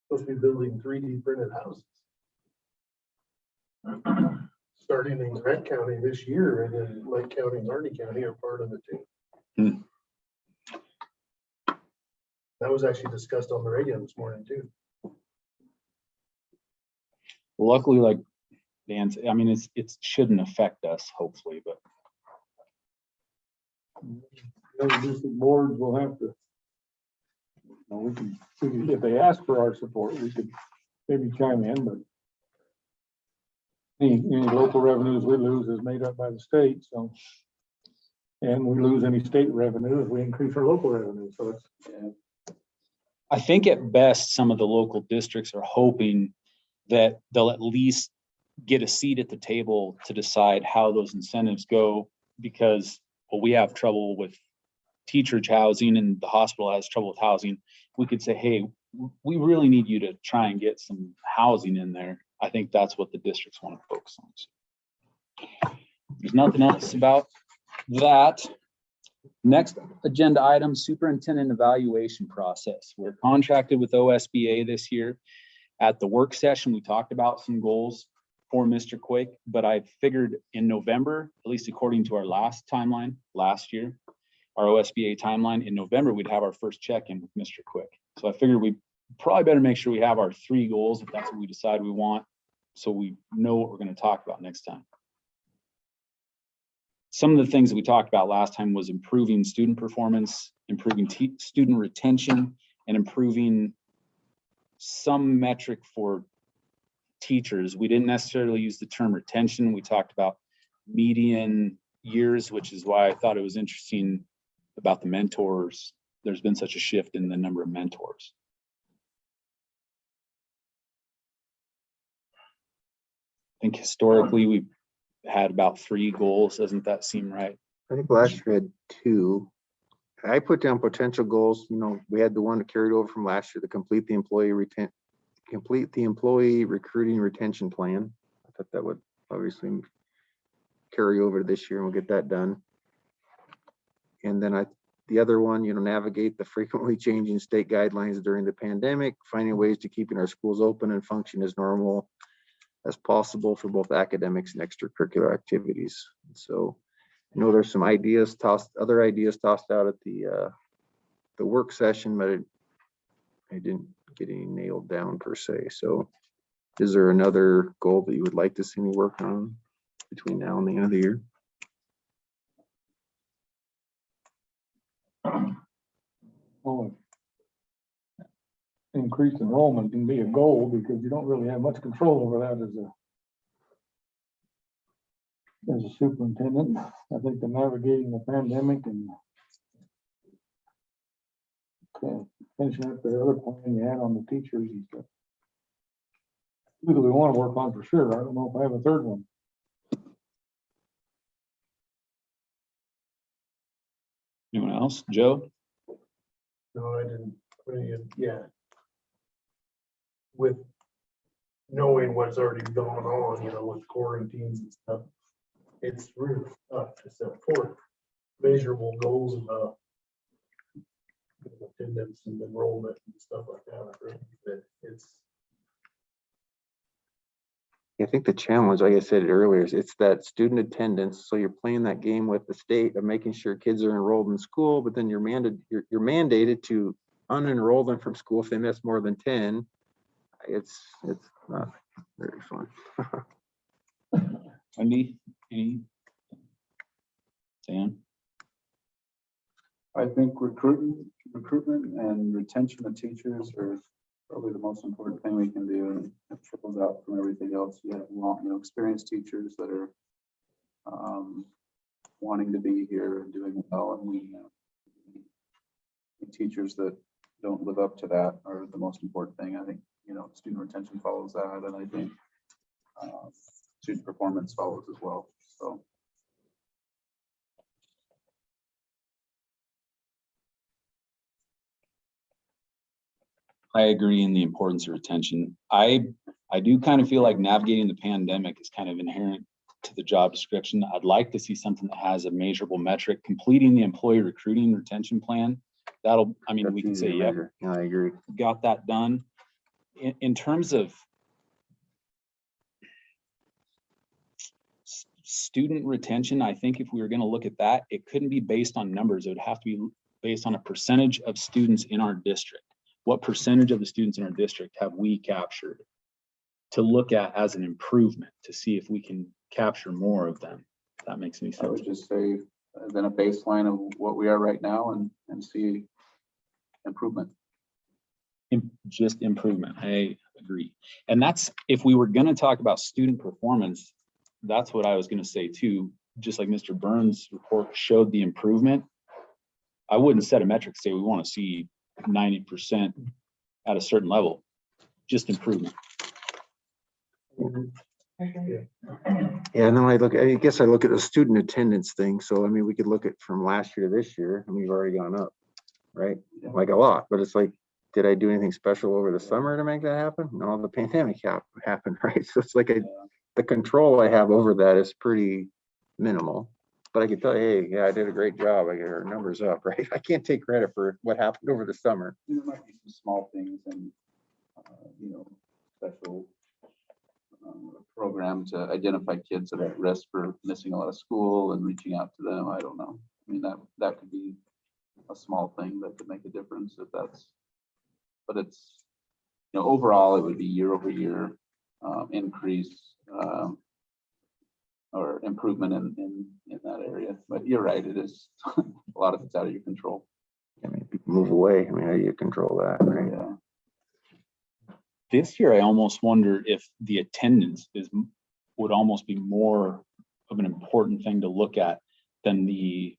Supposed to be building 3D printed houses. Starting in Grant County this year, and then Lake County and Harney County are part of it too. That was actually discussed on the radio this morning too. Luckily, like Dan said, I mean, it shouldn't affect us, hopefully, but The district boards will have to, we can, if they ask for our support, we could maybe chime in, but any local revenues we lose is made up by the state, so. And we lose any state revenue if we increase our local revenue, so it's. I think at best, some of the local districts are hoping that they'll at least get a seat at the table to decide how those incentives go, because we have trouble with teacherage housing and the hospital has trouble with housing. We could say, hey, we really need you to try and get some housing in there. I think that's what the districts want to focus on. There's nothing else about that. Next agenda item, superintendent evaluation process. We're contracted with OSBA this year. At the work session, we talked about some goals for Mr. Quick, but I figured in November, at least according to our last timeline, last year, our OSBA timeline, in November, we'd have our first check-in with Mr. Quick. So I figured we probably better make sure we have our 3 goals if that's what we decide we want, so we know what we're going to talk about next time. Some of the things that we talked about last time was improving student performance, improving student retention, and improving some metric for teachers. We didn't necessarily use the term retention. We talked about median years, which is why I thought it was interesting about the mentors. There's been such a shift in the number of mentors. I think historically we've had about 3 goals. Doesn't that seem right? I think last year had 2. I put down potential goals. We had the one that carried over from last year to complete the employee recruiting retention plan. I thought that would obviously carry over to this year and we'll get that done. And then the other one, navigate the frequently changing state guidelines during the pandemic, finding ways to keeping our schools open and function as normal as possible for both academics and extracurricular activities. So I know there's some other ideas tossed out at the work session, but I didn't get any nailed down per se. So is there another goal that you would like to see me work on between now and the end of the year? Well, increased enrollment can be a goal because you don't really have much control over that as a superintendent. I think the navigating the pandemic and finishing up the other plan you had on the teachers and stuff. Two that we want to work on for sure. I don't know if I have a third one. Anyone else? Joe? No, I didn't. Yeah. With knowing what's already gone on, with quarantines and stuff, it's really tough to set forth measurable goals about attendance and enrollment and stuff like that. I think that I think the challenge, like I said earlier, is it's that student attendance. So you're playing that game with the state of making sure kids are enrolled in school, but then you're mandated to unenroll them from school if they miss more than 10. It's not very fun. Wendy? Dan? I think recruitment and retention of teachers are probably the most important thing we can do, and it trickles out from everything else. You have experienced teachers that are wanting to be here and doing well, and we teachers that don't live up to that are the most important thing. I think student retention follows that, and I think student performance follows as well. So. I agree in the importance of retention. I do kind of feel like navigating the pandemic is kind of inherent to the job description. I'd like to see something that has a measurable metric, completing the employee recruiting retention plan. We can say, yeah, I agree. got that done. In terms of student retention, I think if we were going to look at that, it couldn't be based on numbers. It would have to be based on a percentage of students in our district. What percentage of the students in our district have we captured to look at as an improvement to see if we can capture more of them? If that makes any sense. I would just say then a baseline of what we are right now and see improvement. Just improvement. I agree. And that's, if we were going to talk about student performance, that's what I was going to say too. Just like Mr. Burns' report showed the improvement, I wouldn't set a metric, say we want to see 90% at a certain level, just improvement. Yeah, and then I guess I look at the student attendance thing. So, we could look at from last year to this year, and we've already gone up, right? Like a lot, but it's like, did I do anything special over the summer to make that happen? No, the pandemic happened, right? So it's like the control I have over that is pretty minimal. But I can tell you, hey, yeah, I did a great job. I got our numbers up, right? I can't take credit for what happened over the summer. There might be some small things and, special program to identify kids that are at risk for missing a lot of school and reaching out to them. I don't know. That could be a small thing that could make a difference but it's, overall it would be year over year increase or improvement in that area. But you're right, it is a lot of it's out of your control. People move away. How do you control that, right? Yeah. This year, I almost wonder if the attendance would almost be more of an important thing to look at than the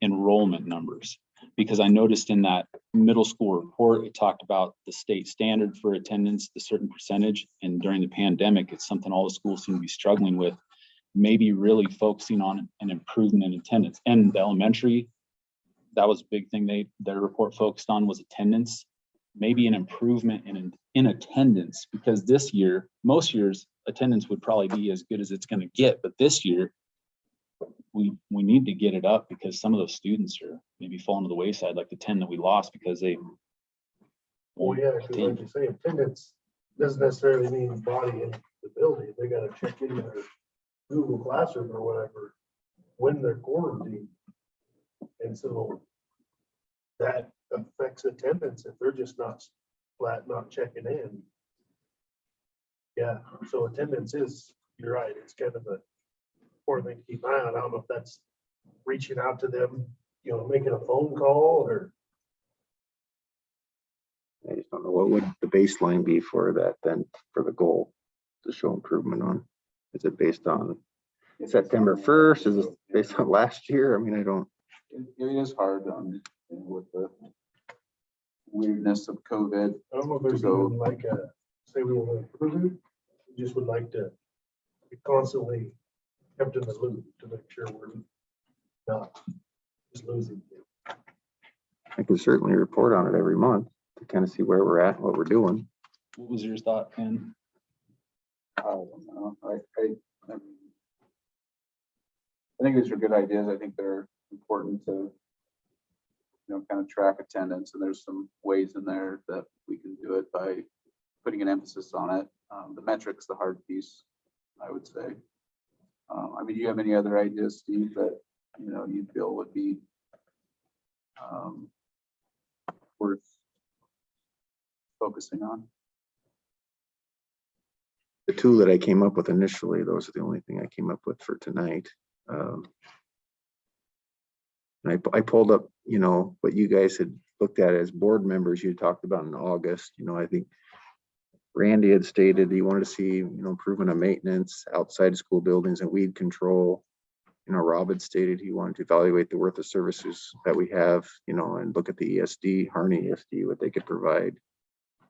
enrollment numbers. Because I noticed in that middle school report, it talked about the state standard for attendance, the certain percentage, and during the pandemic, it's something all the schools seem to be struggling with. Maybe really focusing on an improvement in attendance. And the elementary, that was a big thing their report focused on was attendance. Maybe an improvement in attendance, because this year, most years, attendance would probably be as good as it's going to get. But this year, we need to get it up because some of those students are maybe falling to the wayside, like the 10 that we lost because they. Well, yeah, because like you say, attendance doesn't necessarily mean body in the building. They gotta check in their Google Classroom or whatever when they're quarantined. And so that affects attendance if they're just not flat, not checking in. Yeah, so attendance is, you're right, it's kind of a important thing to keep an eye on. I don't know if that's reaching out to them, you know, making a phone call or. I just don't know what would the baseline be for that then, for the goal to show improvement on? Is it based on September 1st? Is it based on last year? I mean, I don't. It is hard with the weirdness of COVID. I don't know if there's even like a, say we want to improve it, we just would like to be constantly kept in the loop to make sure we're not just losing. I can certainly report on it every month to kind of see where we're at, what we're doing. What was your thought, Ken? I don't know. I think these are good ideas. I think they're important to, you know, kind of track attendance, and there's some ways in there that we can do it by putting an emphasis on it. The metrics, the hard piece, I would say. I mean, do you have any other ideas, Steve, that, you know, you feel would be worth focusing on? The two that I came up with initially, those are the only thing I came up with for tonight. And I pulled up, you know, what you guys had looked at as board members you talked about in August. You know, I think Randy had stated he wanted to see, you know, improvement of maintenance outside school buildings and weed control. You know, Rob had stated he wanted to evaluate the worth of services that we have, you know, and look at the ESD, Harney ESD, what they could provide.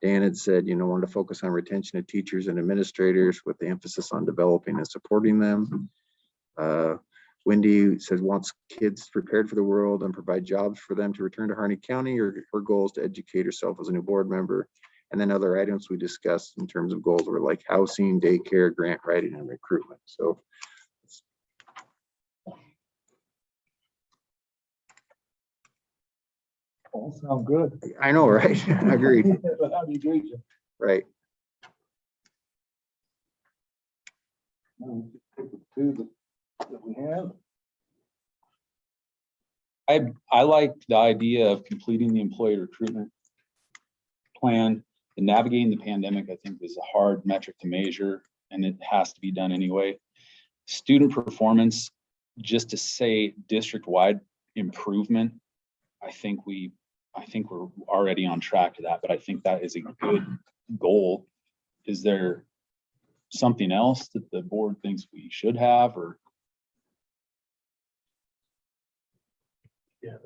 Dan had said, you know, wanted to focus on retention of teachers and administrators with the emphasis on developing and supporting them. Wendy says wants kids prepared for the world and provide jobs for them to return to Harney County. Her goals to educate herself as a new board member. And then other items we discussed in terms of goals were like housing, daycare, grant writing, and recruitment. So All sound good. I know, right? Agreed. How do you agree? Right. Pick the two that we have. I like the idea of completing the employee recruitment plan. And navigating the pandemic, I think, is a hard metric to measure, and it has to be done anyway. Student performance, just to say district-wide improvement, I think we're already on track to that, but I think that is a good goal. Is there something else that the board thinks we should have, or? Yeah,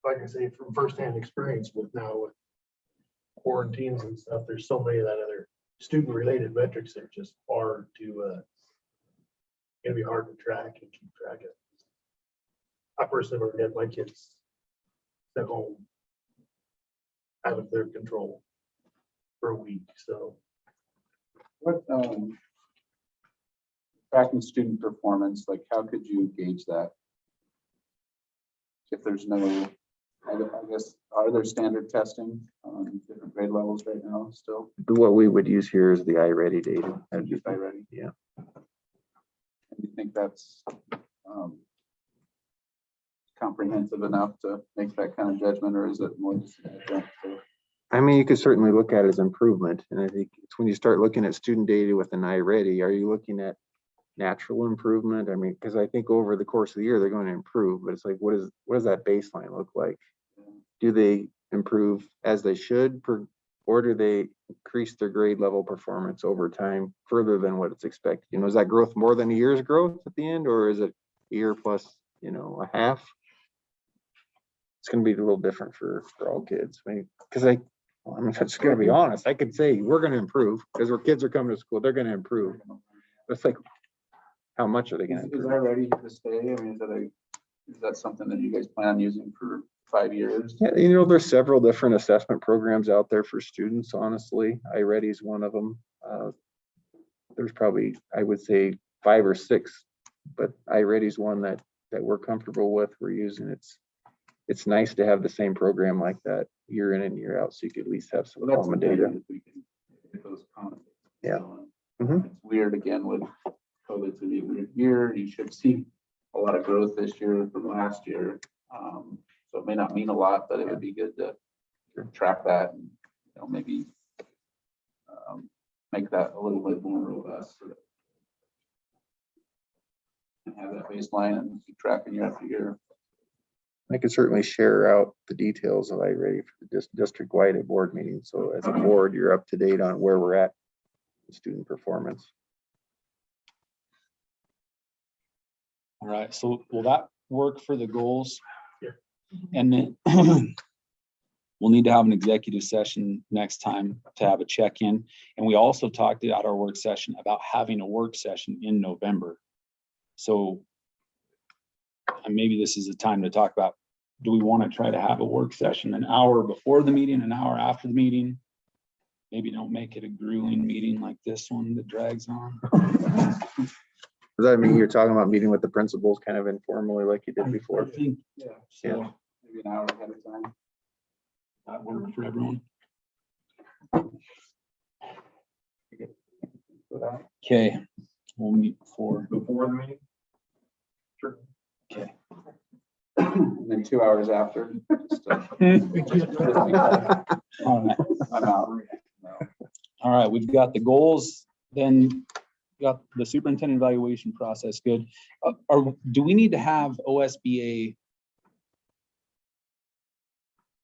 like I say, from firsthand experience with quarantines and stuff, there's so many of that other student related metrics that are just hard to gonna be hard to track and keep track of. I personally would get my kids at home out of their control for a week, so. What, tracking student performance, like how could you gauge that? If there's no, I guess, are there standard testing on different grade levels right now still? What we would use here is the iReady data. And just iReady? Yeah. And you think that's comprehensive enough to make that kind of judgment, or is it more just? I mean, you could certainly look at it as improvement. And I think it's when you start looking at student data with an iReady, are you looking at natural improvement? I mean, because I think over the course of the year, they're going to improve, but it's like, what does that baseline look like? Do they improve as they should, or do they increase their grade level performance over time further than what it's expected? You know, is that growth more than a year's growth at the end, or is it a year plus, you know, a half? It's going to be a little different for all kids. I mean, because I mean, that's going to be honest. I could say we're going to improve because our kids are coming to school. They're going to improve. But it's like, how much are they going to Is improve? that ready to stay? I mean, is that something that you guys plan on using for 5 years? Yeah, you know, there's several different assessment programs out there for students, honestly. iReady is one of them. There's probably, I would say, 5 or 6 but iReady's one that we're comfortable with. We're using. It's nice to have the same program like that year in and year out, so you could at least have some Well, that's common the thing, data. is we can get those common Yeah. going. Mhm. It's weird again with COVID's gonna be a weird year. You should see a lot of growth this year from last year. So it may not mean a lot, but it would be good to track that and, you know, maybe make that a little bit more robust. So that and have that baseline and keep tracking year after year. I can certainly share out the details of iReady for the district-wide at board meeting. So as a board, you're up to date on where we're at with student performance. All right, so will that work for the goals? Yeah. And then we'll need to have an executive session next time to have a check-in. And we also talked at our work session about having a work session in November. So and maybe this is the time to talk about, do we want to try to have a work session an hour before the meeting, an hour after the meeting? Maybe don't make it a grueling meeting like this one that drags on. Does that mean you're talking about meeting with the principals kind of informally like you did I before? think, Yeah. Yeah. So maybe an hour ahead of time. that worked for everyone. For that. Okay, we'll meet before. Before the meeting? Sure. Okay. And then 2 hours after. just, All right. I'm out. All right, we've got the goals, then got the superintendent evaluation process, good. Do we need to have OSBA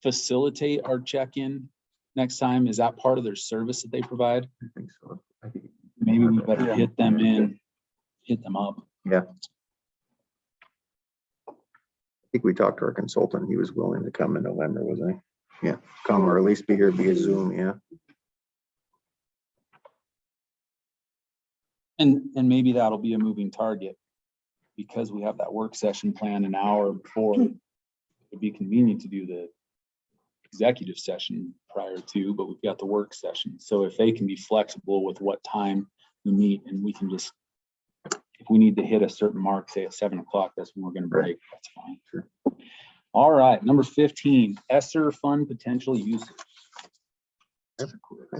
facilitate our check-in next time? Is that part of their service that they provide? I think so. I think- Maybe we better hit them up. Yeah. I think we talked to our consultant. He was willing to come in November, wasn't he? Yeah, come or at least be here via Zoom, yeah. And maybe that'll be a moving target because we have that work session planned an hour before. It'd be convenient to do the executive session prior to, but we've got the work session. So if they can be flexible with what time we meet and we can just, if we need to hit a certain mark, say at 7 o'clock, that's when we're gonna break, that's fine. Sure. All right, number 15, ESSER fund potential usage. I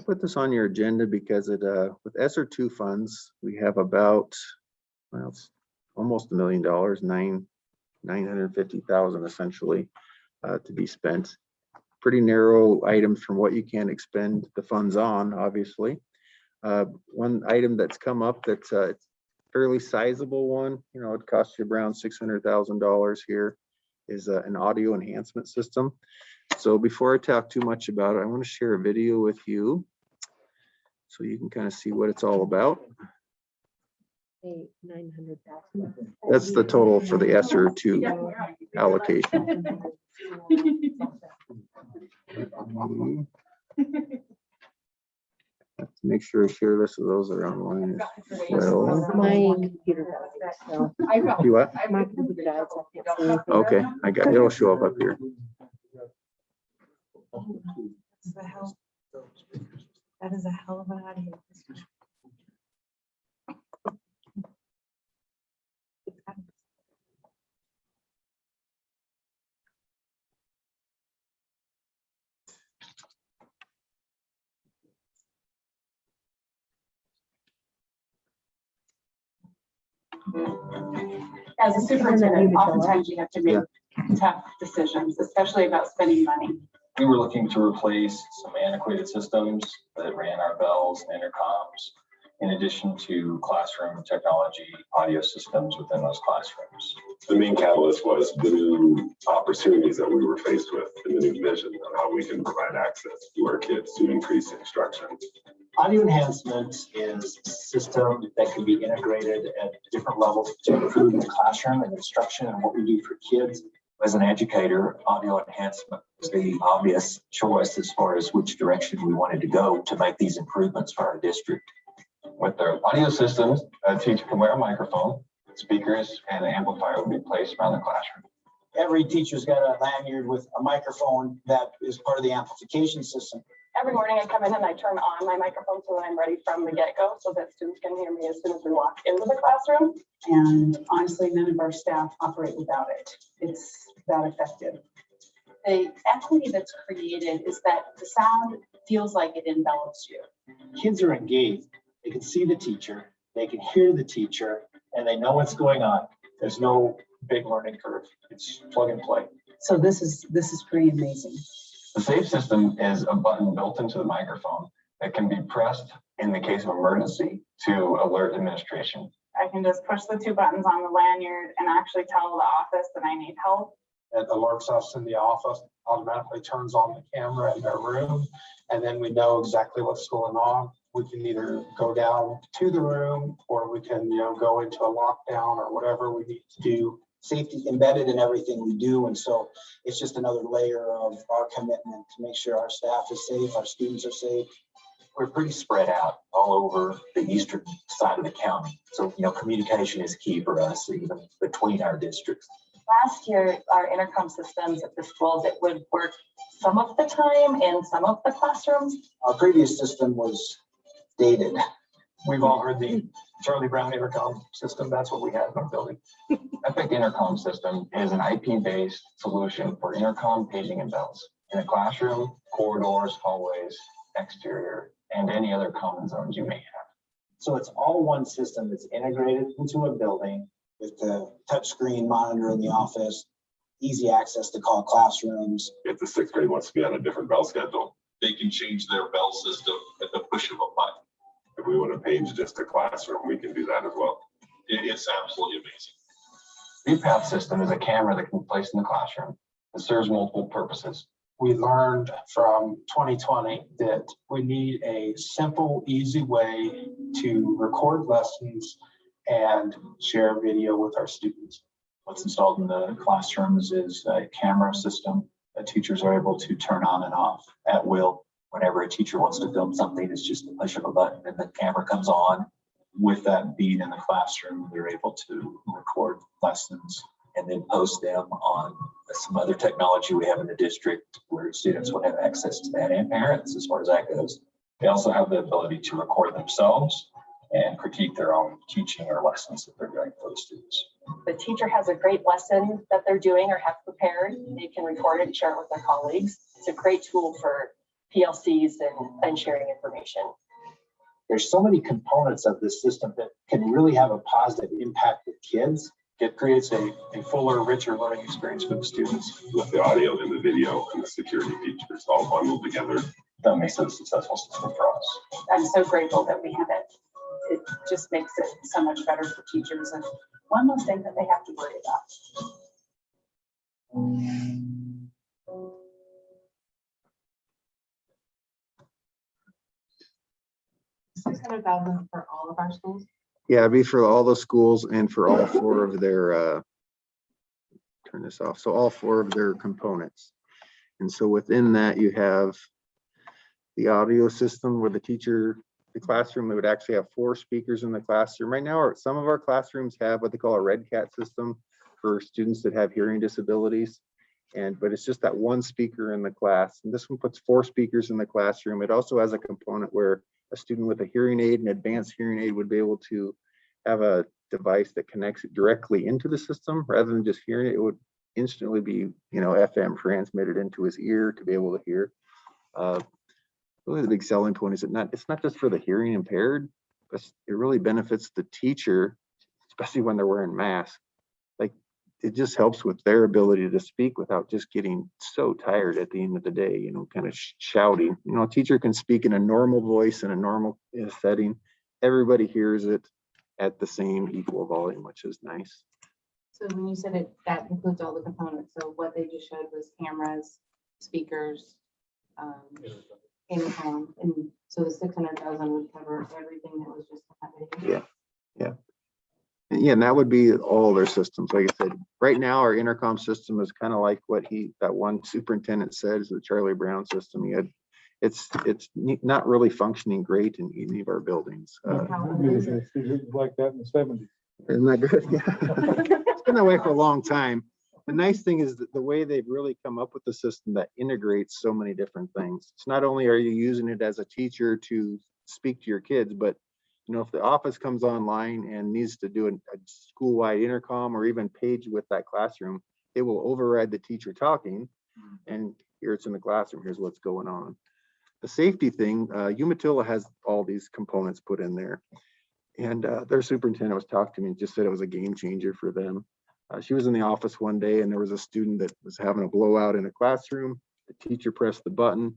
put this on your agenda because it, with ESSER 2 funds, we have about, well, it's almost $1 million, 950,000 essentially, to be spent. Pretty narrow items from what you can expend the funds on, obviously. One item that's come up that's a fairly sizable one, you know, it costs you around $600,000 here, is an audio enhancement system. So before I talk too much about it, I want to share a video with you so you can kind of see what it's all about. 900,000. That's the total for the ESSER 2 allocation. Let's make sure I share this with those that are online as well. My computer died, so. You what? My computer died, so I can't see anything. Okay, I got it. It'll show up here. That is a hell of an audio. As a superintendent, oftentimes you have to make tough decisions, especially about spending money. We were looking to replace some antiquated systems that ran our bells and intercoms, in addition to classroom technology, audio systems within those classrooms. The main catalyst was the new opportunities that we were faced with and the new vision of how we can provide access to our kids to increase instruction. Audio enhancement is a system that can be integrated at different levels to improve the classroom and instruction and what we do for kids. As an educator, audio enhancement was the obvious choice as far as which direction we wanted to go to make these improvements for our district. With the audio systems, a teacher can wear a microphone, speakers and an amplifier will be placed around the classroom. Every teacher's got a lanyard with a microphone that is part of the amplification system. Every morning I come in and I turn on my microphone so that I'm ready from the get-go so that students can hear me as soon as we walk into the classroom. And honestly, none of our staff operate without it. It's that effective. The equity that's created is that the sound feels like it envelops you. Kids are engaged. They can see the teacher, they can hear the teacher, and they know what's going on. There's no big learning curve. It's plug and play. So this is pretty amazing. The SAFE system is a button built into the microphone that can be pressed in the case of emergency to alert administration. I can just push the 2 buttons on the lanyard and actually tell the office that I need help. It alerts us in the office, automatically turns on the camera in their room, and then we know exactly what's going on. We can either go down to the room, or we can, go into a lockdown or whatever we need to do. Safety embedded in everything we do, and so it's just another layer of our commitment to make sure our staff is safe, our students are safe. We're pretty spread out all over the eastern side of the county, so communication is key for us, even between our districts. Last year, our intercom systems at the schools, it would work some of the time in some of the classrooms. Our previous system was dated. We've all heard the Charlie Brown intercom system. That's what we had in our building. Epic Intercom System is an IP-based solution for intercom, paging, and bells in a classroom, corridors, hallways, exterior, and any other common zones you may have. So it's all one system that's integrated into a building with the touchscreen monitor in the office, easy access to call classrooms. If the 6th grade wants to be on a different bell schedule, they can change their bell system at the push of a button. If we want to page just a classroom, we can do that as well. It's absolutely amazing. VPath system is a camera that can be placed in the classroom. It serves multiple purposes. We learned from 2020 that we need a simple, easy way to record lessons and share video with our students. What's installed in the classrooms is a camera system that teachers are able to turn on and off at will. Whenever a teacher wants to film something, it's just the push of a button and the camera comes on. With that being in the classroom, they're able to record lessons and then post them on some other technology we have in the district where students would have access to that, and parents as far as that goes. They also have the ability to record themselves and critique their own teaching or lessons that they're doing for the students. The teacher has a great lesson that they're doing or have prepared. They can record it and share it with their colleagues. It's a great tool for PLCs and sharing information. There's so many components of this system that can really have a positive impact with kids. It creates a fuller, richer learning experience for the students. With the audio and the video and the security features all bundled together. That makes it a successful system for us. I'm so grateful that we have it. It just makes it so much better for teachers and one less thing that they have to worry about. $600,000 for all of our schools? Yeah, it'd be for all the schools and for all 4 of their, turn this off. So all 4 of their components. And so within that, you have the audio system where the classroom, they would actually have 4 speakers in the classroom. Right now, some of our classrooms have what they call a red cat system for students that have hearing disabilities. But it's just that 1 speaker in the class. And this one puts 4 speakers in the classroom. It also has a component where a student with a hearing aid, an advanced hearing aid, would be able to have a device that connects it directly into the system rather than just hearing it. It would instantly be, FM transmitted into his ear to be able to hear. Really the big selling point is it's not just for the hearing impaired, but it really benefits the teacher, especially when they're wearing masks. Like, it just helps with their ability to speak without just getting so tired at the end of the day, kind of shouting. A teacher can speak in a normal voice in a normal setting. Everybody hears it at the same equal volume, which is nice. So when you said that includes all the components, so what they just showed was cameras, speakers, intercom, and so the 600,000 would cover everything that was just happening. Yeah, and that would be all their systems. Like I said, right now our intercom system is kind of like what that one superintendent said is the Charlie Brown system. It's not really functioning great in any of our buildings. Like that in the 70s. Isn't that good? Yeah. It's been that way for a long time. The nice thing is that the way they've really come up with the system that integrates so many different things. It's not only are you using it as a teacher to speak to your kids, but You know, if the office comes online and needs to do a school-wide intercom or even page with that classroom, it will override the teacher talking. And here it's in the classroom, here's what's going on. The safety thing, Umatilla has all these components put in there. And their superintendent was talking to me and just said it was a game changer for them. She was in the office one day and there was a student that was having a blowout in a classroom. The teacher pressed the button.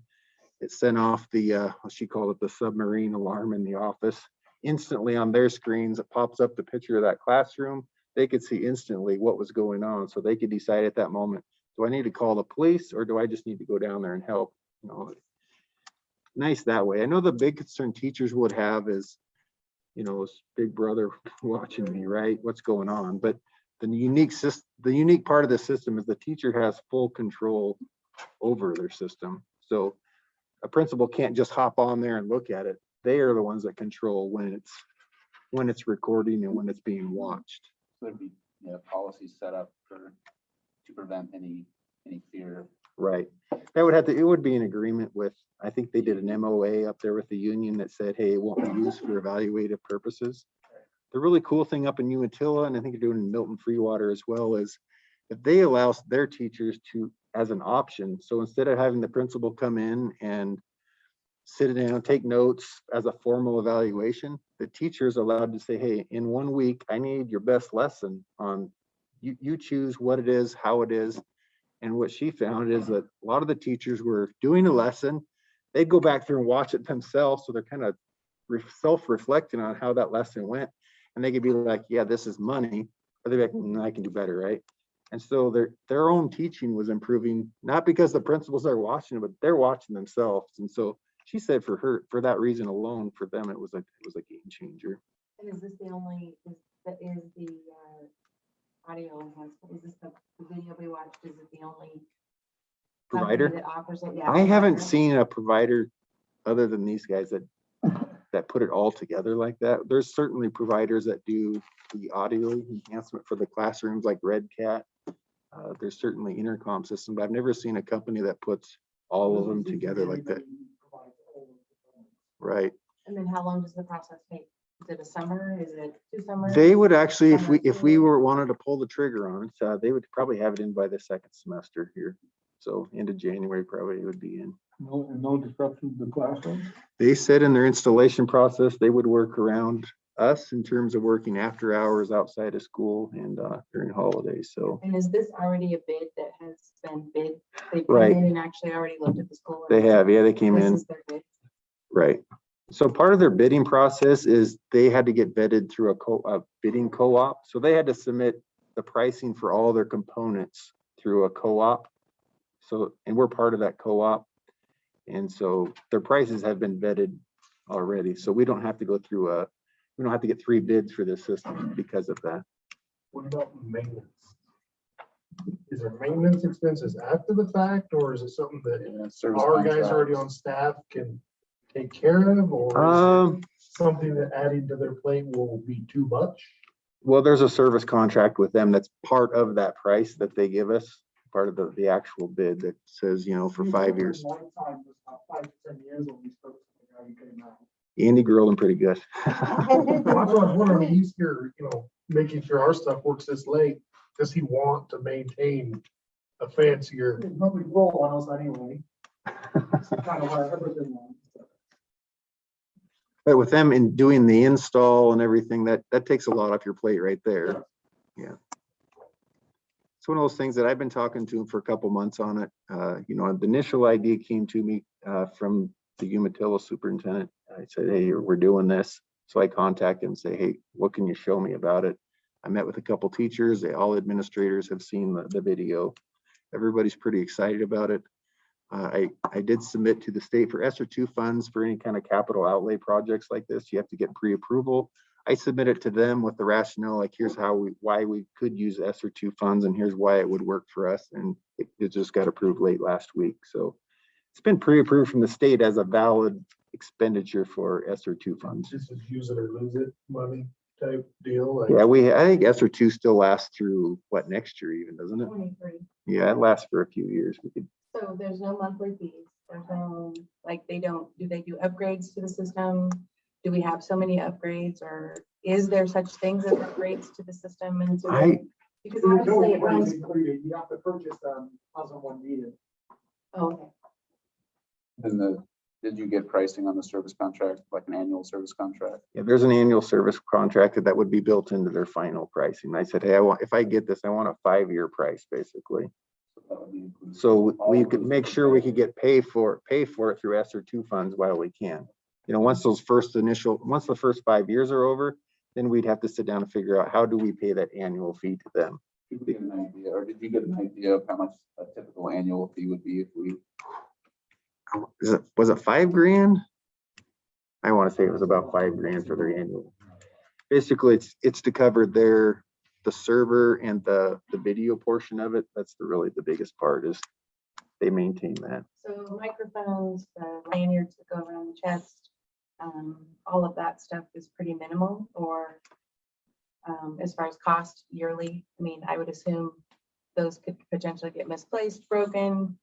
It sent off the, she called it the submarine alarm in the office. Instantly on their screens, it pops up the picture of that classroom. They could see instantly what was going on. So they could decide at that moment, do I need to call the police or do I just need to go down there and help? You know, nice that way. I know the big concern teachers would have is, you know, this big brother watching me, right? What's going on? But the unique part of the system is the teacher has full control over their system. So a principal can't just hop on there and look at it. They are the ones that control when it's recording and when it's being watched. There'd be, yeah, policies set up to prevent any fear. Right. That would have to, it would be an agreement with, I think they did an MOA up there with the union that said, hey, it won't be used for evaluative purposes. The really cool thing up in Umatilla, and I think they're doing in Milton Freewater as well, is that they allow their teachers to, as an option. So instead of having the principal come in and sit down, take notes as a formal evaluation, the teacher is allowed to say, hey, in 1 week, I need your best lesson on, you choose what it is, how it is. And what she found is that a lot of the teachers were doing a lesson, they'd go back through and watch it themselves. So they're kind of self-reflecting on how that lesson went. And they could be like, yeah, this is money. Or they'd be like, I can do better, right? And so their own teaching was improving, not because the principals are watching it, but they're watching themselves. And so she said for that reason alone, for them, it was a game changer. And is this the only, is the audio enhancement, is this the video we watched, is it the only company Provider? that offers it? Yeah, I haven't provider. seen a provider other than these guys that put it all together like that. There's certainly providers that do the audio enhancement for the classrooms like Red Cat. There's certainly intercom systems, but I've never seen a company that puts all of them together like that. Right. And then how long does the process take? Is it a summer? Is it 2 summers? They would actually, if we were wanted to pull the trigger on it, they would probably have it in by the second semester here. So end of January probably it would be in. No disruption to the classroom? They said in their installation process, they would work around us in terms of working after hours outside of school and during holidays. So. And is this already a bid that has been bid? They've Right. been in and actually already looked at the school? They have, yeah, they came This in. is their bid. Right. So part of their bidding process is they had to get vetted through a bidding co-op. So they had to submit the pricing for all their components through a co-op. So, and we're part of that co-op. And so their prices have been vetted already. So we don't have to go through we don't have to get 3 bids for this system because of that. What about maintenance? Is there maintenance expenses after the fact, or is it something that Service our guys contracts. already on staff can take care of, or is it something that adding to their plate will be too much? Well, there's a service contract with them that's part of that price that they give us, part of the actual bid that says, you know, for 5 years. One time was about 5 to 10 years when we spoke to the guy who came out. Andy grilled him pretty good. Well, that's what I was wondering, he's here, you know, making sure our stuff works this late. Does he want to maintain a fancier? Probably roll on us anyway. Kind of what everything wants. But with them in doing the install and everything, that takes a lot off your plate right there. Yeah. It's one of those things that I've been talking to him for a couple months on it. You know, the initial idea came to me from the Umatilla superintendent. I said, hey, we're doing this. So I contacted him and say, hey, what can you show me about it? I met with a couple teachers. All administrators have seen the video. Everybody's pretty excited about it. I did submit to the state for ESSER 2 funds for any kind of capital outlay projects like this. You have to get pre-approval. I submitted to them with the rationale, like here's why we could use ESSER 2 funds and here's why it would work for us. And it just got approved late last week. So it's been pre-approved from the state as a valid expenditure for ESSER 2 funds. This is use it or lose it money type deal. Like, Yeah, I think ESSER 2 still lasts through what, next year even, doesn't it? 23. Yeah, it lasts for a few years. We could. So there's no monthly fees. There's no, like, do they do upgrades to the system? do we have so many upgrades, or is there such things as upgrades to the system? And so, because obviously it runs. You have to purchase them as and when needed. Oh, okay. And did you get pricing on the service contract, like an annual service contract? Yeah, there's an annual service contract that would be built into their final pricing. I said, hey, if I get this, I want a 5-year price, basically. That would be included. So we could make sure we could get pay for it through ESSER 2 funds while we can. You know, once the first 5 years are over, then we'd have to sit down and figure out how do we pay that annual fee to them. Did we get an idea, or did you get an idea of how much a typical annual fee would be if we? Was it $5,000? I want to say it was about $5,000 for their annual. Basically, it's to cover the server and the video portion of it. That's really the biggest part, is they maintain that. So microphones, the lanyards that go around the chest, all of that stuff is pretty minimal, or as far as cost yearly. I mean, I would assume those could potentially get misplaced, broken.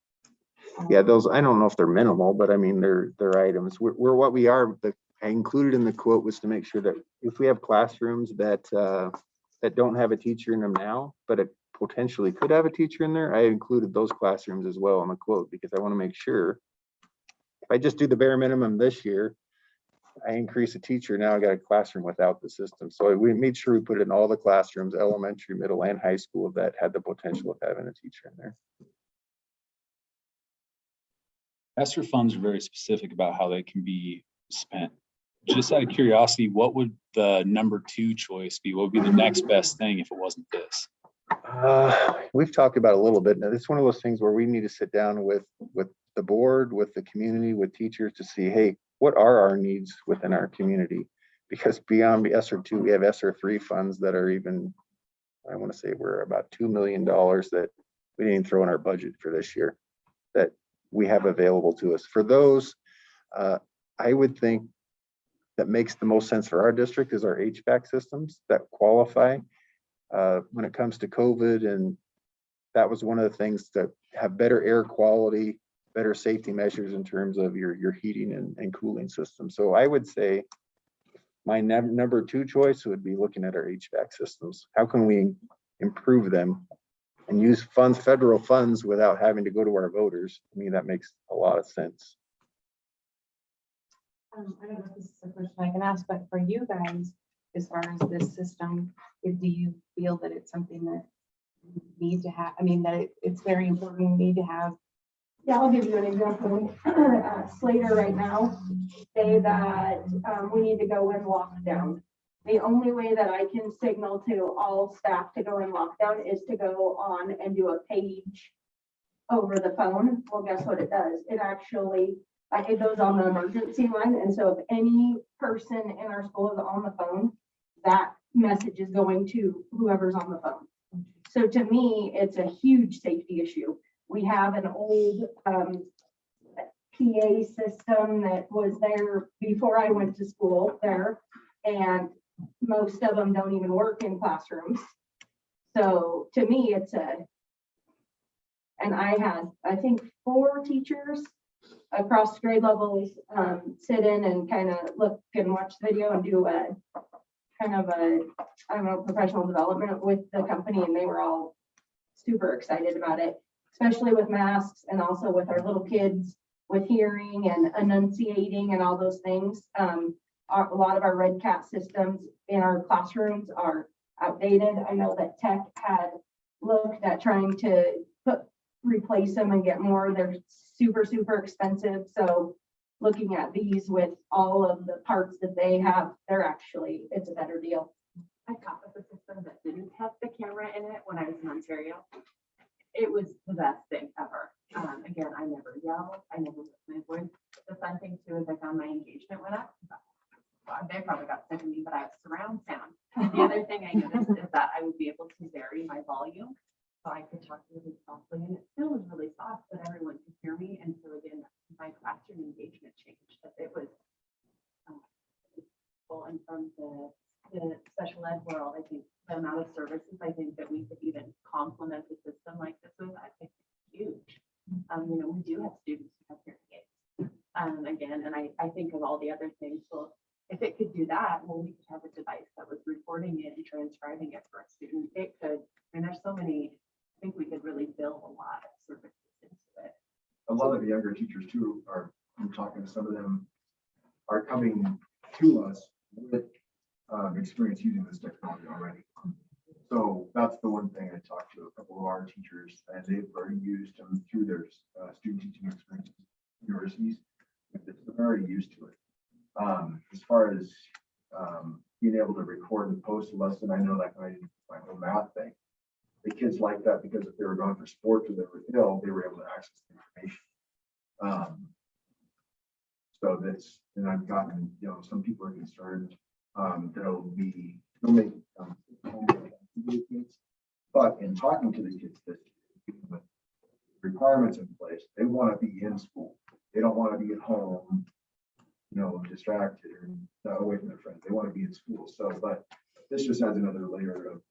Yeah, those, I don't know if they're minimal, but I mean, they're items. We're what we are. I included in the quote was to make sure that if we have classrooms that don't have a teacher in them now, but it potentially could have a teacher in there, I included those classrooms as well in the quote, because I want to make sure if I just do the bare minimum this year, I increase a teacher, now I got a classroom without the system. So we made sure we put it in all the classrooms, elementary, middle, and high school, that had the potential of having a teacher in there. ESSER funds are very specific about how they can be spent. Just out of curiosity, what would the number 2 choice be? What would be the next best thing if it wasn't this? We've talked about it a little bit. Now, it's one of those things where we need to sit down with the board, with the community, with teachers to see, hey, what are our needs within our community? Because beyond the ESSER 2, we have ESSER 3 funds that are even, I want to say we're about $2 million that we didn't throw in our budget for this year that we have available to us. For those, I would think that makes the most sense for our district is our HVAC systems that qualify when it comes to COVID. And that was one of the things that have better air quality, better safety measures in terms of your heating and cooling system. So I would say my number 2 choice would be looking at our HVAC systems. How can we improve them and use federal funds without having to go to our voters? I mean, that makes a lot of sense. I don't know if this is a question I can ask, but for you guys, as far as this system, do you feel that it's something that you need to have? I mean, that it's very important, you need to have. Yeah, I'll give you an example. Slater right now say that we need to go in lockdown. The only way that I can signal to all staff to go in lockdown is to go on and do a page over the phone. Well, guess what it does? It actually, it goes on the emergency line. And so if any person in our school is on the phone, that message is going to whoever's on the phone. So to me, it's a huge safety issue. We have an old PA system that was there before I went to school there, and most of them don't even work in classrooms. So to me, and I had, I think, 4 teachers across grade levels sit in and kind of look and watch the video and do a kind of a, I don't know, professional development with the company, and they were all super excited about it, especially with masks and also with our little kids with hearing and enunciating and all those things. A lot of our Red Cat systems in our classrooms are outdated. I know that Tech had looked at trying to replace them and get more. They're super, super expensive. So looking at these with all of the parts that they have, it's a better deal. I got with a system that didn't have the camera in it when I was in Ontario. It was the best thing ever. Again, I never yelled. I never lift my voice. The fun thing too is I found my engagement went up. They probably got sick of me, but I have surround sound. The other thing I noticed is that I would be able to vary my volume. So I could talk really softly, and it still was really soft, but everyone could hear me. And so again, my classroom engagement changed. But it was cool. And from the special ed world, I think the amount of services I think that we could even complement a system like this with, I think it's huge. We do have students who have hearing aids. Again, and I think of all the other things. Well, if it could describing it for a student, it could, and there's so many, I think we could really build a lot of services into it. A lot of the younger teachers too are, I'm talking to some of them, are coming to us with experience using this technology already. So that's the one thing I talked to a couple of our teachers, and they've already used them through their student teaching experiences, universities. They're already used to it. As far as being able to record and post a lesson, I know that my whole math thing. The kids like that because if they were going for sports or they were ill, they were able to access the information. So that's, and I've gotten, some people are concerned they'll make kids, but in talking to the kids that with requirements in place, they want to be in school. They don't want to be at home, distracted or away from their friends. They want to be in school. So, but this just adds another layer of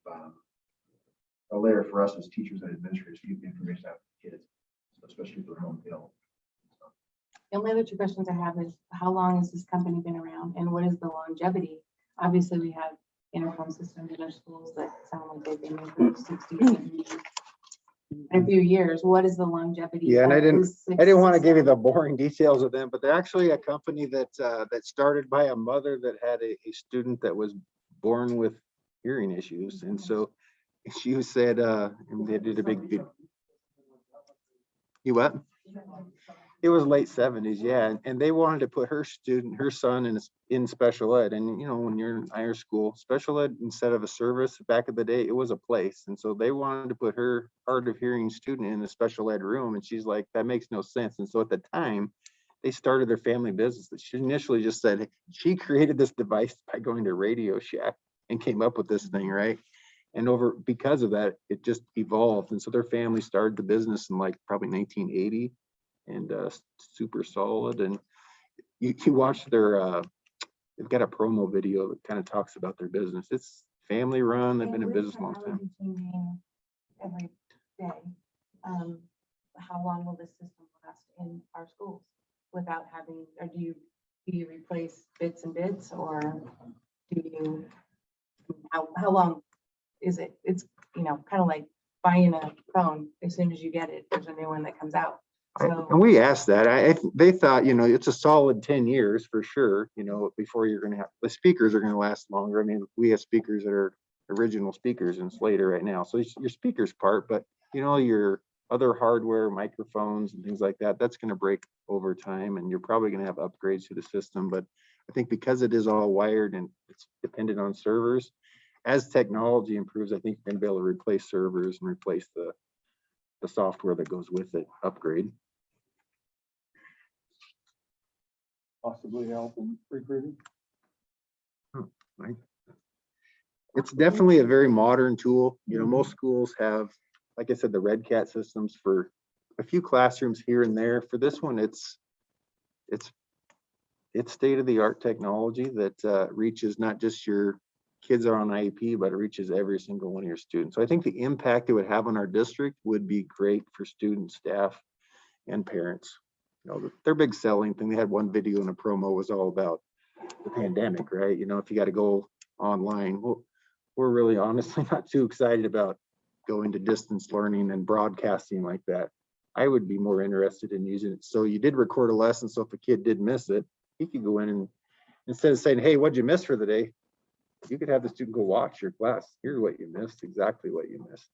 a layer for us as teachers and administrators to get the information out to the kids, especially if they're home ill. The only other two questions I have is how long has this company been around and what is the longevity? Obviously, we have intercom systems in our schools that sound like they've been in for 60, 70, a few years. What is the longevity? Yeah, and I of didn't this want to give you system? the boring details of them, but they're actually a company that started by a mother that had a student that was born with hearing issues, and so she said, and they did a big video. You what? It was late 70s, yeah, and they wanted to put her son in special ed, and when you're in higher school, special ed instead of a service back in the day, it was a place, and so they wanted to put her hard of hearing student in the special ed room, and she's like, that makes no sense. And so at the time, they started their family business. She initially just said she created this device by going to Radio Shack and came up with this thing, right? And because of that, it just evolved, and so their family started the business in like probably 1980. And super solid. And you watch their they've got a promo video that kind of talks about their business. It's family run. They've been in business a long time. Every day. How long will this system last in our schools without having, or do you replace bits and bits, or do you, how long is it? It's, kind of like buying a phone. As soon as you get it, there's a new one that comes out. And we asked that. They thought, it's a solid 10 years for sure, before you're going to have, the speakers are going to last longer. I mean, we have speakers that are original speakers in Slater right now. So your speakers part, but your other hardware, microphones and things like that, that's going to break over time, and you're probably going to have upgrades to the system. But I think because it is all wired and it's dependent on servers, as technology improves, I think you're going to be able to replace servers and replace the software that goes with it, upgrade. Possibly help in recruiting. Right. It's definitely a very modern tool. Most schools have, like I said, the Red Cat systems for a few classrooms here and there. For this one, it's state-of-the-art technology that reaches not just your kids are on IEP, but it reaches every single one of your students. So I think the impact it would have on our district would be great for students, staff, and parents. Their big selling thing, they had one video in a promo was all about the pandemic, right? If you got to go online, well, we're really honestly not too excited about going to distance learning and broadcasting like that. I would be more interested in using it. So you did record a lesson, so if a kid did miss it, he could go in and instead of saying, hey, what'd you miss for the day? You could have the student go watch your class. Here's what you missed, exactly what you missed.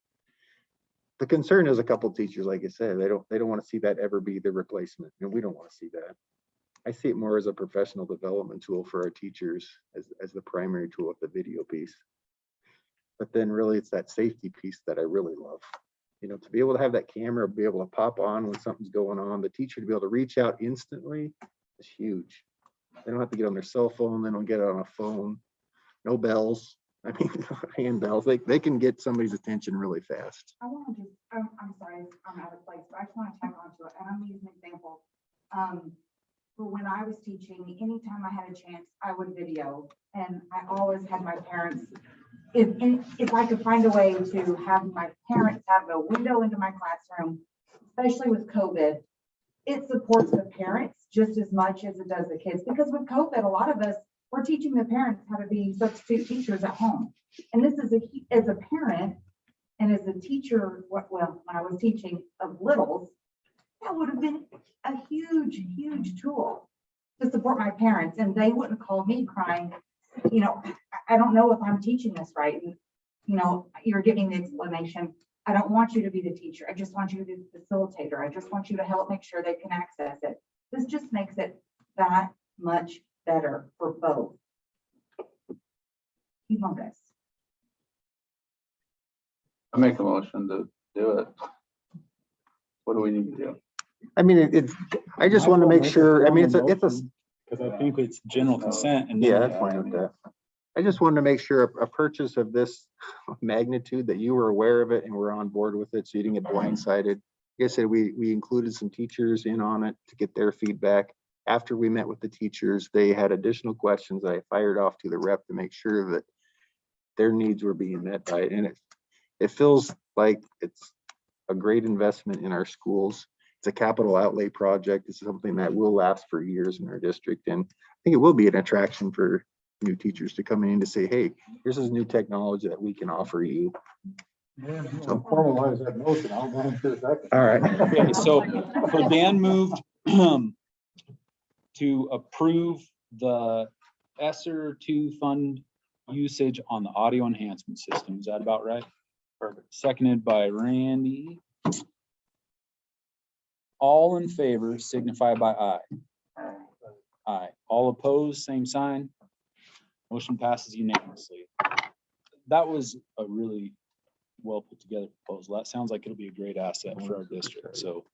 The concern is a couple of teachers, like I said, they don't want to see that ever be the replacement, and we don't want to see that. I see it more as a professional development tool for our teachers as the primary tool with the video piece. But then really it's that safety piece that I really love. To be able to have that camera, be able to pop on when something's going on, the teacher to be able to reach out instantly is huge. They don't have to get on their cell phone, they don't get it on a phone, no bells. I mean, hand bells, they can get somebody's attention really fast. I want to just, I'm sorry, I'm out of place, but I just want to tack onto it, and I'm using an example. But when I was teaching, anytime I had a chance, I would video, and I always had my parents, if I could find a way to have my parents have a window into my classroom, especially with COVID, it supports the parents just as much as it does the kids, because with COVID, a lot of us we're teaching the parents how to be substitute teachers at home. And this is as a parent and as a teacher, well, when I was teaching of littles, that would have been a huge, huge tool to support my parents. And they wouldn't call me crying, you know, I don't know if I'm teaching this right. And, you know, you're giving the explanation. I don't want you to be the teacher. I just want you to be the facilitator. I just want you to help make sure they can access it. This just makes it that much better for both. Humongous. I make a motion to do it. What do we need to do? I mean, it's, I just want to make sure, I mean, it's a, Because I think it's general consent and. yeah, that's fine with that. I just wanted to make sure a purchase of this magnitude that you were aware of it and were on board with it, so you didn't get blindsided. Like I said, we included some teachers in on it to get their feedback. After we met with the teachers, they had additional questions I fired off to the rep to make sure that their needs were being met by it. And it feels like it's a great investment in our schools. It's a capital outlay project. It's something that will last for years in our district. And I think it will be an attraction for new teachers to come in to say, hey, here's this new technology that we can offer you. Yeah, so formalize that motion. I'll go into that. All right. Okay, so Dan moved to approve the ESSER 2 fund usage on the audio enhancement system. Is that about right? Perfect. Seconded by Randy. All in favor signify by aye. Aye. All opposed, same sign. Motion passes unanimously. That was a really well put together proposal. That sounds like it'll be a great asset for our district. So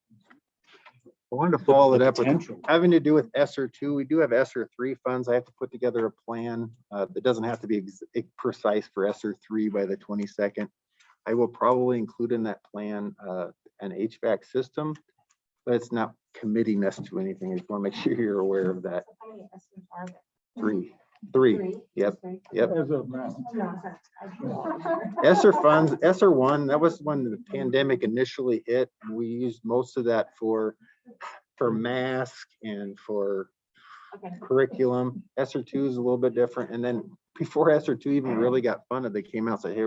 I wanted to follow it up with potential. having to do with ESSER 2. We do have ESSER 3 funds. I have to put together a plan that doesn't have to be precise for ESSER 3 by the 22nd. I will probably include in that plan an HVAC system, but it's not committing us to anything. I just want to make sure you're aware of that. How many estimates are there? Three. Yep. As of now. ESSER funds, ESSER 1, that was when the pandemic initially hit, and we used most of that for mask and for curriculum. ESSER 2 is a little bit different. And then before ESSER 2 even really got funded, they came out and said, hey,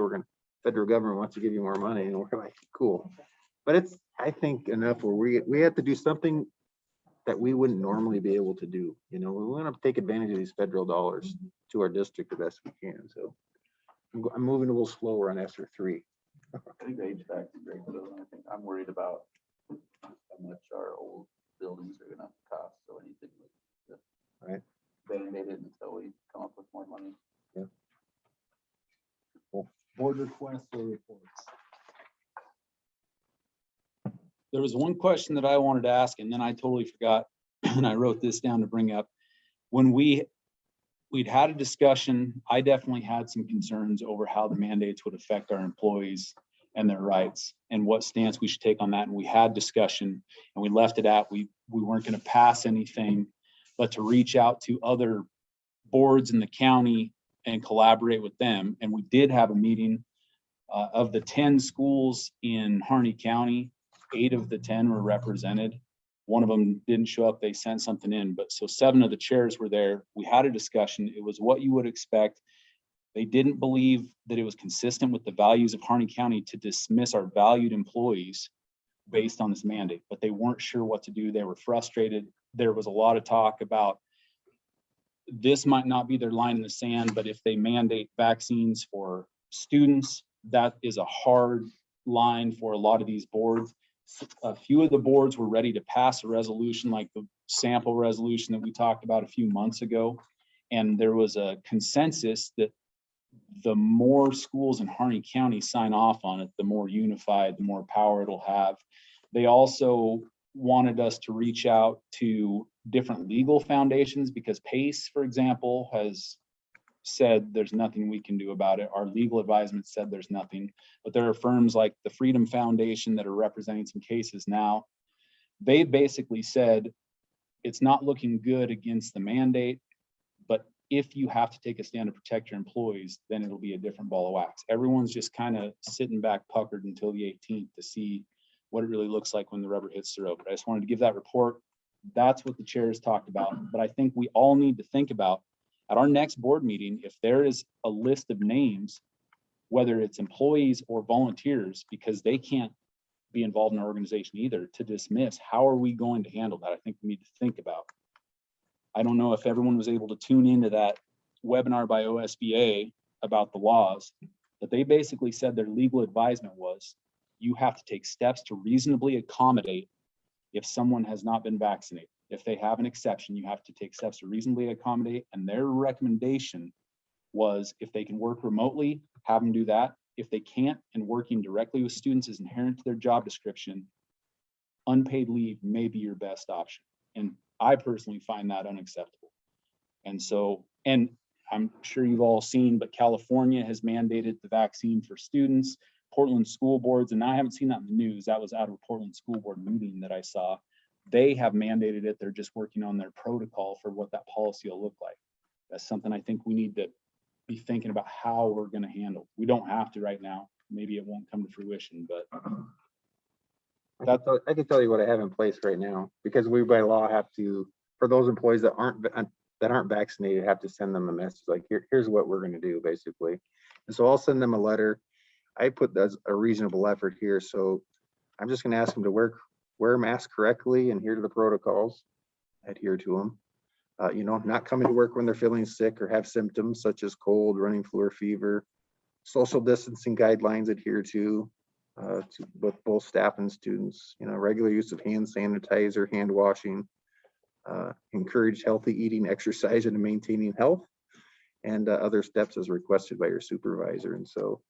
federal government wants to give you more money. And we're like, cool. But it's, I think, enough where we have to do something that we wouldn't normally be able to do. You know, we want to take advantage of these federal dollars to our district the best we can. So I'm moving a little slower on ESSER 3. I think the HVAC is great, but I think I'm worried about how much our old buildings are gonna cost. So anything like Right. band-aid it until we come up with more money. Yeah. Cool. Board requests or reports. There was one question that I wanted to ask, and then I totally forgot, and I wrote this down to bring up. When we'd had a discussion, I definitely had some concerns over how the mandates would affect our employees and their rights and what stance we should take on that. And we had discussion and we left it at, we weren't going to pass anything, but to reach out to other boards in the county and collaborate with them. And we did have a meeting of the 10 schools in Harney County. 8 of the 10 were represented. One of them didn't show up. They sent something in, but so 7 of the chairs were there. We had a discussion. It was what you would expect. They didn't believe that it was consistent with the values of Harney County to dismiss our valued employees based on this mandate, but they weren't sure what to do. They were frustrated. There was a lot of talk about this might not be their line in the sand, but if they mandate vaccines for students, that is a hard line for a lot of these boards. A few of the boards were ready to pass a resolution like the sample resolution that we talked about a few months ago. And there was a consensus that the more schools in Harney County sign off on it, the more unified, the more power it'll have. They also wanted us to reach out to different legal foundations because PACE, for example, has said there's nothing we can do about it. Our legal advisement said there's nothing, but there are firms like the Freedom Foundation that are representing some cases now. They basically said it's not looking good against the mandate, but if you have to take a stand to protect your employees, then it'll be a different ball of wax. Everyone's just kind of sitting back puckered until the 18th to see what it really looks like when the rubber hits the road. But I just wanted to give that report. That's what the chairs talked about. But I think we all need to think about At our next board meeting, if there is a list of names, whether it's employees or volunteers, because they can't be involved in our organization either, to dismiss, how are we going to handle that? I think we need to think about. I don't know if everyone was able to tune into that webinar by OSBA about the laws, but they basically said their legal advisement was, you have to take steps to reasonably accommodate if someone has not been vaccinated. If they have an exception, you have to take steps to reasonably accommodate. And their recommendation was, if they can work remotely, have them do that. If they can't, and working directly with students is inherent to their job description, unpaid leave may be your best option. And I personally find that unacceptable. And so, and I'm sure you've all seen, but California has mandated the vaccine for students, Portland school boards, and I haven't seen that in the news. That was out of a Portland school board meeting that I saw. They have mandated it. They're just working on their protocol for what that policy will look like. That's something I think we need to be thinking about how we're going to handle. We don't have to right now. Maybe it won't come to fruition, but I can tell you what I have in place right now, because we by law have to, for those employees that aren't vaccinated, have to send them a message like, here's what we're going to do, basically. And so I'll send them a letter. I put that's a reasonable effort here. So I'm just going to ask them to wear masks correctly, and adhere to the protocols, adhere to them. You know, not coming to work when they're feeling sick or have symptoms such as cold, running flu or fever. Social distancing guidelines adhere to both staff and students. You know, regular use of hand sanitizer, hand washing. Encourage healthy eating, exercise, and maintaining health, and other steps as requested by your supervisor. And so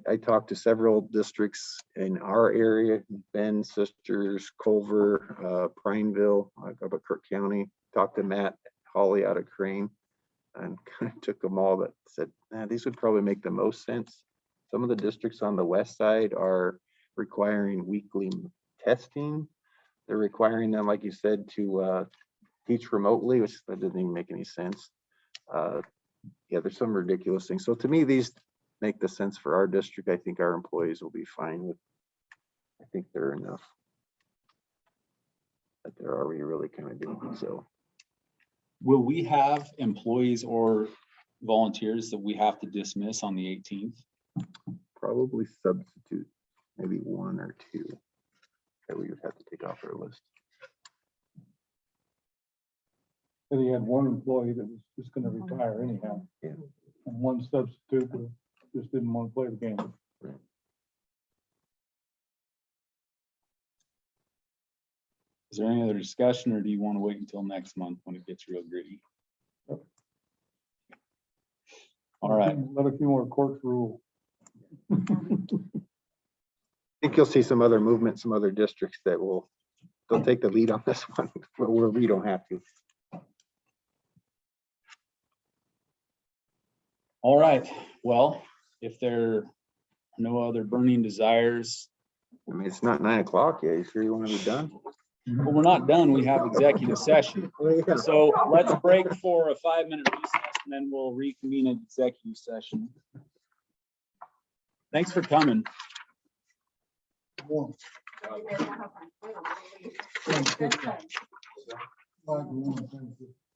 I talked to several districts in our area, Bend, Sisters, Culver, Prineville, about Kirk County. Talked to Matt Hawley out of Crane, and kind of took them all, that said, these would probably make the most sense. Some of the districts on the west side are requiring weekly testing. They're requiring them, like you said, to teach remotely, which that doesn't even make any sense. Yeah, there's some ridiculous things. So to me, these make the sense for our district. I think our employees will be fine with. I think they're enough that they're already really kind of doing so. will we have employees or volunteers that we have to dismiss on the 18th? Probably substitute, maybe one or two that we would have to take off our list. And he had one employee that was just gonna retire anyhow. Yeah. And one substitute that just didn't want to play the game. Right. Is there any other discussion, or do you want to wait until next month when it gets real gritty? All right. Let a few more courts rule. I think you'll see some other movement, some other districts that they'll take the lead on this one where we don't have to. All right. Well, if there are no other burning desires. I mean, it's not 9 o'clock yet. You sure you want to be done? Well, we're not done. We have executive session. So let's break for a 5-minute recess, and then we'll reconvene in executive session. Thanks for coming.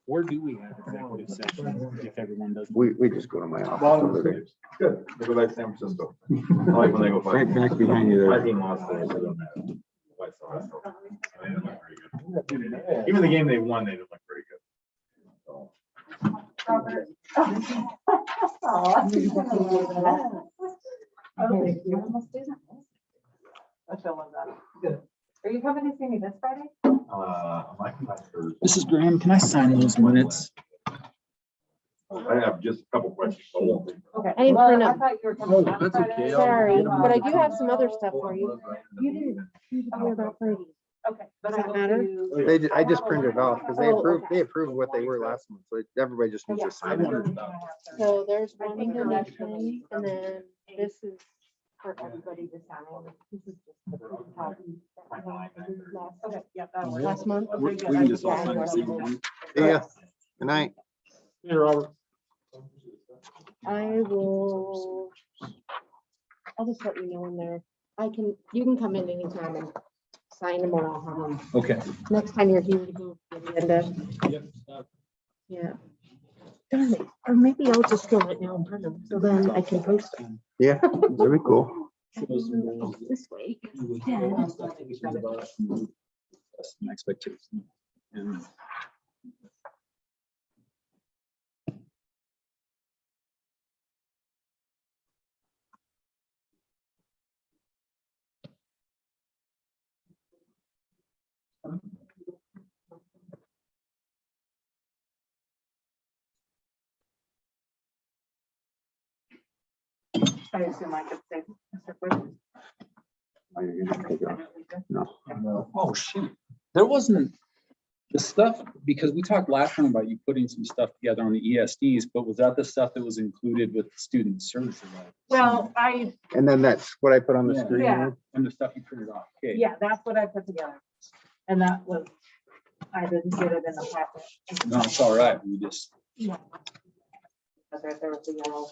Where do we have executive session if everyone doesn't? We just go to my office. Good. They go back to San Francisco. I like when they go Right back behind you My there. team lost today, so it doesn't matter. White Sox. They didn't look very good. Even the game they won, they didn't look very good. So, Are you coming to see me this Friday? my Thursday. Mrs. Graham, can I sign those minutes? I have just a couple questions. So I won't take- Okay. I didn't Well, print I 'em. thought you were coming. on that's Friday. okay. Sorry, but I do have some other stuff for you. You didn't hear about Brady. Okay. But Does I that will matter? do- I just printed it off because they Oh, approved, okay. they approved what they were last month. So everybody just needs to sign it. So there's one donation, and then this is for everybody to sign. This is just the print copy that last- Okay, yeah. that'll work. Last month. We can just all sign the same one. Yeah. Good night. Here, Robert. I will. I'll just let you know when they're, you can come in anytime and sign them, or I'll have them. Okay. Next time you're here to go to the agenda. Yeah. Darn it. Or maybe I'll just go right now and print them, so then I can post them. Yeah, that'd be cool. This way. Some expectations. And I assume I could say, Mr. Quick. No. Oh, shoot. There wasn't the stuff, because we talked last time about you putting some stuff together on the ESDs, but was that the stuff that was included with the student services? Well, And then that's what I put on the Yeah. screen. Yeah. there. And the stuff you printed off. Okay. yeah, that's what I put together. And that was, I didn't get it in the packet. No, it's all right. We just, Yeah. That's right, there was the yellow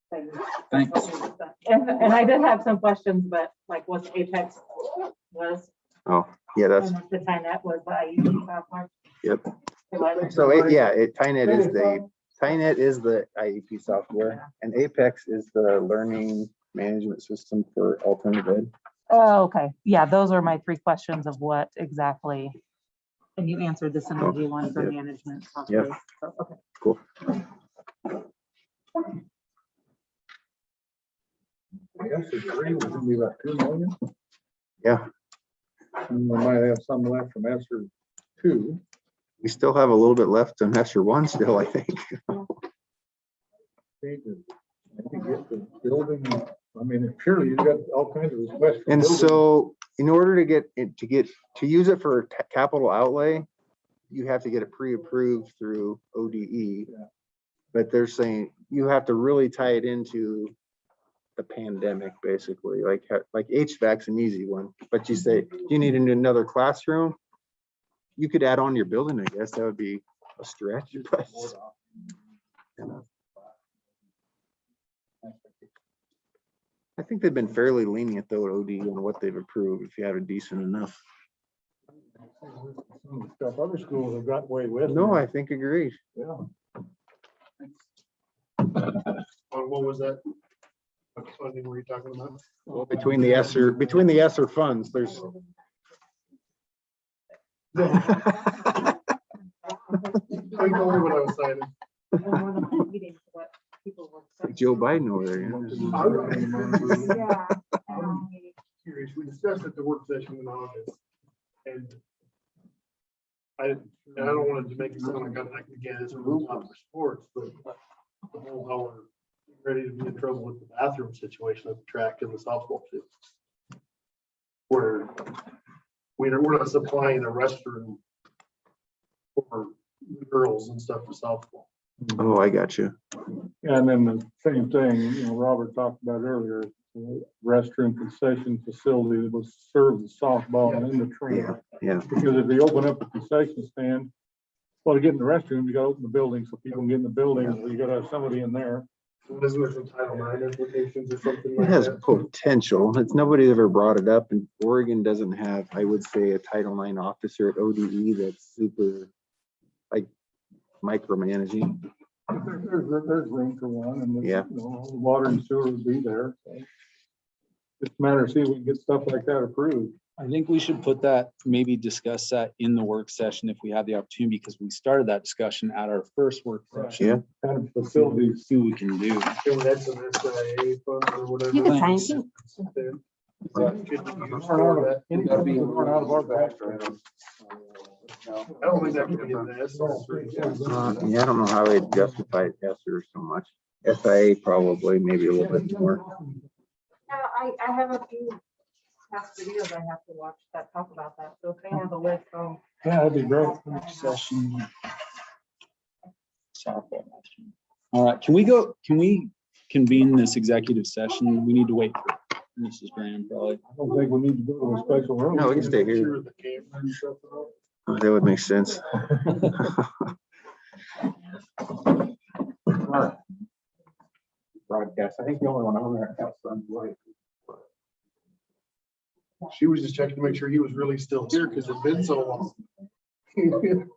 thing. thanks. And I did have some questions, but like what Apex was, Oh, yeah, that's, and at the time that was the IUP software. yep. It was- So TiNet is the IEP software, and Apex is the learning management system for alternative ed. Oh, okay. Yeah, those are my three questions of what exactly. And you answered the synergy one for Yep. management. Yep. software. So, okay. Cool. I guess it's three, was gonna be about 2 million. Yeah, And we might have some left from ESSER two. we still have a little bit left in ESSER one still, I think. Changes. I think get the building, I mean, surely you got all kinds of requests. for And building. so in order to get it, to use it for capital outlay, you have to get it pre-approved through ODE. Yeah. But they're saying you have to really tie it into the pandemic, basically, like HVAC's an easy one. But you say, you need another classroom, you could add on your building, I guess. That would be a stretch. But, you know. I think they've been fairly lenient though at OD on what they've approved, if you have a decent enough. Some of the stuff other schools have got away with. No, I think agreed. Yeah. What was that? What funding were you talking about? Well, between the ESSER funds, there's. I told you what I was saying. Joe Biden over there. Yeah. I'm curious, we discussed at the work session in August, and I don't want it to make it sound like I'm like, again, it's a rule out for sports, but the whole how we're ready to be in trouble with the bathroom situation at the track and the softball field. Where we're not supplying a restroom for girls and stuff for softball. Oh, I got you. And then the same thing, you know, Robert talked about earlier, restroom concession facility that will serve the softball and the track. Yeah. Because if they open up a concession stand, well, to get in the restroom, you gotta open the building so people can get in the building, so you gotta have somebody in there. Isn't there some Title IX implications or something It like has that? potential. It's nobody ever brought it up, and Oregon doesn't have, I would say, a Title IX officer at ODE that's super like micromanaging. There's room for one, and Yeah. you know, water and sewer would be there. So just a matter of seeing if we can get stuff like that approved. I think we should put that, maybe discuss that in the work session if we have the opportunity, because we started that discussion at our first work session. Yeah. Kind of facilities. See what we can do. Can we have some SIA funds or whatever? You can sign Thanks. too. Could be used for that. Any company that run out of our back. I don't think that could be in this. Yeah, I don't know how they justify ESSER so much. SIA probably, maybe a little bit more. Yeah, I have a few past videos I have to watch that talk about that. So if they have a list, Yeah, that'd be great. Session. Softball. All right, can we convene this executive session? We need to wait for Mrs. Graham probably. I don't think we need to go to a special room. No, we can stay here. Sure the camera and stuff. That would make sense. Broadcast, I think the only one on there has some like. She was just checking to make sure he was really still here because it's been so long.